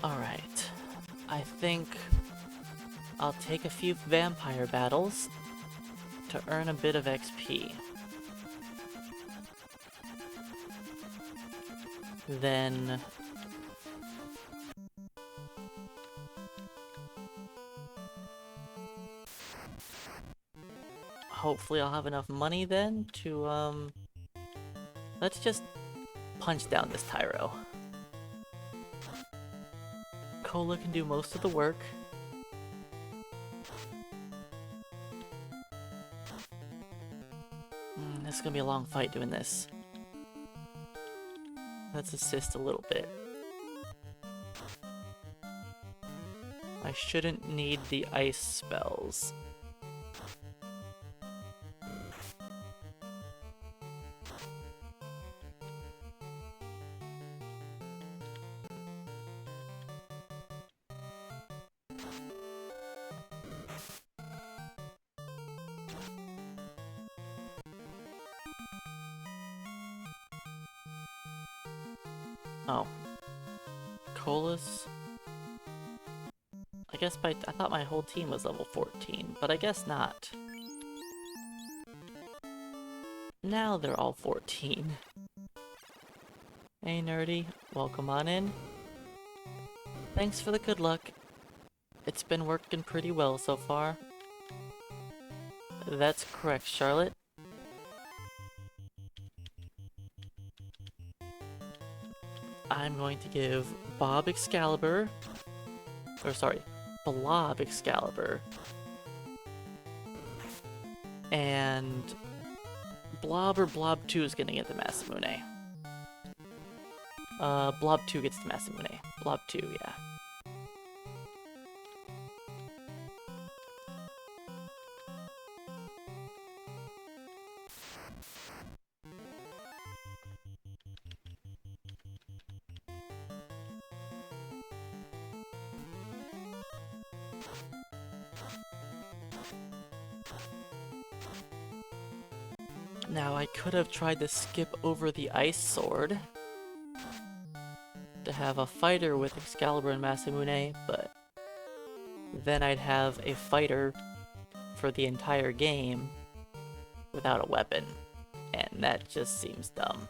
Alright, I think I'll take a few vampire battles to earn a bit of XP. Then hopefully I'll have enough money then to let's just punch down this Tyro. Cola can do most of the work. This is gonna be a long fight doing this. Let's assist a little bit. I shouldn't need the ice spells. Oh. Colas? I guess I thought my whole team was level 14, but I guess not. Now they're all 14. Hey nerdy, welcome on in. Thanks for the good luck. It's been working pretty well so far. That's correct, Charlotte. I'm going to give Blob Excalibur, and Blob or Blob 2 is gonna get the Masamune. Blob 2 gets the Masamune. Blob 2, yeah. Now, I could have tried to skip over the Ice Sword to have a fighter with Excalibur and Masamune, but then I'd have a fighter for the entire game without a weapon, and that just seems dumb.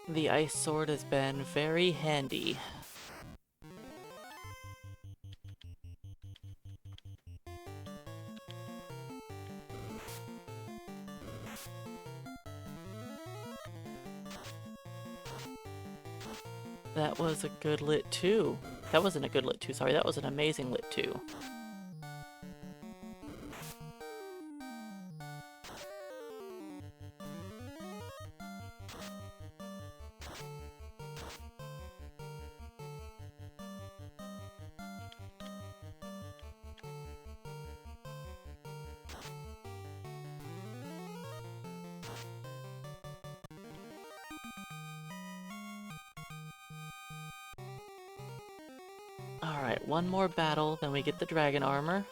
The Ice Sword has been very handy. That was a good lit 2. That wasn't a good lit 2, sorry, that was an amazing lit 2. Alright, one more battle, then we get the dragon armor.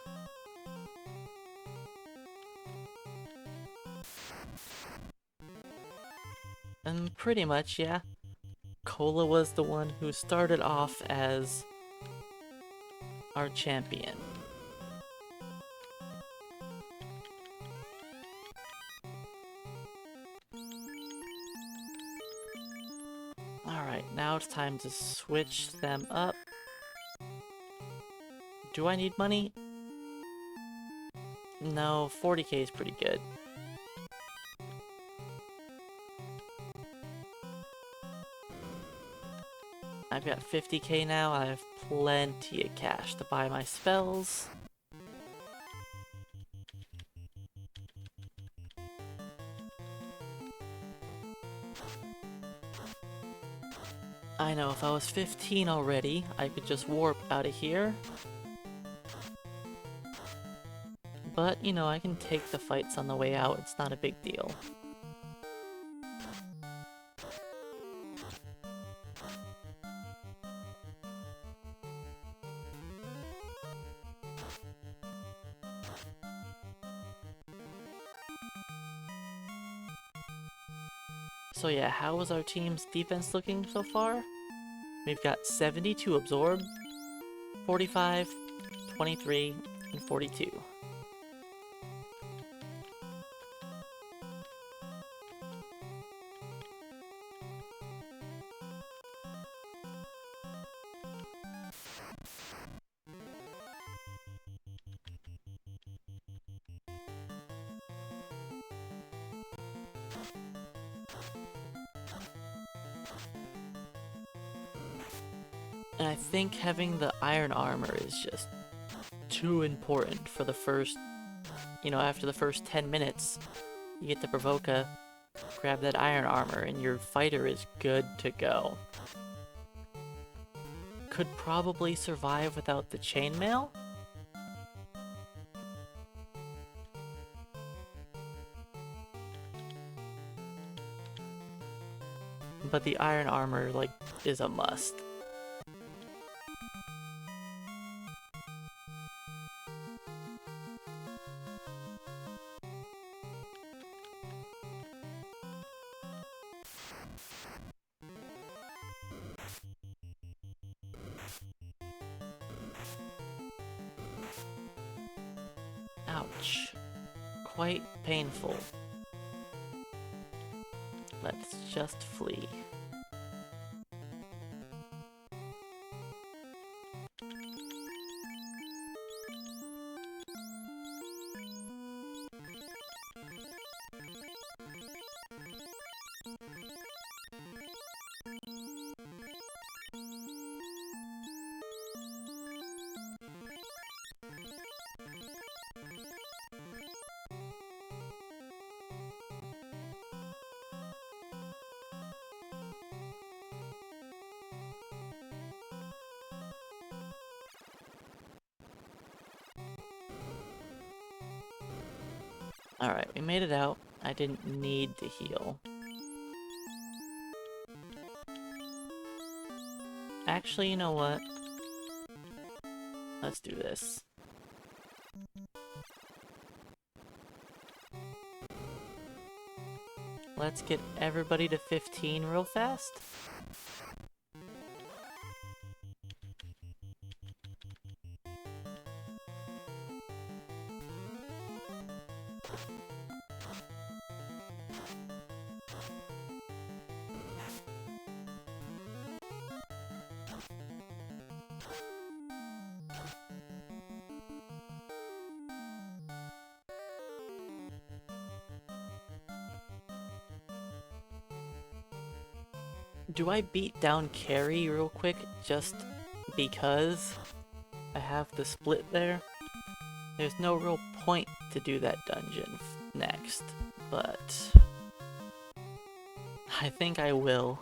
And pretty much, yeah. Cola was the one who started off as our champion. Alright, now it's time to switch them up. Do I need money? No, 40k is pretty good. I've got 50k now, I have plenty of cash to buy my spells. I know, if I was 15 already, I could just warp out of here. But, you know, I can take the fights on the way out, it's not a big deal. So yeah, how is our team's defense looking so far? We've got 72 absorb, 45, 23, and 42. And I think having the iron armor is just too important for the first, after the first 10 minutes, you get to provoke grab that iron armor, and your fighter is good to go. Could probably survive without the chainmail? But the iron armor, is a must. Ouch. Quite painful. Let's just flee. Alright, we made it out. I didn't need to heal. Actually, you know what? Let's do this. Let's get everybody to 15 real fast. Do I beat down Carrie real quick just because I have the split there? There's no real point to do that dungeon next, but I think I will.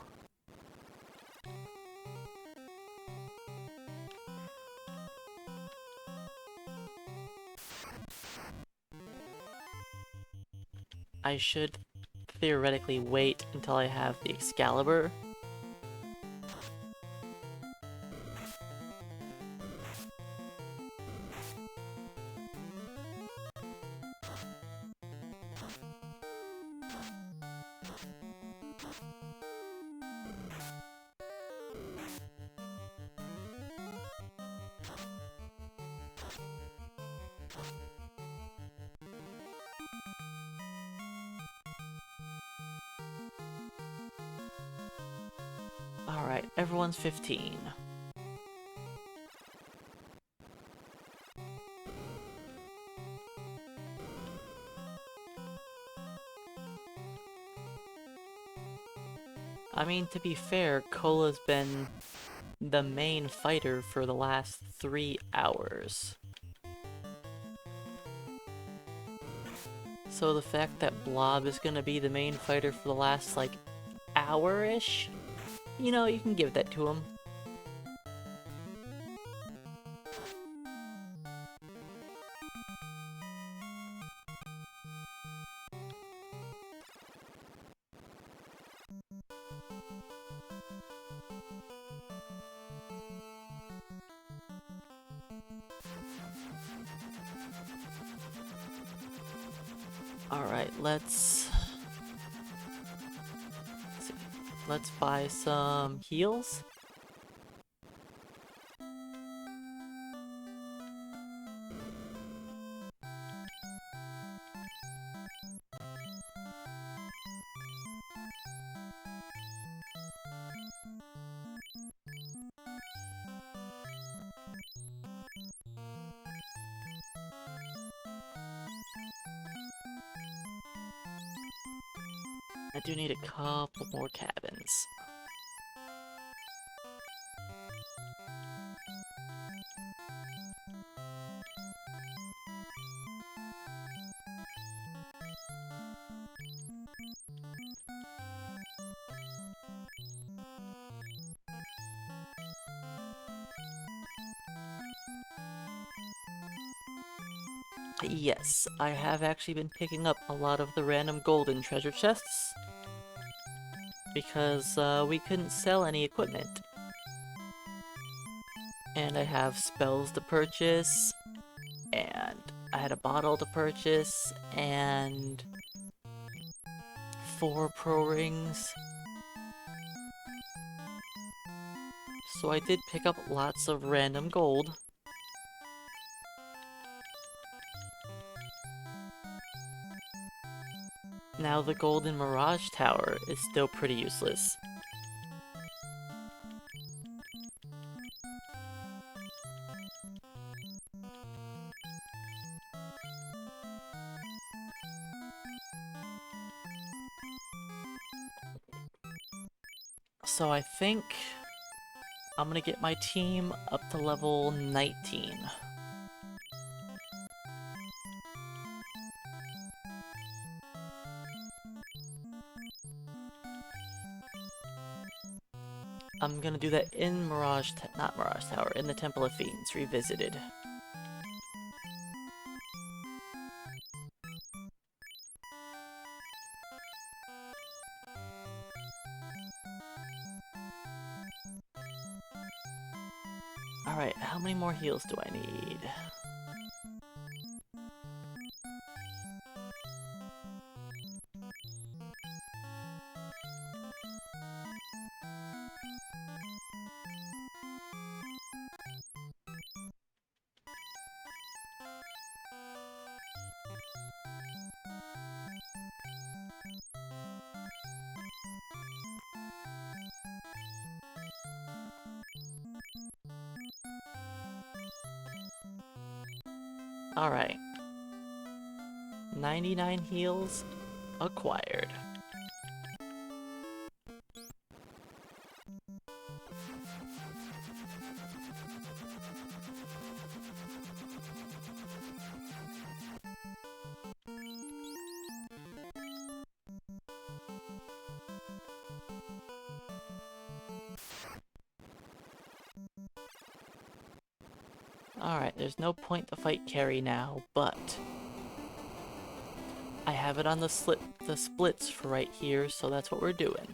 I should theoretically wait until I have the Excalibur. Alright, everyone's 15. I mean, to be fair, Cola's been the main fighter for the last 3 hours. So the fact that Blob is gonna be the main fighter for the last, hour-ish? You can give that to him. Alright, let's buy some heals. I do need a couple more cabins. Yes, I have actually been picking up a lot of the random golden treasure chests because we couldn't sell any equipment. And I have spells to purchase, and I had a bottle to purchase, and 4 pro rings. So I did pick up lots of random gold. Now the golden Mirage Tower is still pretty useless. So I think I'm gonna get my team up to level 19. I'm gonna do that in not Mirage Tower, in the Temple of Fiends, Revisited. Alright, how many more heals do I need? Alright. 99 heals acquired. Alright, there's no point to fight Carrie now, but I have it on the splits for right here, so that's what we're doing.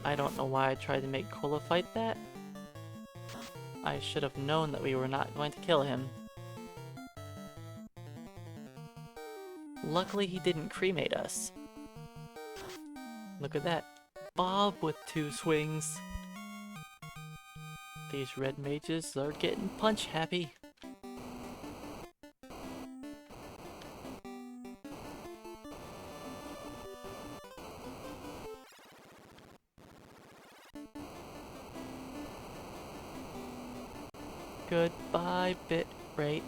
I don't know why I tried to make Kola fight that. I should have known that we were not going to kill him. Luckily he didn't cremate us. Look at that. Bob with 2 swings. These red mages are getting punch happy. Goodbye, bit rate.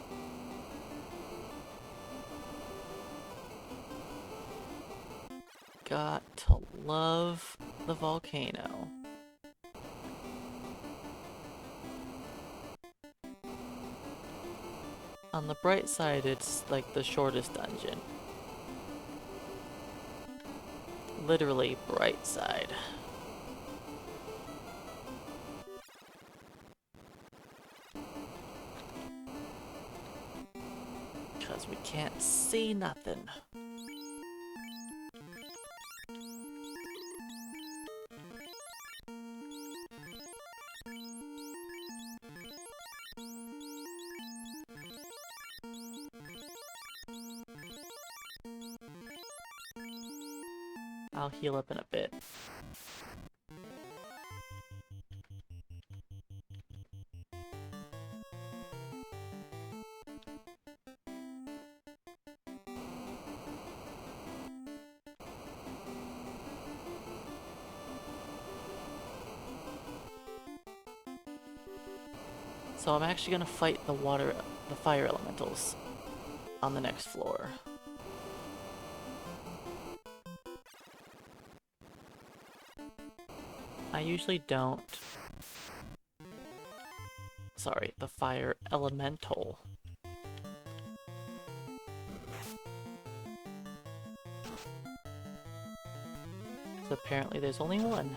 Got to love the volcano. On the bright side, it's like the shortest dungeon. Literally bright side. Because we can't see nothing. I'll heal up in a bit. So I'm actually gonna fight the fire elementals on the next floor. I usually don't. Sorry, the fire elemental. So apparently there's only one.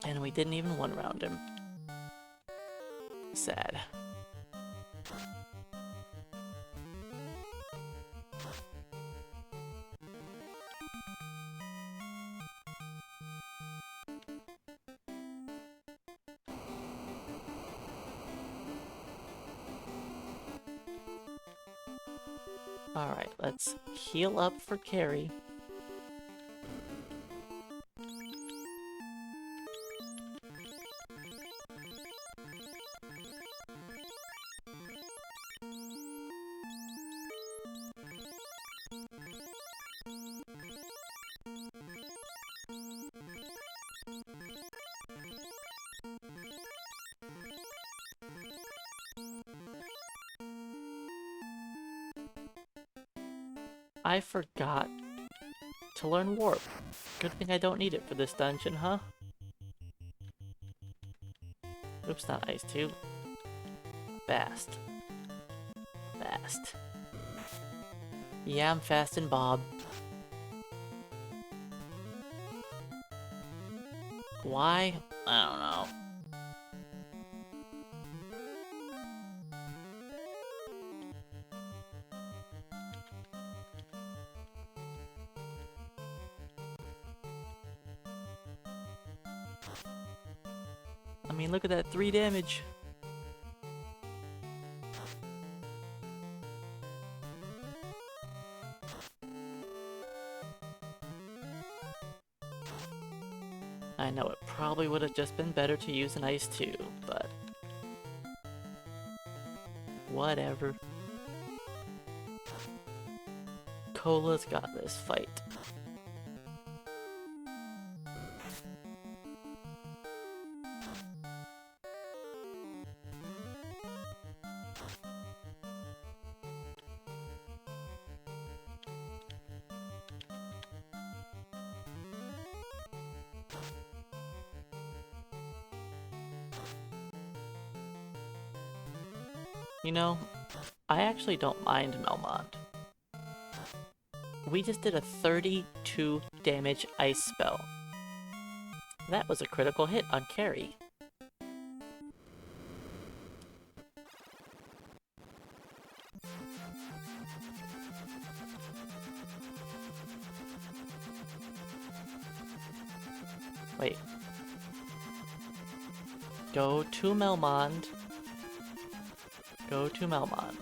And we didn't even one round him. Sad. Alright, let's heal up for carry. I forgot to learn warp. Good thing I don't need it for this dungeon, huh? Oops, not ice too. Fast. Fast. Yeah, I'm fast and Bob. Why? I don't know. I mean, look at that 3 damage. I know it probably would have just been better to use an ice too, but whatever. Cola's got this fight. You know, I actually don't mind Melmond. We just did a 32 damage ice spell. That was a critical hit on carry. Wait. Go to Melmond. Go to Melmond.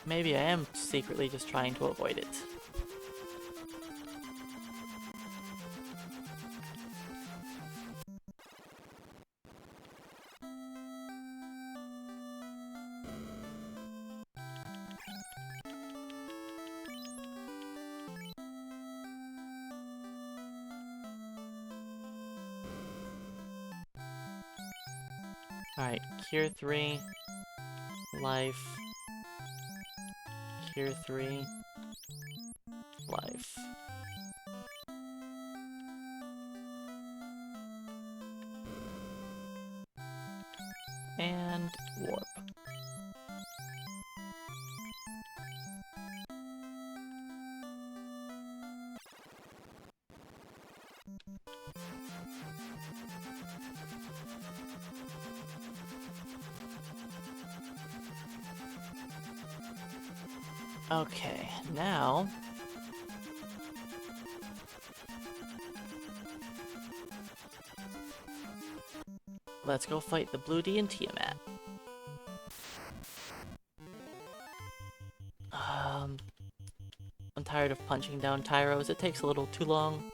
Maybe I am secretly just trying to avoid it. Alright, Cure 3. Life. Cure 3. Life. And warp. Okay, now let's go fight the Blue D and Tiamat. I'm tired of punching down Tyros. It takes a little too long.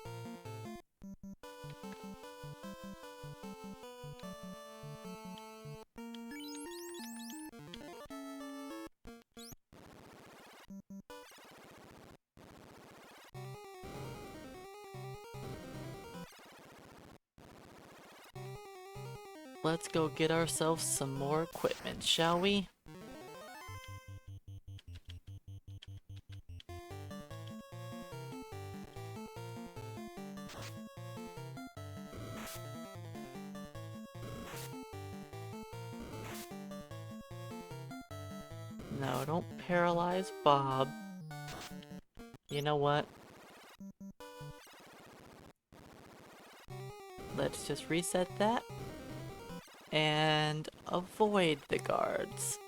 Let's go get ourselves some more equipment, shall we? No, don't paralyze Bob. You know what? Let's just reset that and avoid the guards.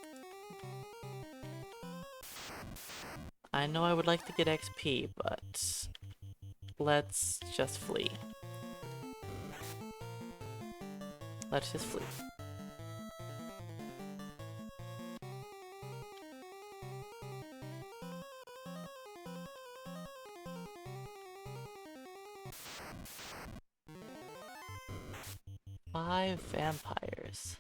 I know I would like to get XP, but let's just flee. Let's just flee. Five vampires.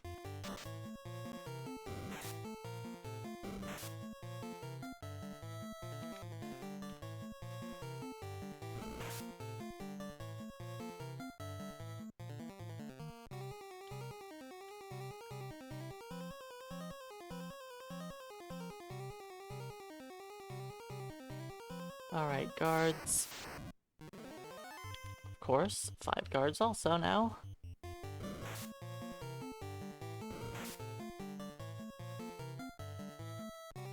Alright, guards. Of course, 5 guards also now.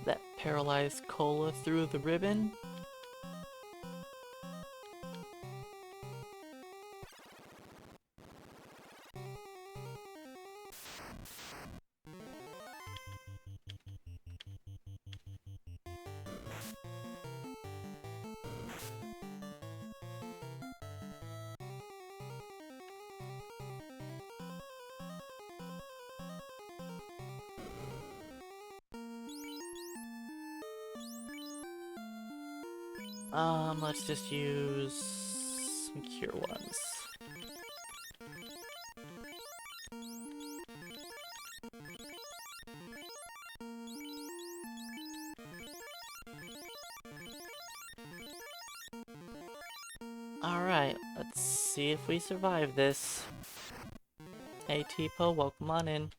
That paralyzed Cola through the ribbon. Let's just use some cure ones. Alright, let's see if we survive this. Hey Tipo, welcome on in.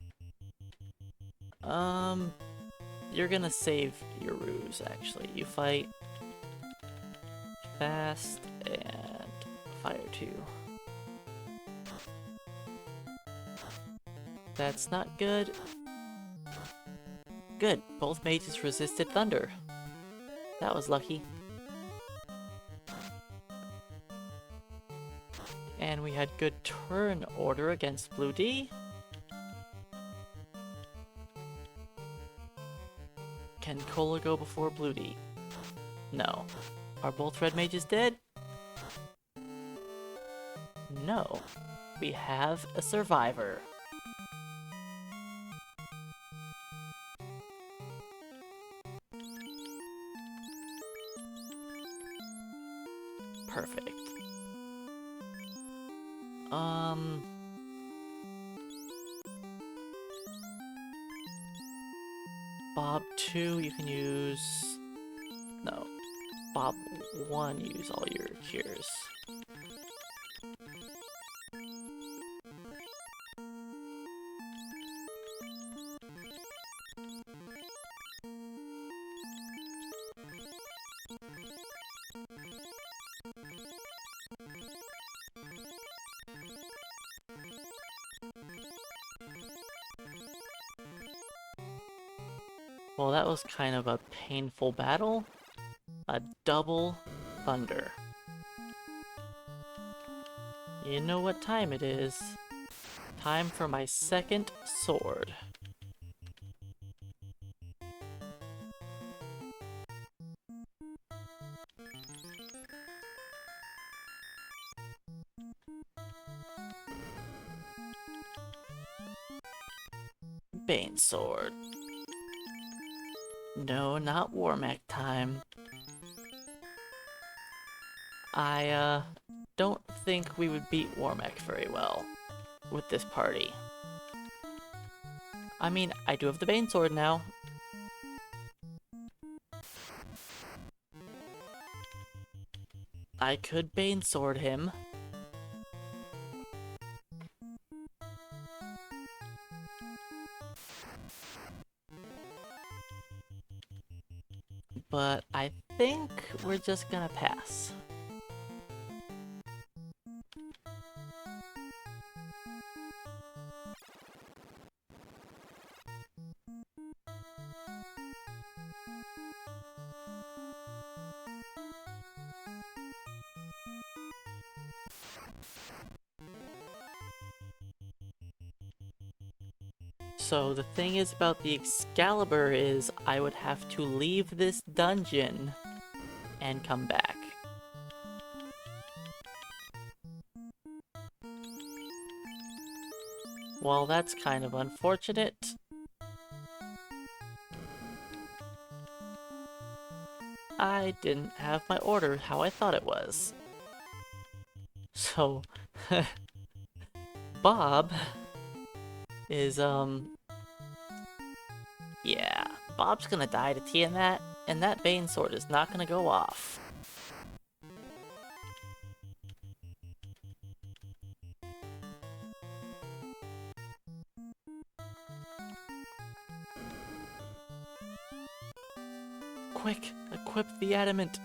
You're gonna save your ruse, actually. You fight fast and fire 2. That's not good. Good, both mages resisted thunder. That was lucky. And we had good turn order against Blue D. Can Cola go before Blue D? No. Are both red mages dead? No. We have a survivor. Perfect. Bob 2, you can use... No. Bob 1, use all your cures. Well, that was kind of a painful battle. A double thunder. You know what time it is. Time for my second sword. Bane sword. No, not Warmac time. I, don't think we would beat Warmac very well with this party. I mean, I do have the Bane sword now. I could Bane sword him. But I think we're just gonna pass. So the thing is about the Excalibur is I would have to leave this dungeon and come back. Well, that's kind of unfortunate. I didn't have my order how I thought it was. So, Bob is, yeah, Bob's gonna die to Tiamat, and that Bane sword is not gonna go off. Quick, equip the adamant.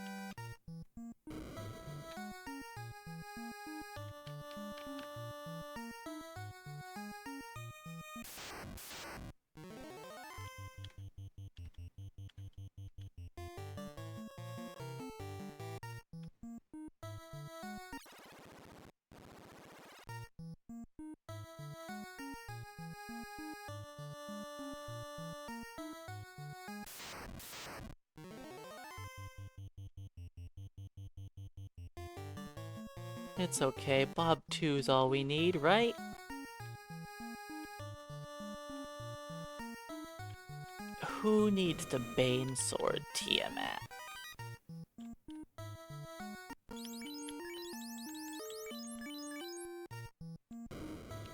It's okay, Bob 2's all we need, right? Who needs the Bane sword, Tiamat?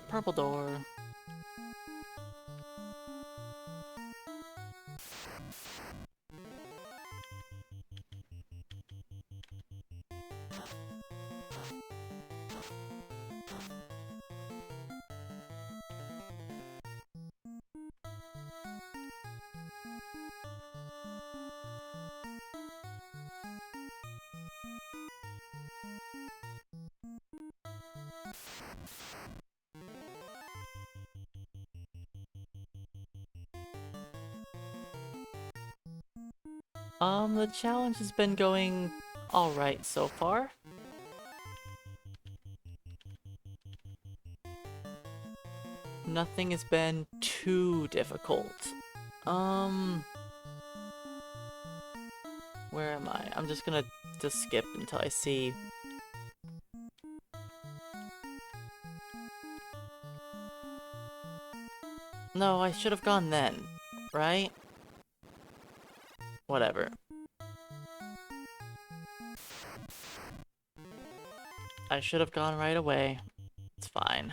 Purple door. The challenge has been going alright so far. Nothing has been too difficult. Where am I? I'm just gonna skip until I see. No, I should have gone then, right? Whatever. I should have gone right away. It's fine.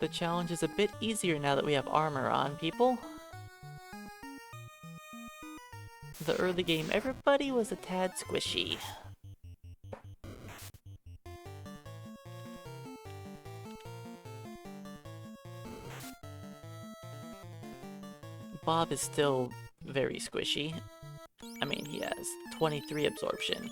The challenge is a bit easier now that we have armor on, people. The early game, everybody was a tad squishy. Bob is still very squishy. I mean, he has 23 absorption.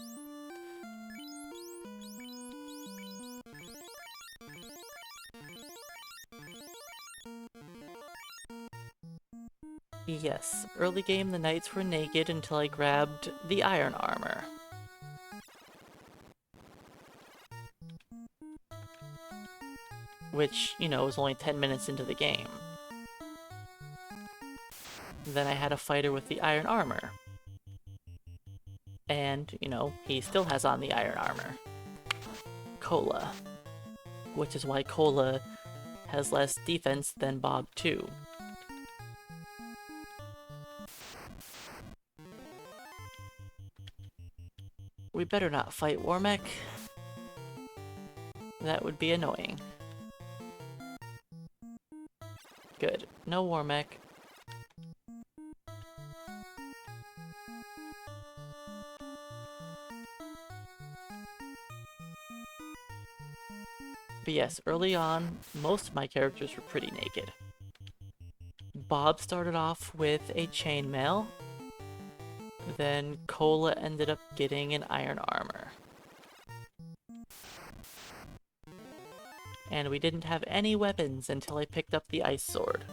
Yes, early game the knights were naked until I grabbed the iron armor. Which, you know, was only 10 minutes into the game. Then I had a fighter with the iron armor. And, you know, he still has on the iron armor. Cola. Which is why Cola has less defense than Bob 2. We better not fight Warmech. That would be annoying. Good. No Warmech. But yes, early on, most of my characters were pretty naked. Bob started off with a chainmail. Then Cola ended up getting an iron armor. And we didn't have any weapons until I picked up the ice sword.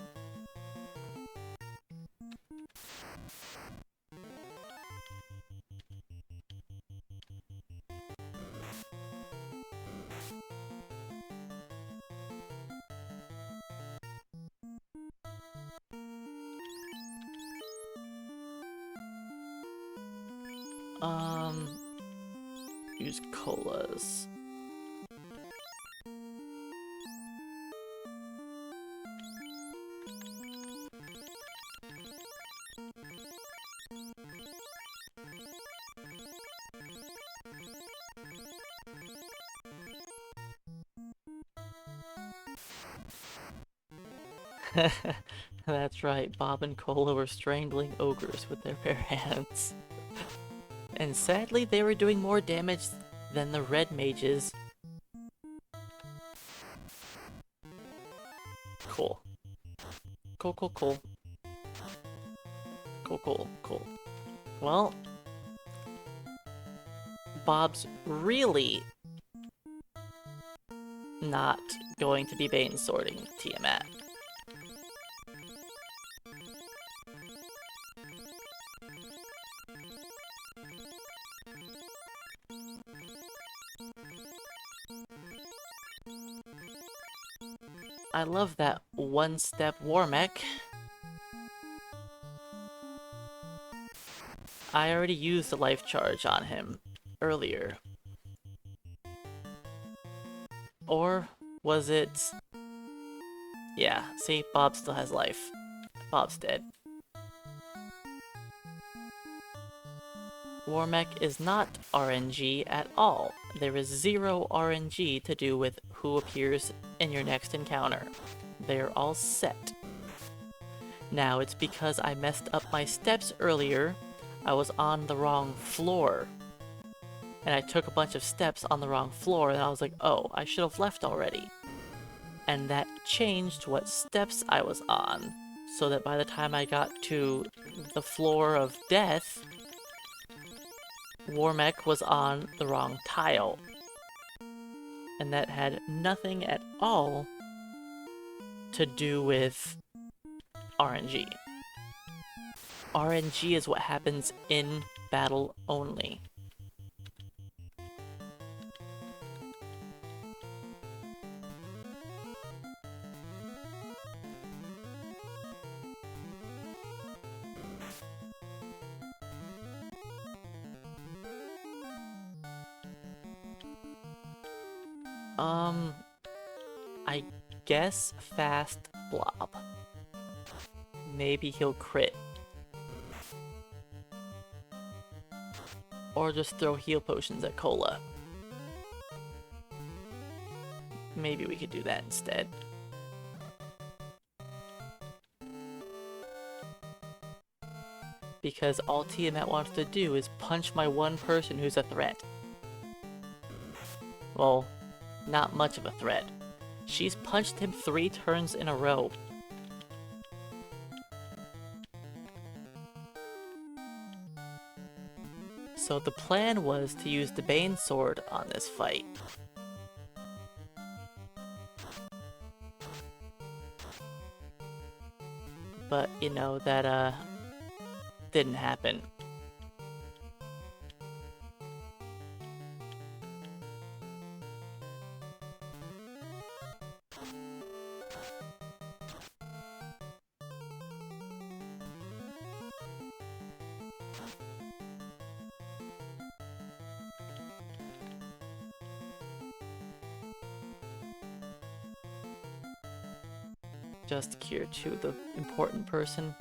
Use colas. That's right, Bob and Cola were strangling ogres with their bare hands. And sadly, they were doing more damage than the red mages. Cool. Cool, cool, cool. Cool, cool, cool. Well, Bob's really not going to be bane sorting Tiamat. I love that one-step war mech. I already used a life charge on him earlier. Or was it... Yeah, see, Bob still has life. Bob's dead. War mech is not RNG at all. There is zero RNG to do with who appears in your next encounter. They're all set. Now, it's because I messed up my steps earlier. I was on the wrong floor. And I took a bunch of steps on the wrong floor, and I was like, oh, I should have left already. And that changed what steps I was on, so that by the time I got to the floor of death, Warmech was on the wrong tile. And that had nothing at all to do with RNG. RNG is what happens in battle only. I guess fast blob. Maybe he'll crit. Or just throw heal potions at Cola. Maybe we could do that instead. Because all Tiamat wants to do is punch my one person who's a threat. Well, not much of a threat. She's punched him 3 turns in a row. So the plan was to use the Bane Sword on this fight. But, you know, that, didn't happen. Just cure to the important person.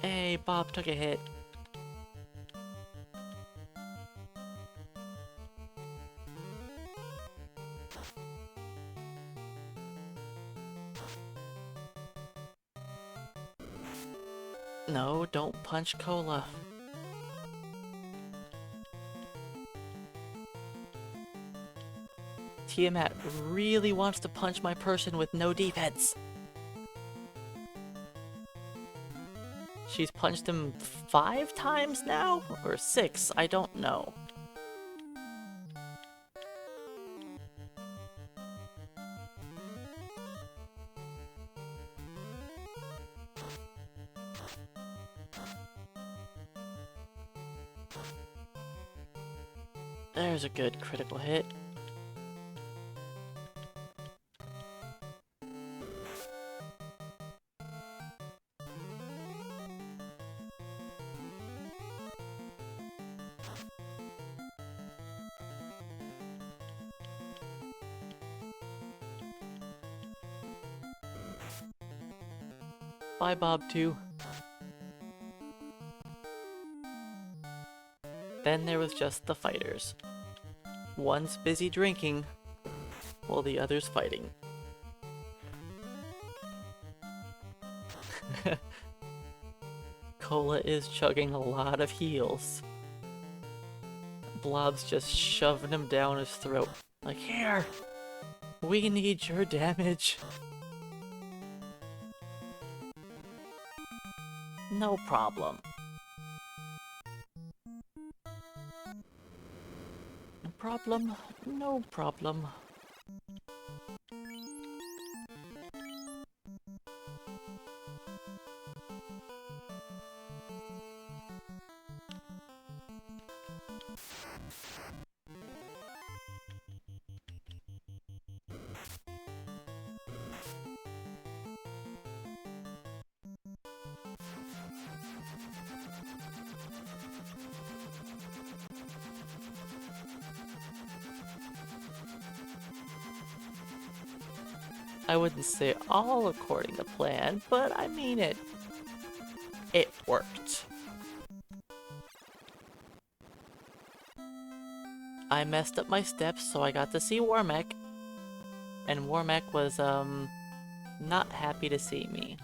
Hey, Bob took a hit. No, don't punch Cola. Tiamat really wants to punch my person with no defense. She's punched him 5 times now? Or 6? I don't know. There's a good critical hit. Bye, Bob 2. Then there was just the fighters. One's busy drinking, while the other's fighting. Cola is chugging a lot of heals. Blob's just shoving him down his throat. Like, here! We need your damage. No problem. No problem, no problem. I wouldn't say all according to plan, but I mean it worked. I messed up my steps, so I got to see Warmech. And Warmech was, not happy to see me.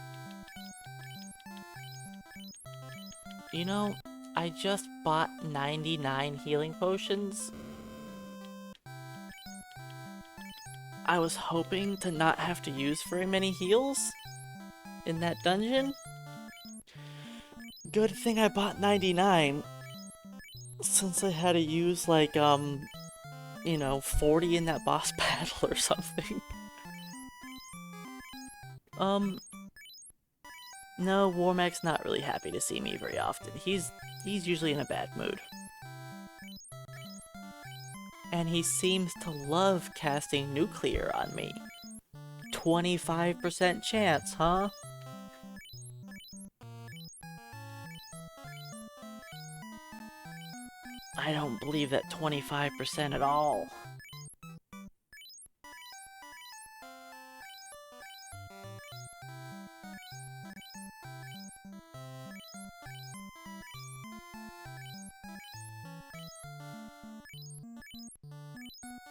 You know, I just bought 99 healing potions. I was hoping to not have to use very many heals in that dungeon. Good thing I bought 99, since I had to use like, you know, 40 in that boss battle or something. No, Warmech's not really happy to see me very often. He's usually in a bad mood. And he seems to love casting nuclear on me. 25% chance, huh? I don't believe that 25% at all.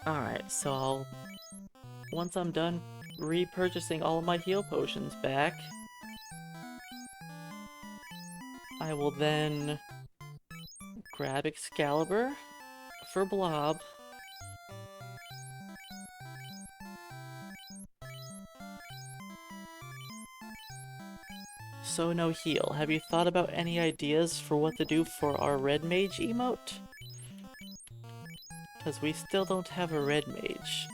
Alright, so once I'm done repurchasing all of my heal potions back, I will then grab Excalibur for Blob. So no heal. Have you thought about any ideas for what to do for our red mage emote? Because we still don't have a red mage.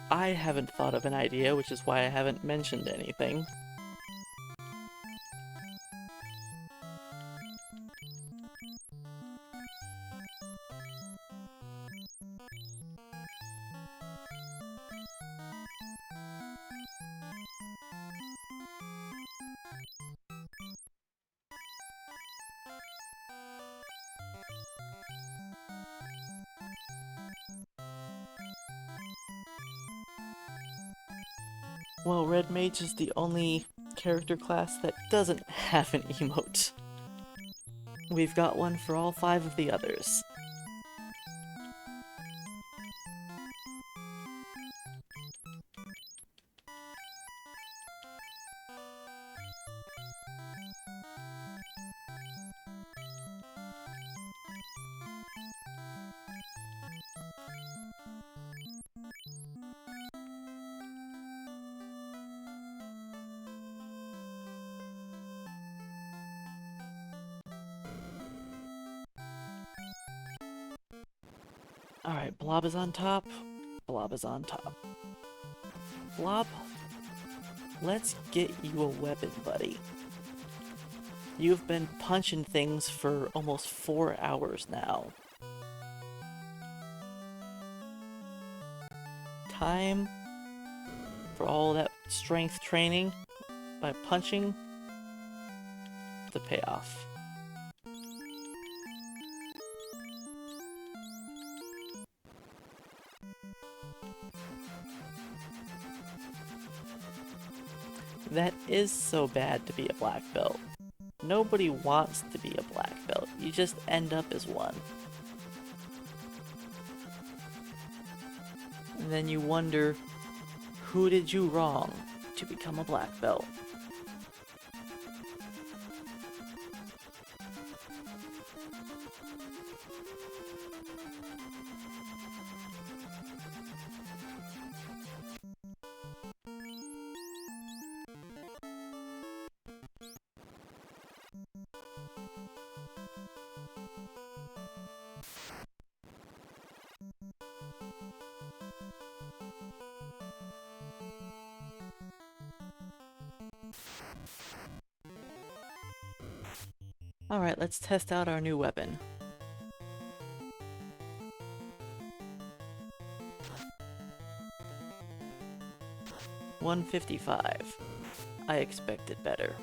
I haven't thought of an idea, which is why I haven't mentioned anything. Well, Red Mage is the only character class that doesn't have an emote. We've got one for all 5 of the others. Alright, Blob is on top. Blob is on top. Blob, let's get you a weapon, buddy. You've been punching things for almost 4 hours now. Time for all that strength training by punching to pay off. That is so bad to be a black belt. Nobody wants to be a black belt. You just end up as one. And then you wonder, who did you wrong to become a black belt? Alright, let's test out our new weapon. $155. I expected better.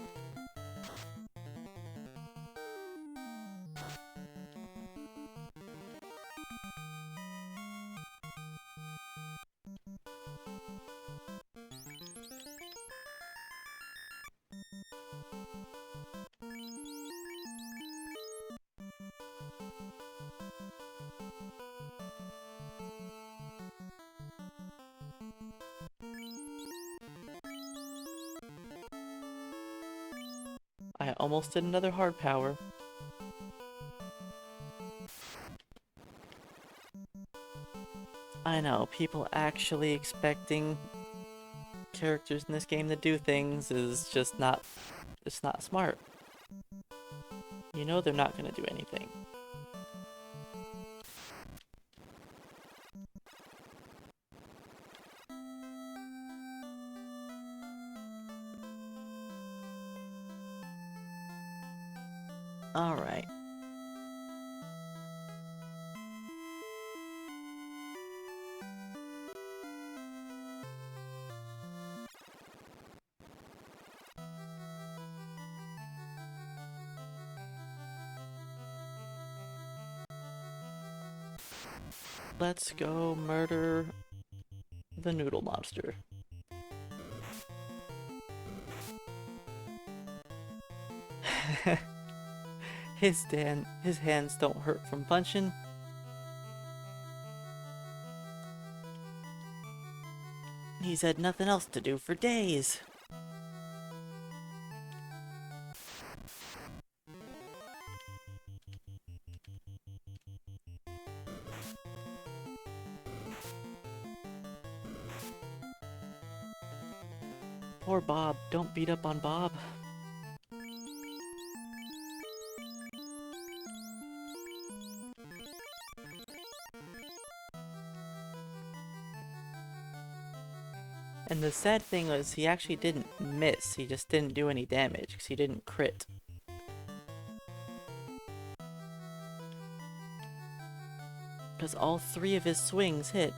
I almost did another hard power. I know, people actually expecting characters in this game to do things is just not, it's not smart. You know they're not gonna do anything. Alright. Let's go murder the noodle monster. His hands don't hurt from punching. He's had nothing else to do for days. Poor Bob. Don't beat up on Bob. And the sad thing was, he actually didn't miss, he just didn't do any damage, because he didn't crit. Because all 3 of his swings hit.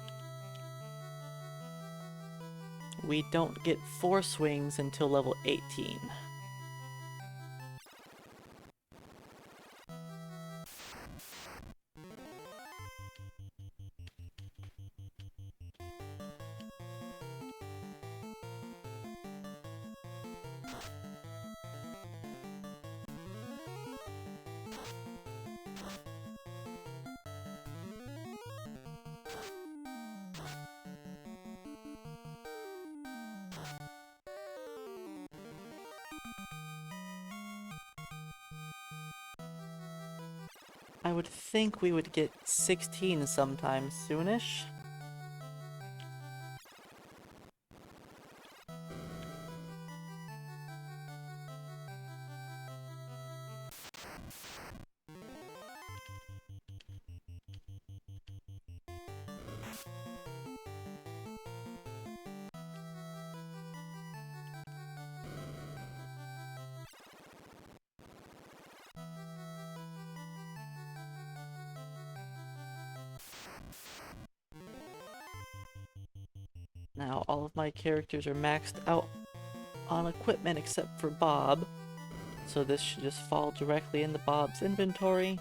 We don't get 4 swings until level 18. I would think we would get 16 sometime soonish. Now all of my characters are maxed out on equipment except for Bob, so this should just fall directly into Bob's inventory.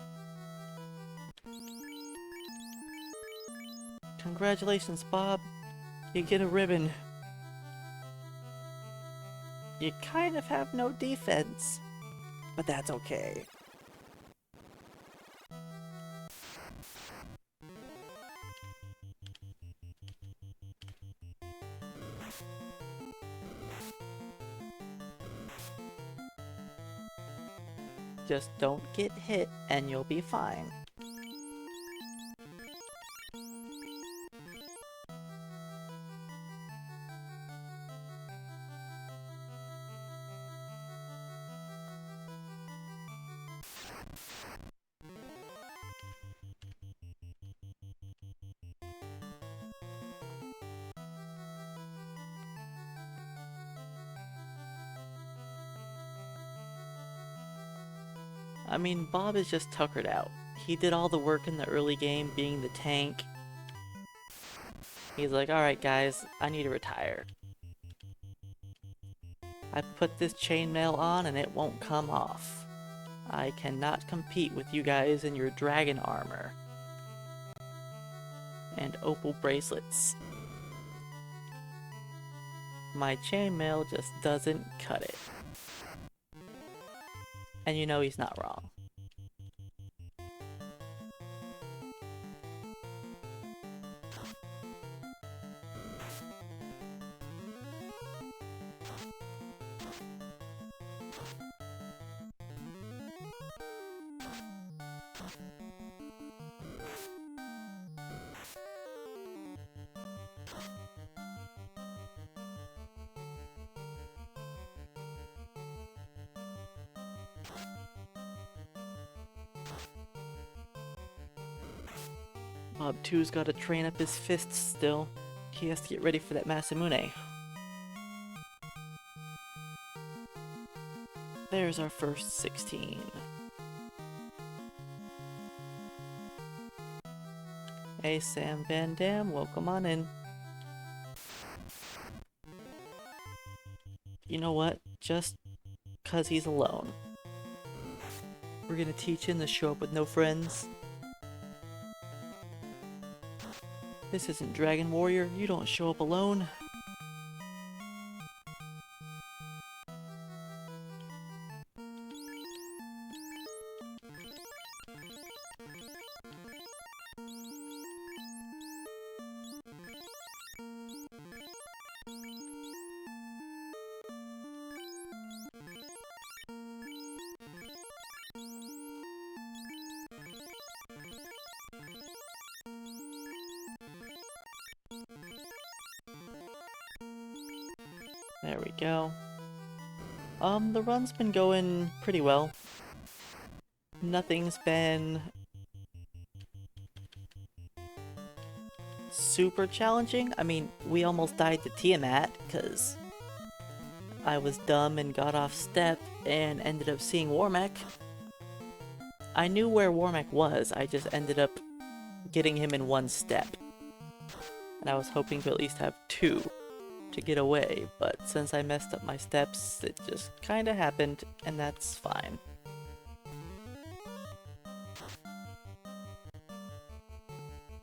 Congratulations, Bob. You get a ribbon. You kind of have no defense, but that's okay. Just don't get hit and you'll be fine. I mean, Bob is just tuckered out. He did all the work in the early game being the tank. He's like, alright guys, I need to retire. I put this chainmail on and it won't come off. I cannot compete with you guys in your dragon armor. And opal bracelets. My chainmail just doesn't cut it. And you know he's not wrong. Bob 2's gotta train up his fists still. He has to get ready for that Masamune. There's our first 16. Hey Sam Van Dam, welcome on in. You know what? Just 'cause he's alone, we're gonna teach him to show up with no friends. This isn't Dragon Warrior, you don't show up alone. There we go. The run's been going pretty well. Nothing's been super challenging. I mean, we almost died to Tiamat because I was dumb and got off step and ended up seeing Warmech. I knew where Warmech was, I just ended up getting him in one step. And I was hoping to at least have two to get away, but since I messed up my steps, it just kinda happened, and that's fine.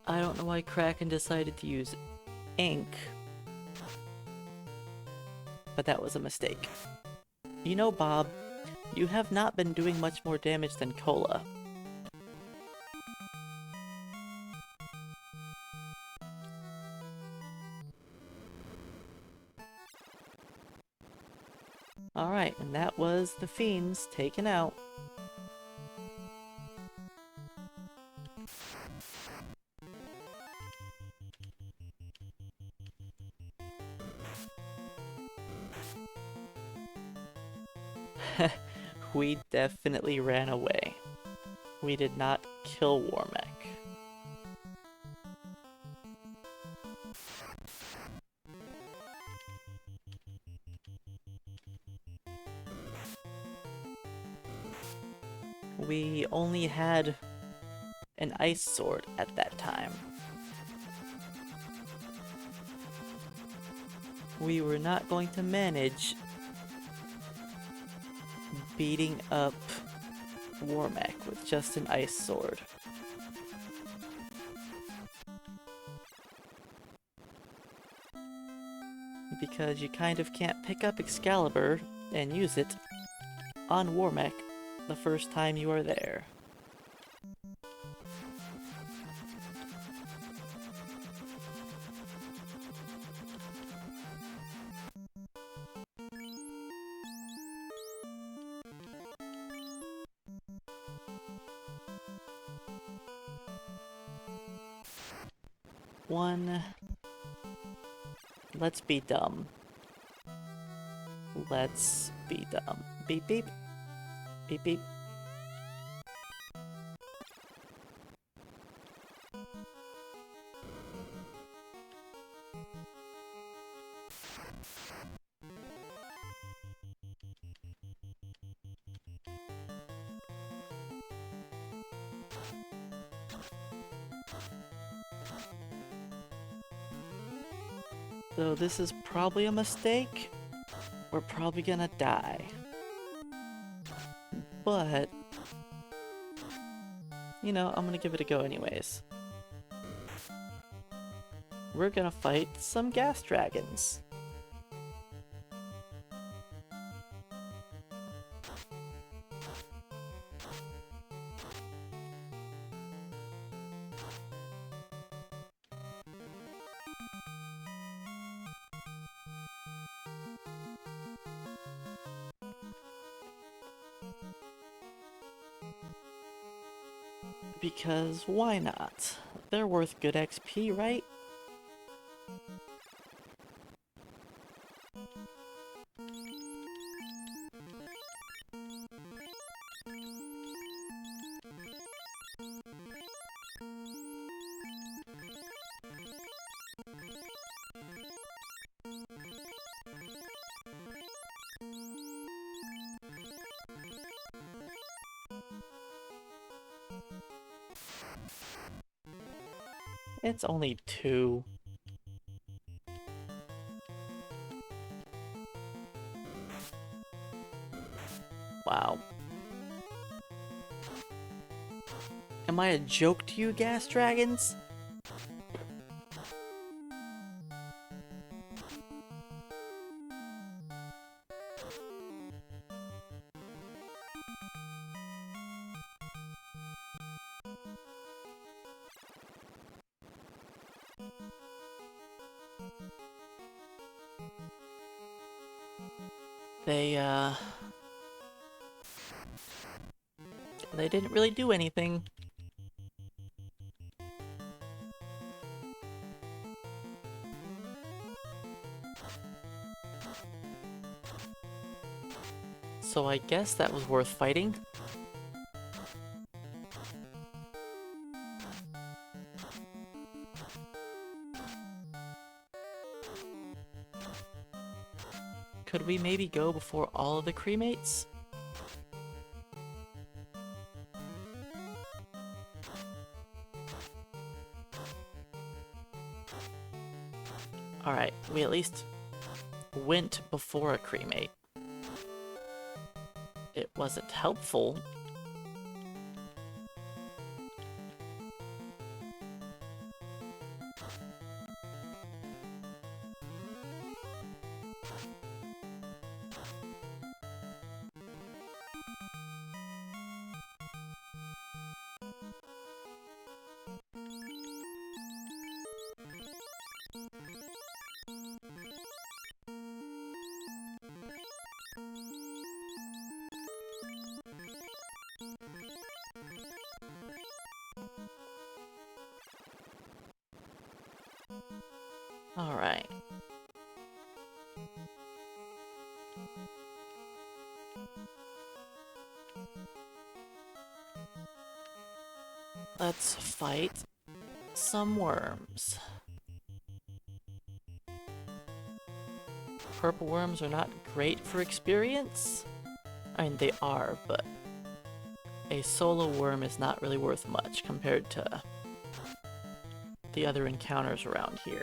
I don't know why Kraken decided to use ink, but that was a mistake. You know, Bob, you have not been doing much more damage than Cola. Alright, and that was the Fiends taken out. We definitely ran away. We did not kill Warmech. We only had an ice sword at that time. we were not going to manage beating up Warmech with just an ice sword. Because you kind of can't pick up Excalibur and use it on Warmech the first time you are there. Let's be dumb. Let's be dumb. Beep beep. Beep beep. Though this is probably a mistake, we're probably gonna die. But, you know, I'm gonna give it a go anyways. We're gonna fight some gas dragons. Because why not? They're worth good XP, right? It's only 2. Wow. Am I a joke to you, gas dragons? They didn't really do anything. So I guess that was worth fighting. Could we maybe go before all of the cremates? Alright, we at least went before a cremate. It wasn't helpful. Alright. Let's fight some worms. Purple worms are not great for experience. I mean, they are, but a solo worm is not really worth much compared to the other encounters around here.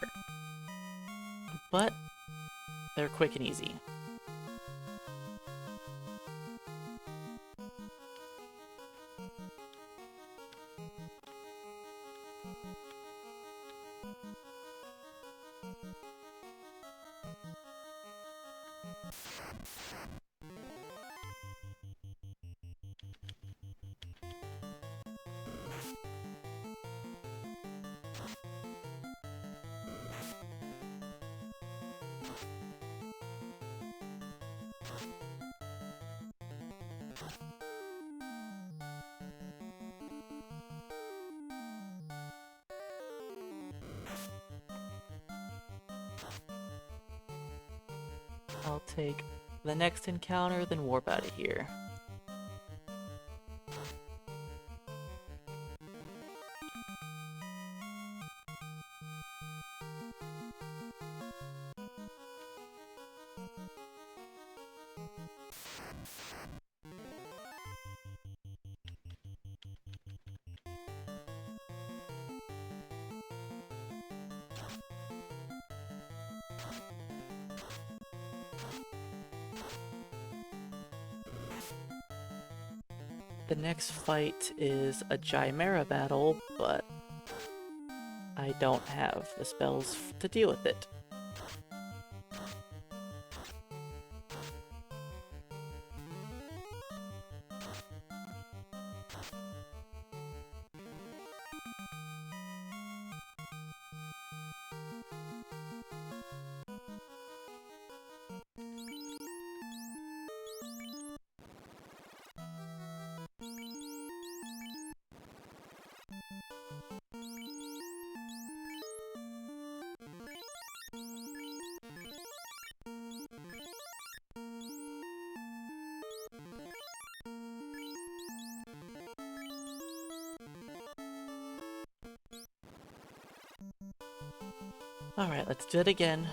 But They're quick and easy. I'll take the next encounter, then warp out of here. The next fight is a Chimera battle, but I don't have the spells to deal with it. Alright, let's do it again.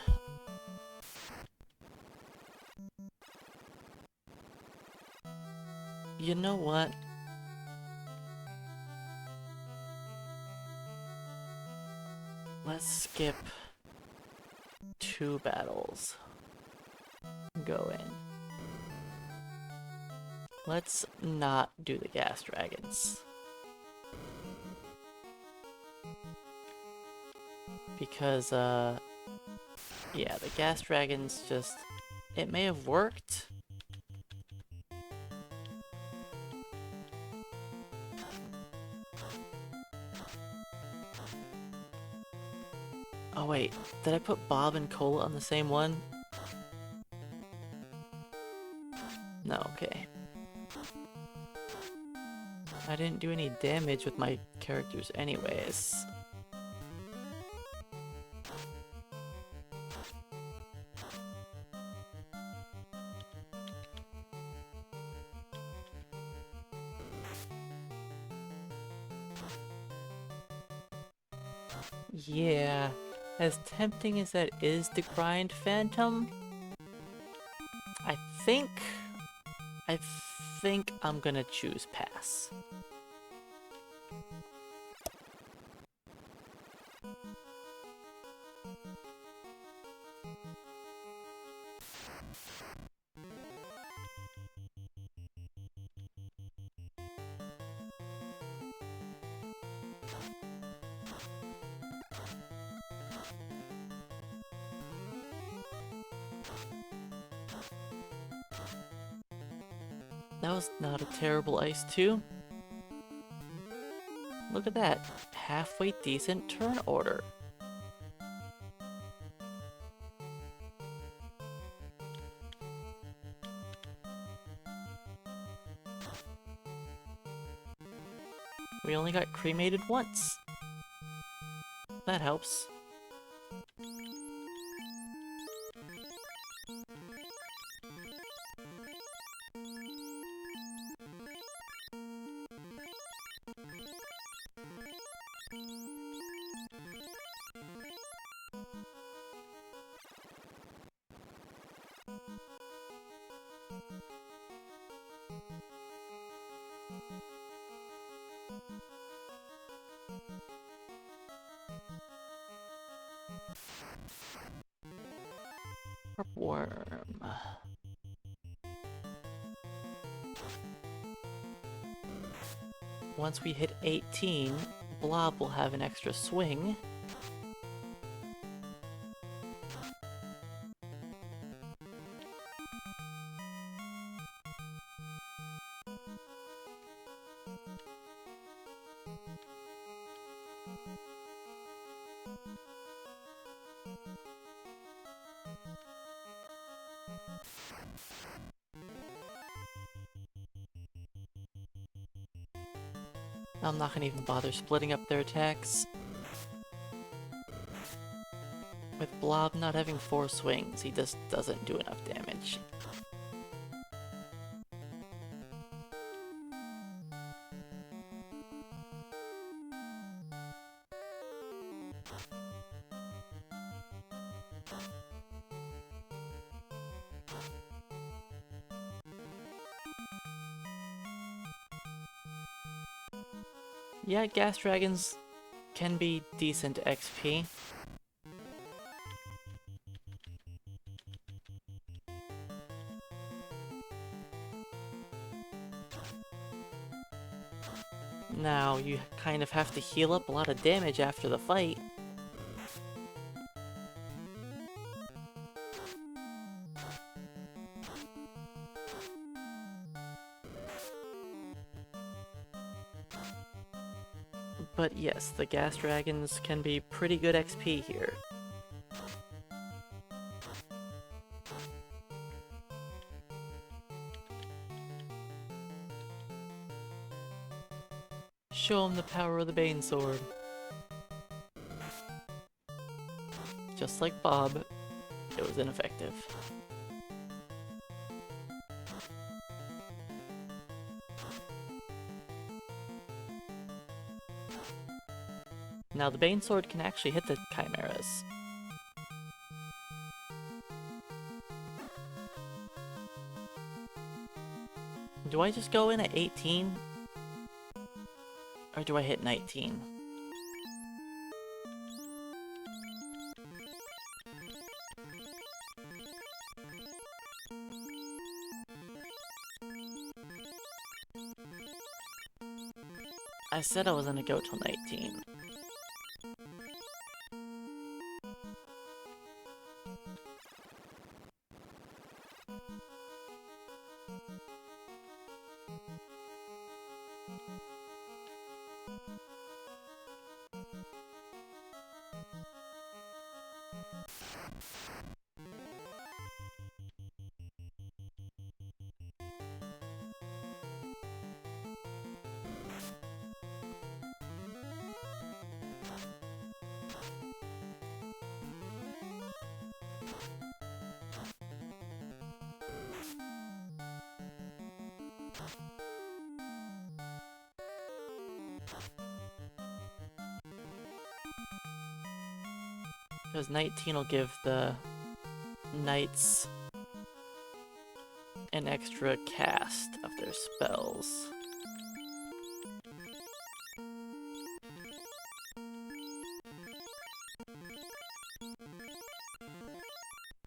You know what? Let's skip 2 battles. Go in. Let's not do the gas dragons. Because, yeah, the gas dragons just... It may have worked. Oh wait, did I put Bob and Cola on the same one? No, okay. I didn't do any damage with my characters anyways. Yeah, as tempting as that is to grind Phantom, I think I'm gonna choose pass. That was not a terrible ice too. Look at that. Halfway decent turn order. We only got cremated once. That helps. Worm. Once we hit 18, Blob will have an extra swing. I'm not gonna even bother splitting up their attacks. With Blob not having 4 swings, he just doesn't do enough damage. Yeah, gas dragons can be decent XP. Now, you kind of have to heal up a lot of damage after the fight. But yes, the gas dragons can be pretty good XP here. Show him the power of the Bane Sword. Just like Bob, it was ineffective. Now the Bane Sword can actually hit the chimeras. Do I just go in at 18? Or do I hit 19? I said I was gonna go till 19. Because 19 will give the knights an extra cast of their spells.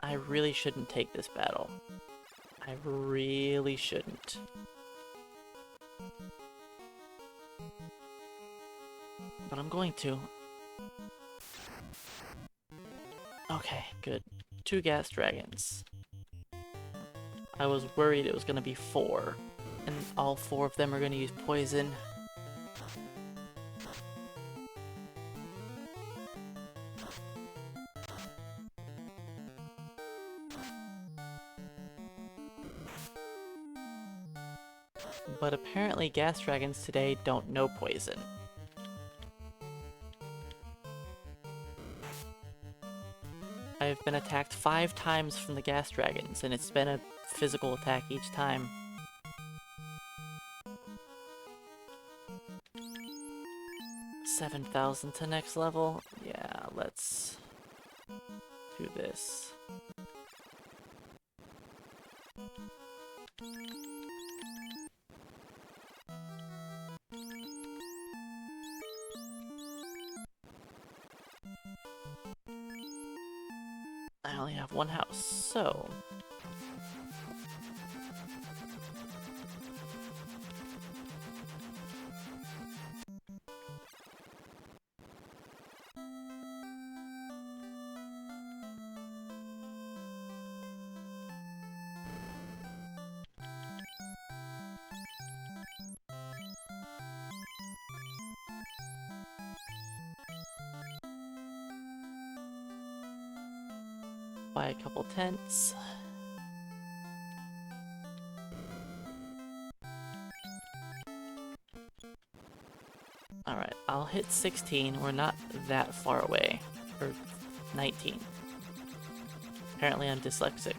I really shouldn't take this battle. I really shouldn't. But I'm going to. Okay, good. 2 gas dragons. I was worried it was gonna be 4, and all 4 of them are gonna use poison. But apparently gas dragons today don't know poison. I've been attacked 5 times from the gas dragons, and it's been a physical attack each time. $7,000 to next level? Yeah, let's do this. I only have one house, so... Buy a couple tents. Alright, I'll hit 16. We're not that far away. Or 19. Apparently I'm dyslexic.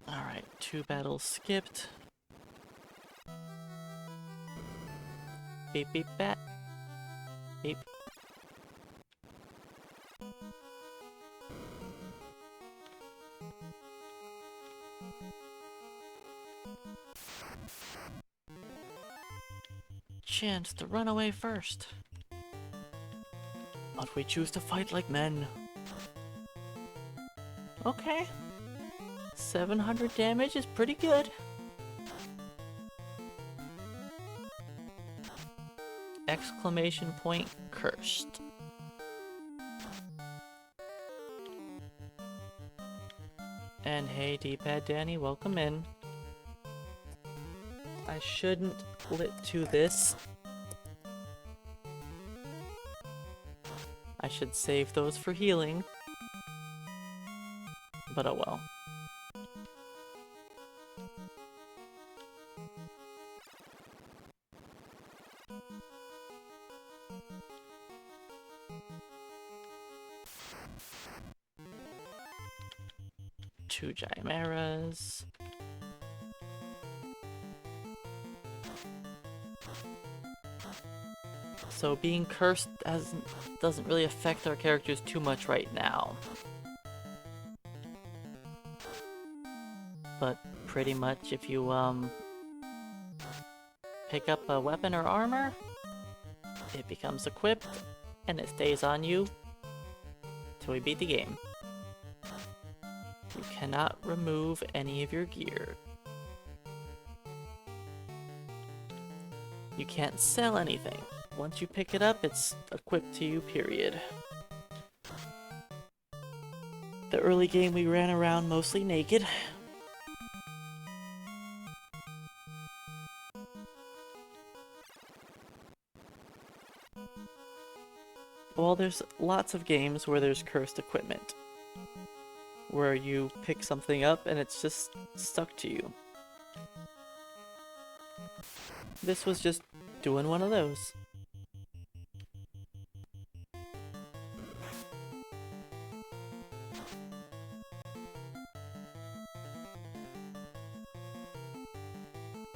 Alright, 2 battles skipped. Beep beep bat. Beep. Chance to run away first. But we choose to fight like men. Okay. 700 damage is pretty good. Exclamation point cursed. And hey, D-pad Danny, welcome in. I shouldn't lit to this. I should save those for healing. But oh well. Two chimeras. So being cursed doesn't really affect our characters too much right now. But pretty much if you pick up a weapon or armor, it becomes equipped and it stays on you till we beat the game. You cannot remove any of your gear. You can't sell anything. Once you pick it up, it's equipped to you, period. The early game we ran around mostly naked. Well, there's lots of games where there's cursed equipment. Where you pick something up and it's just stuck to you. This was just doing one of those.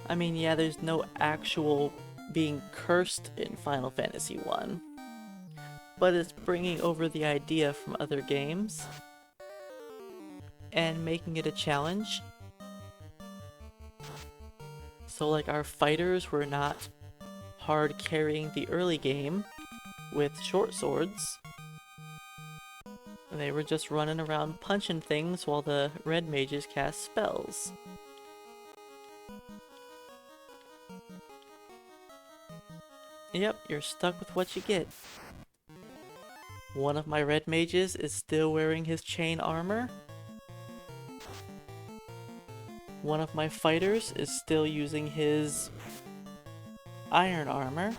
I mean, yeah, there's no actual being cursed in Final Fantasy 1, but it's bringing over the idea from other games and making it a challenge. So like our fighters were not hard carrying the early game with short swords. They were just running around punching things while the red mages cast spells. Yep, you're stuck with what you get. One of my red mages is still wearing his chain armor. One of my fighters is still using his iron armor.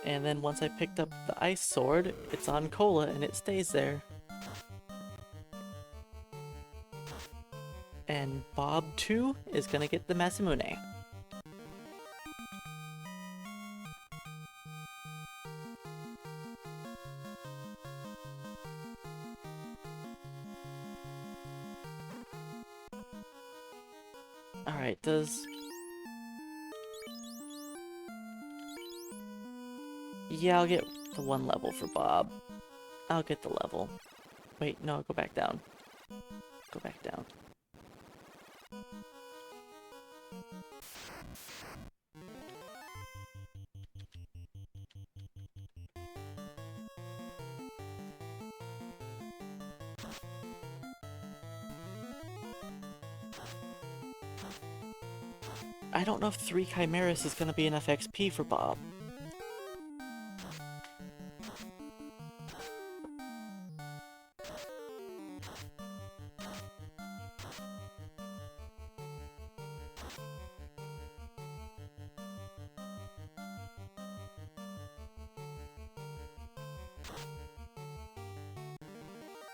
And then once I picked up the ice sword, it's on Cola and it stays there. And Bob 2 is gonna get the Masamune. Alright, does Yeah, I'll get the 1 level for Bob. I'll get the level. Wait, no, go back down. Go back down. I don't know if 3 Chimeras is gonna be enough XP for Bob.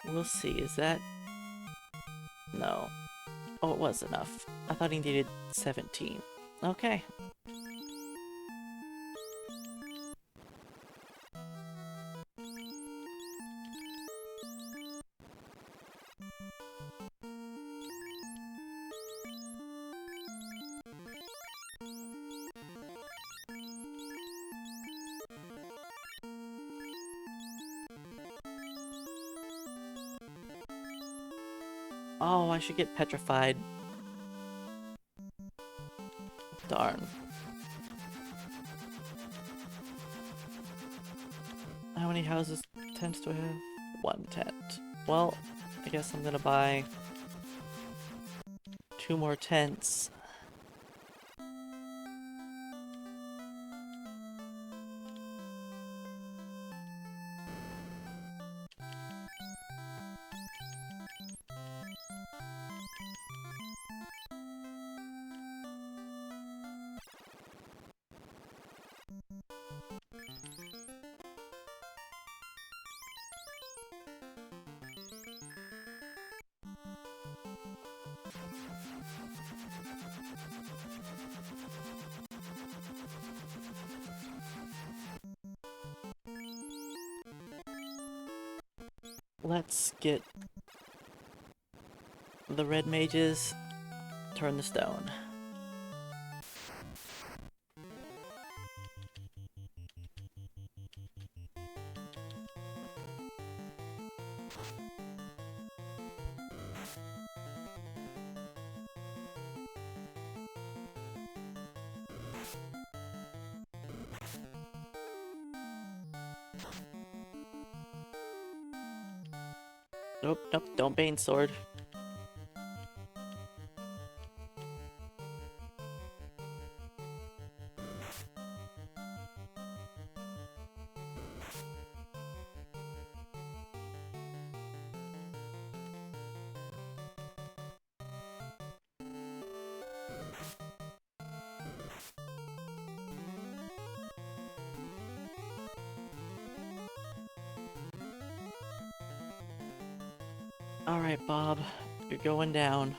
We'll see, is that... No. Oh, it was enough. I thought he needed 17. Okay. Oh, I should get petrified. Darn. How many houses, tents do I have? 1 tent. Well, I guess I'm gonna buy 2 more tents. Let's get the red mages, turn the stone. Nope, nope, don't Bane Sword. Alright, Bob, you're going down.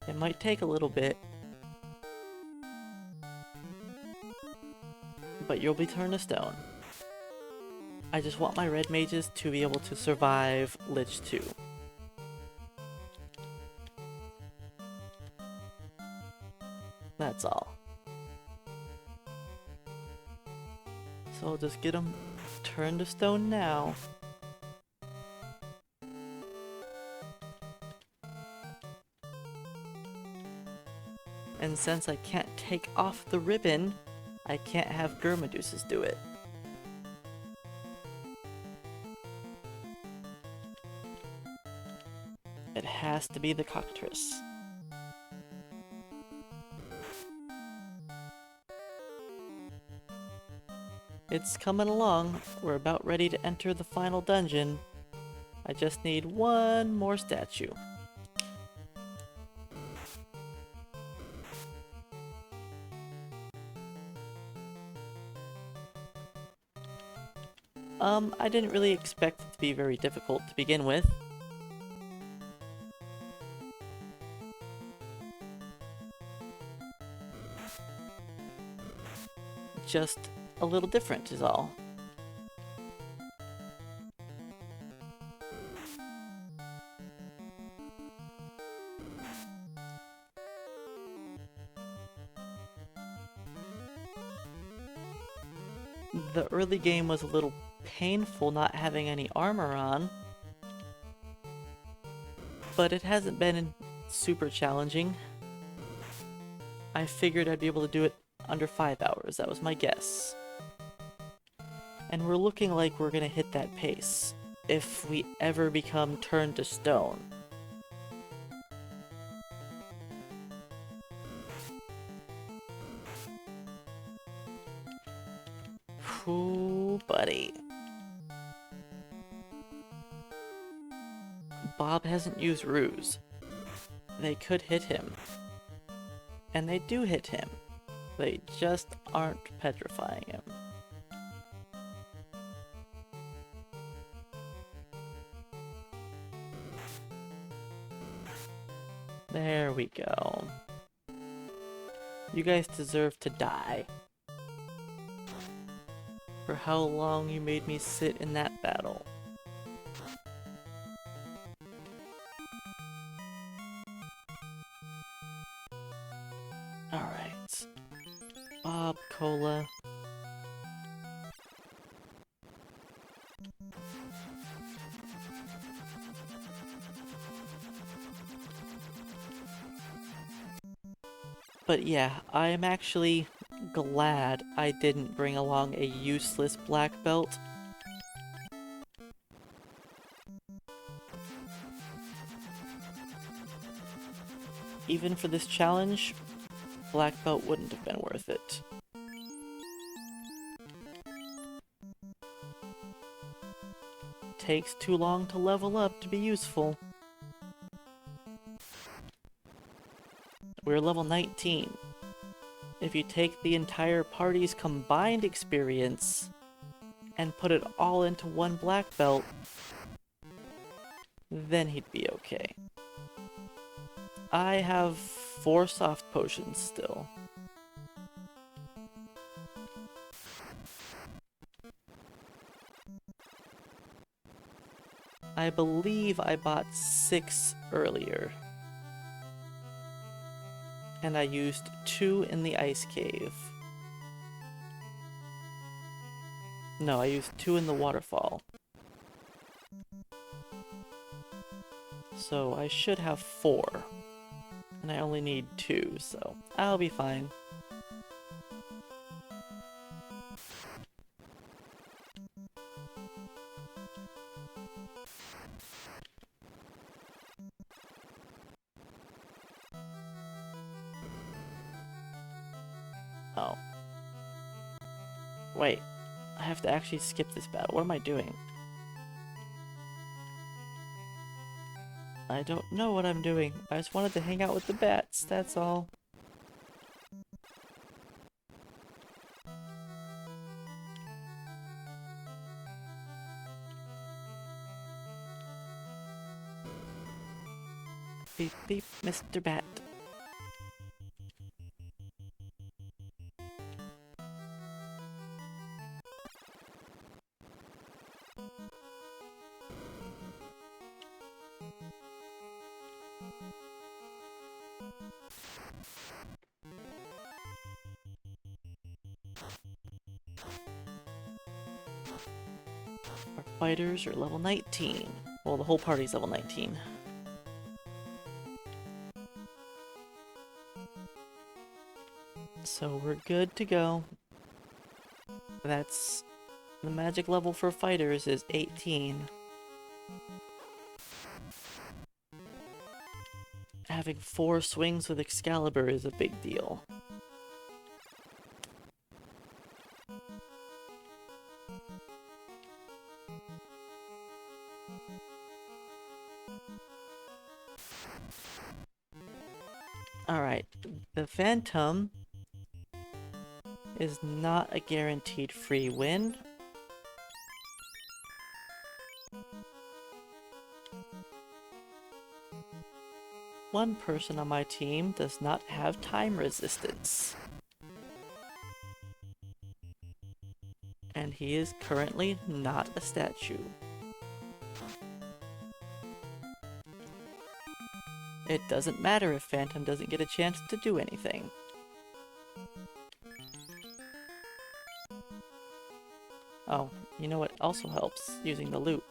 It might take a little bit, but you'll be turned to stone. I just want my red mages to be able to survive Lich 2. That's all. So I'll just get them turned to stone now. And since I can't take off the ribbon, I can't have Gurmaduses do it. It has to be the cockatrice. It's coming along. We're about ready to enter the final dungeon. I just need 1 more statue. I didn't really expect it to be very difficult to begin with. Just a little different is all. the early game was a little painful not having any armor on, but it hasn't been super challenging. I figured I'd be able to do it under 5 hours, that was my guess. And we're looking like we're gonna hit that pace, if we ever become turned to stone. Ooh, buddy. Bob hasn't used ruse. They could hit him. And they do hit him. They just aren't petrifying him. There we go. You guys deserve to die. For how long you made me sit in that battle. Alright. Bob, Cola. But yeah, I'm actually glad I didn't bring along a useless black belt. Even for this challenge, black belt wouldn't have been worth it. Takes too long to level up to be useful. We're level 19. If you take the entire party's combined experience and put it all into one black belt, then he'd be okay. I have 4 soft potions still. I believe I bought 6 earlier. And I used 2 in the ice cave. No, I used 2 in the waterfall. So I should have 4. And I only need 2, so I'll be fine. Oh. Wait, I have to actually skip this battle. What am I doing? I don't know what I'm doing. I just wanted to hang out with the bats, that's all. Beep beep, Mr. Bat. Our fighters are level 19. Well, the whole party's level 19. So we're good to go. That's... the magic level for fighters is 18. Having 4 swings with Excalibur is a big deal. Alright, the Phantom is not a guaranteed free win. One person on my team does not have time resistance. And he is currently not a statue. It doesn't matter if Phantom doesn't get a chance to do anything. You know what also helps? Using the loot.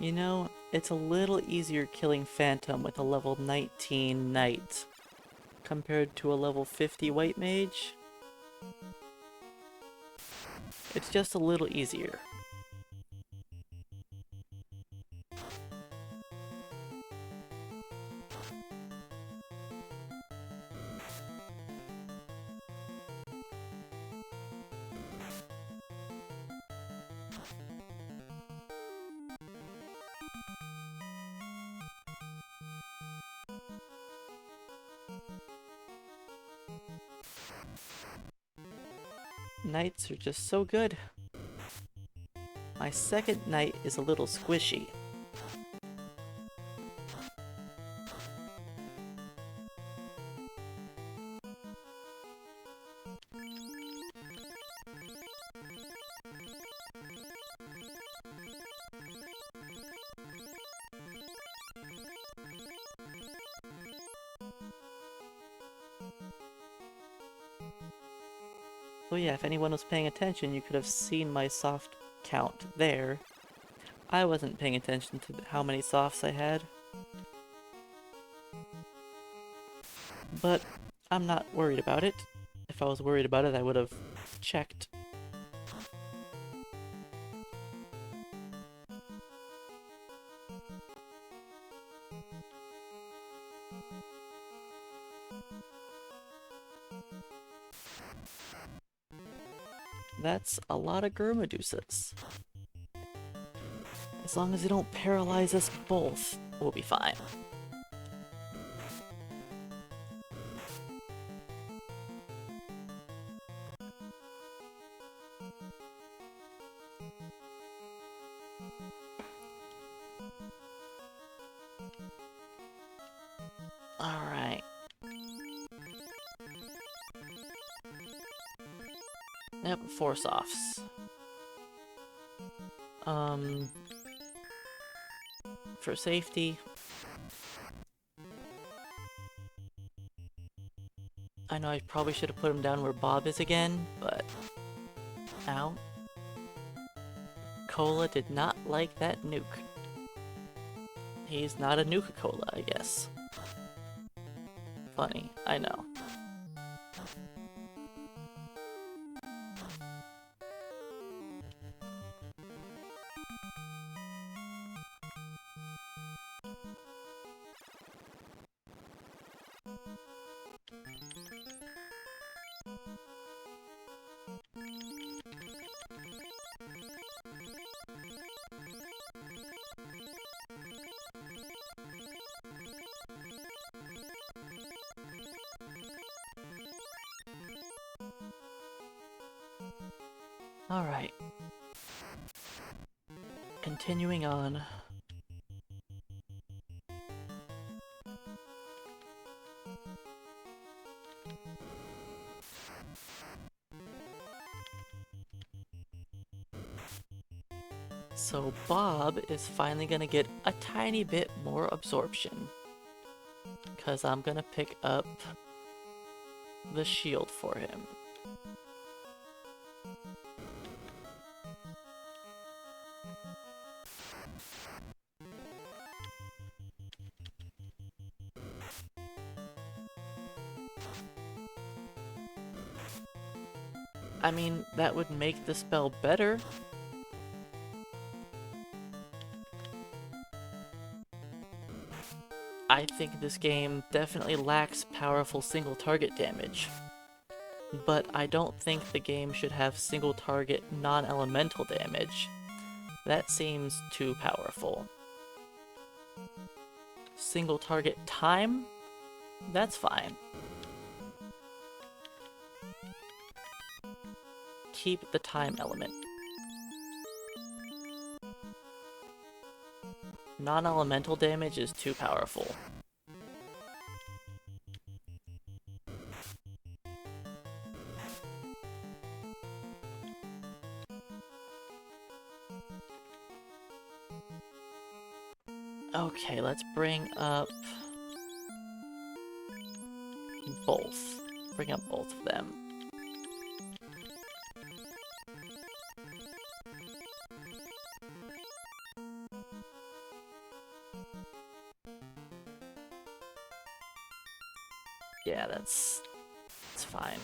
You know, it's a little easier killing Phantom with a level 19 Knight compared to a level 50 White Mage. It's just a little easier. Knights are just so good. My second knight is a little squishy. So yeah, if anyone was paying attention, you could have seen my soft count there. I wasn't paying attention to how many softs I had. But I'm not worried about it. If I was worried about it, I would have checked. That's a lot of Gurmadusas. As long as they don't paralyze us both, we'll be fine. Alright. Yep, 4 softs. For safety, I know I probably should have put him down where Bob is again, but... Ow. Cola did not like that nuke. He's not a Nuka-Cola, I guess. Funny, I know. Alright. Continuing on. So Bob is finally gonna get a tiny bit more absorption. Because I'm gonna pick up the shield for him. I mean, that would make the spell better. I think this game definitely lacks powerful single target damage. But I don't think the game should have single target non-elemental damage. That seems too powerful. Single target time? That's fine. Keep the time element. Non-elemental damage is too powerful. Okay, let's bring up both. Bring up both of them. Yeah, that's fine.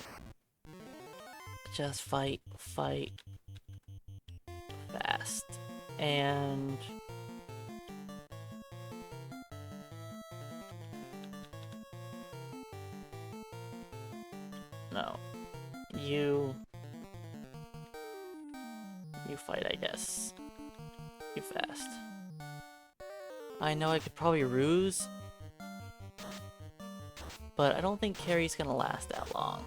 Just fight, fight, fast. And no. You fight, I guess. You fast. I know I could probably ruse, but I don't think Carrie's gonna last that long.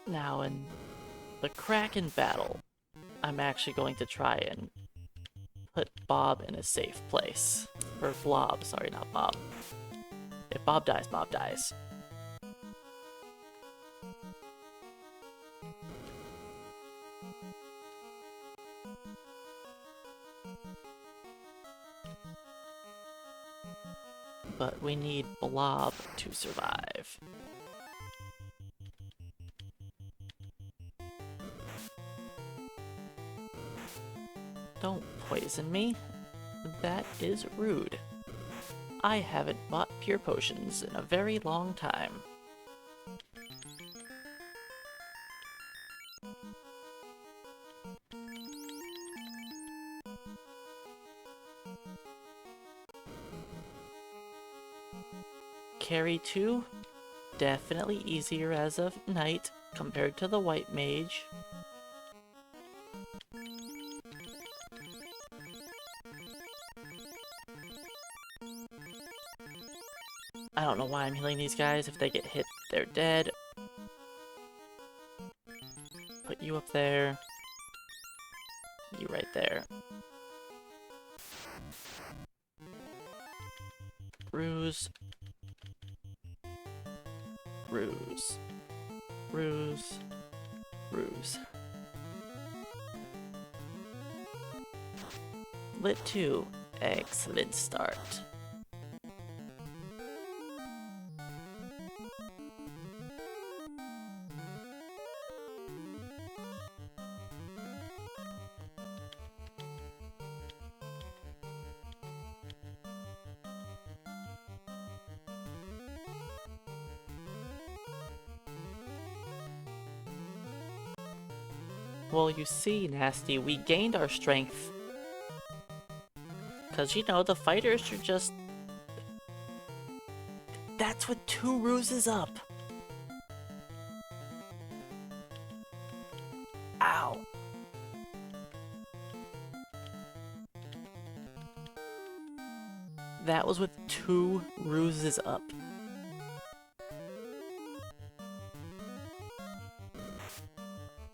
Now in the Kraken battle, I'm actually going to try and put Bob in a safe place. Or Blob, sorry, not Bob. If Bob dies, Bob dies. But we need Blob to survive. Don't poison me. That is rude. I haven't bought pure potions in a very long time. Carry 2, definitely easier as of night compared to the white mage. I don't know why I'm healing these guys. If they get hit, they're dead. Put you up there. You right there. Ruse. Ruse. Ruse. Ruse. Lit 2. Excellent start. Well, you see, Nasty, we gained our strength. Because, you know, the fighters are just... That's with 2 ruses up! Ow! That was with 2 ruses up.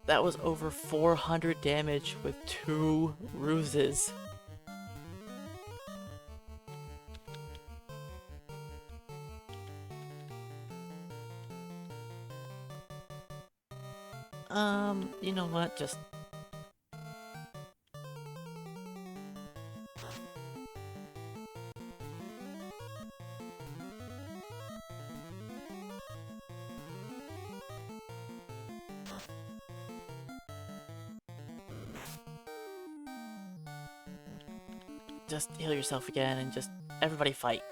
That was over 400 damage with 2 ruses. You know what? Just heal yourself again and just everybody fight.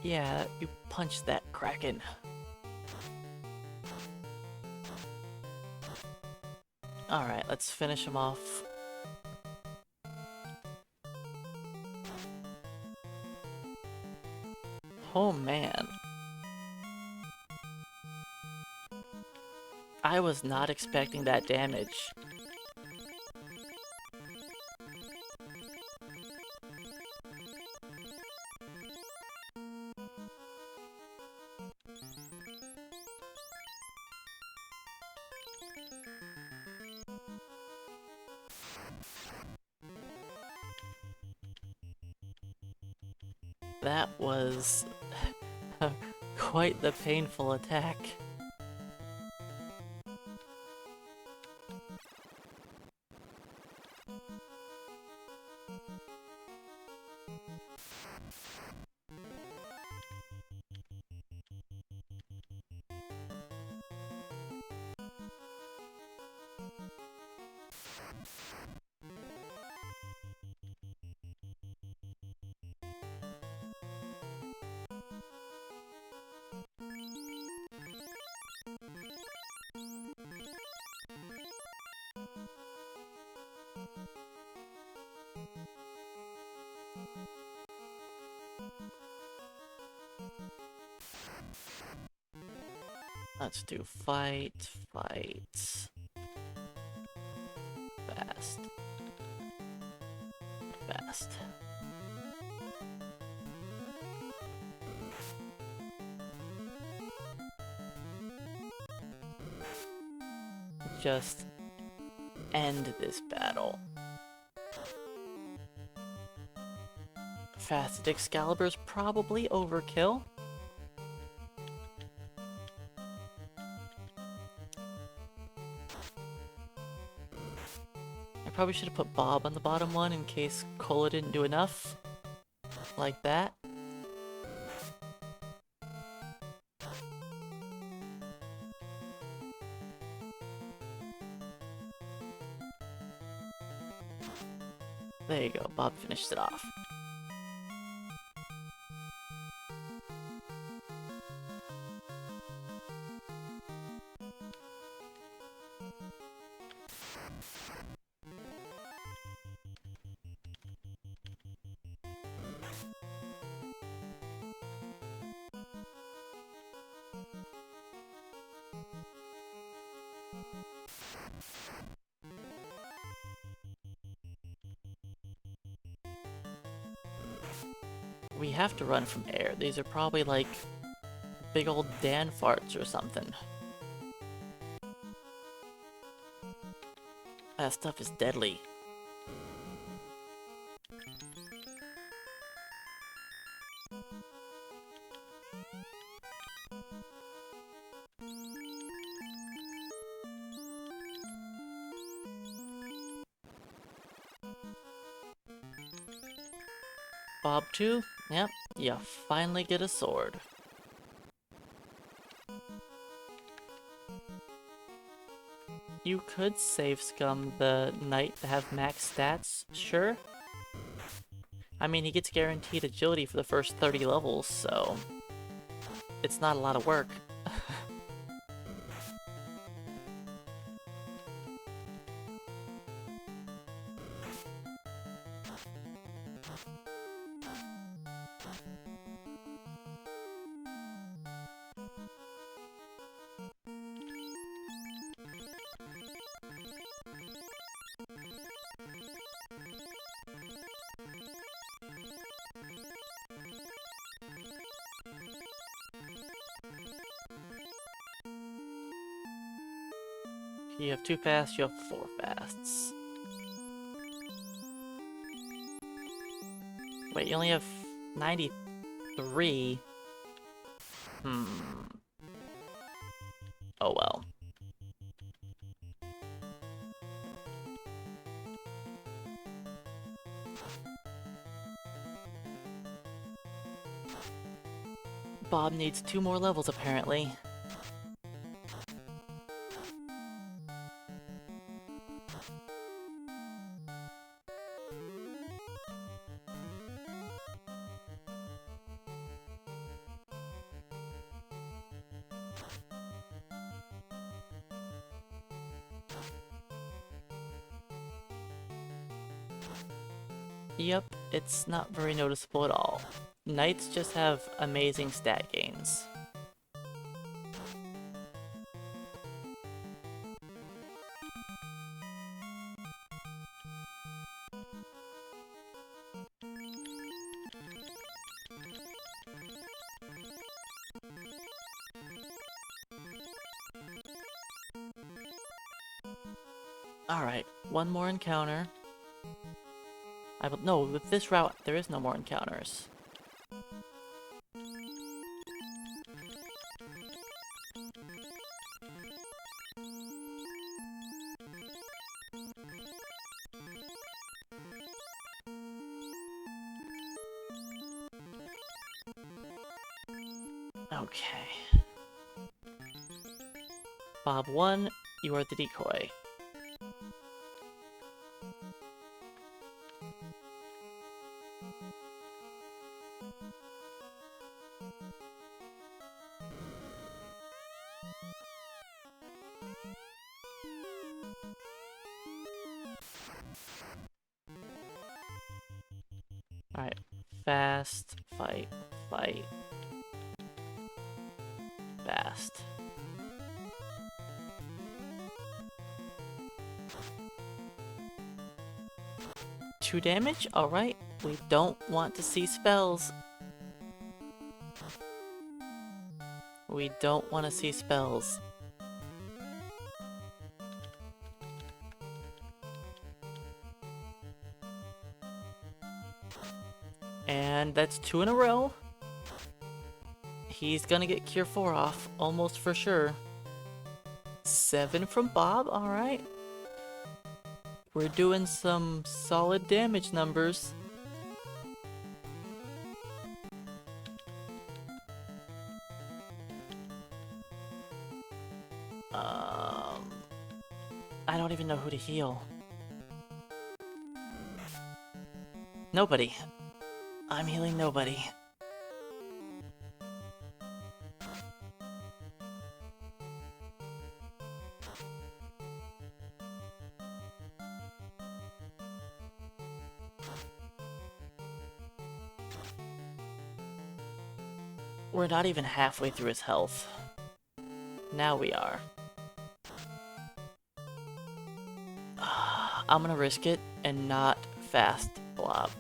Yeah, you punch that Kraken. Alright, let's finish him off Oh man. I was not expecting that damage. That was quite the painful attack. Let's do fight, fight. Fast. Fast. Just end this battle. Fasted Excalibur's probably overkill. I probably should have put Bob on the bottom one in case Cola didn't do enough. Like that. There you go, Bob finished it off. We have to run from air. These are probably like big old Dan farts or something. That stuff is deadly. Bob 2? Yep, you finally get a sword. You could save Scum the knight to have max stats, sure. I mean, he gets guaranteed agility for the first 30 levels, so it's not a lot of work. You have 2 fasts, you have 4 fasts. Wait, you only have 93? Oh well. Bob needs 2 more levels apparently. Yep, it's not very noticeable at all. Knights just have amazing stat gains. Alright, one more encounter. No, with this route, there is no more encounters. Okay. Bob 1, you are the decoy. Alright. Fast, fight, fight. Fast. Two damage? Alright. We don't want to see spells. We don't want to see spells. And that's 2 in a row. He's gonna get Cure 4 off, almost for sure. 7 from Bob, alright. We're doing some solid damage numbers. I don't even know who to heal. Nobody. I'm healing nobody. We're not even halfway through his health. Now we are. I'm gonna risk it and not fast blob.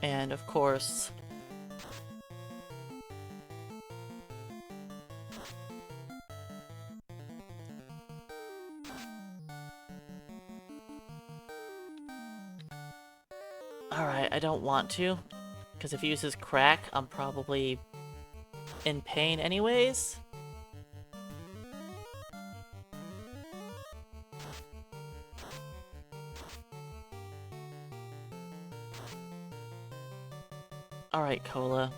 And of course... Alright, I don't want to. Because if he uses crack, I'm probably in pain anyways. Alright, Cola.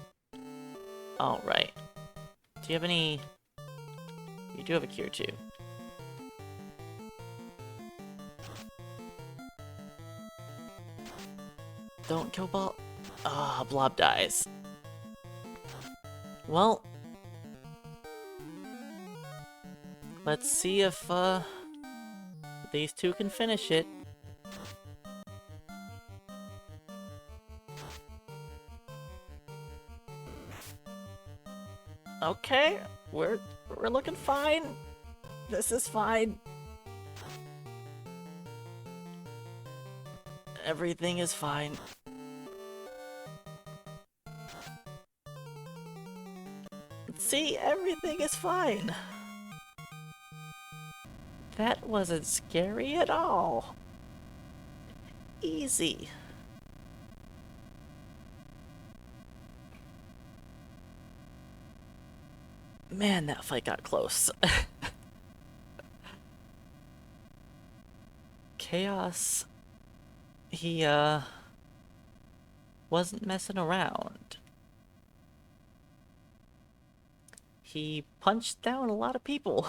Alright. Do you have any... You do have a cure too. Don't kill Ball. Ah, Blob dies. Well... Let's see if, these two can finish it. Okay, we're looking fine. This is fine. Everything is fine. See, everything is fine. That wasn't scary at all. Easy. Man, that fight got close. Chaos... He, wasn't messing around. He punched down a lot of people.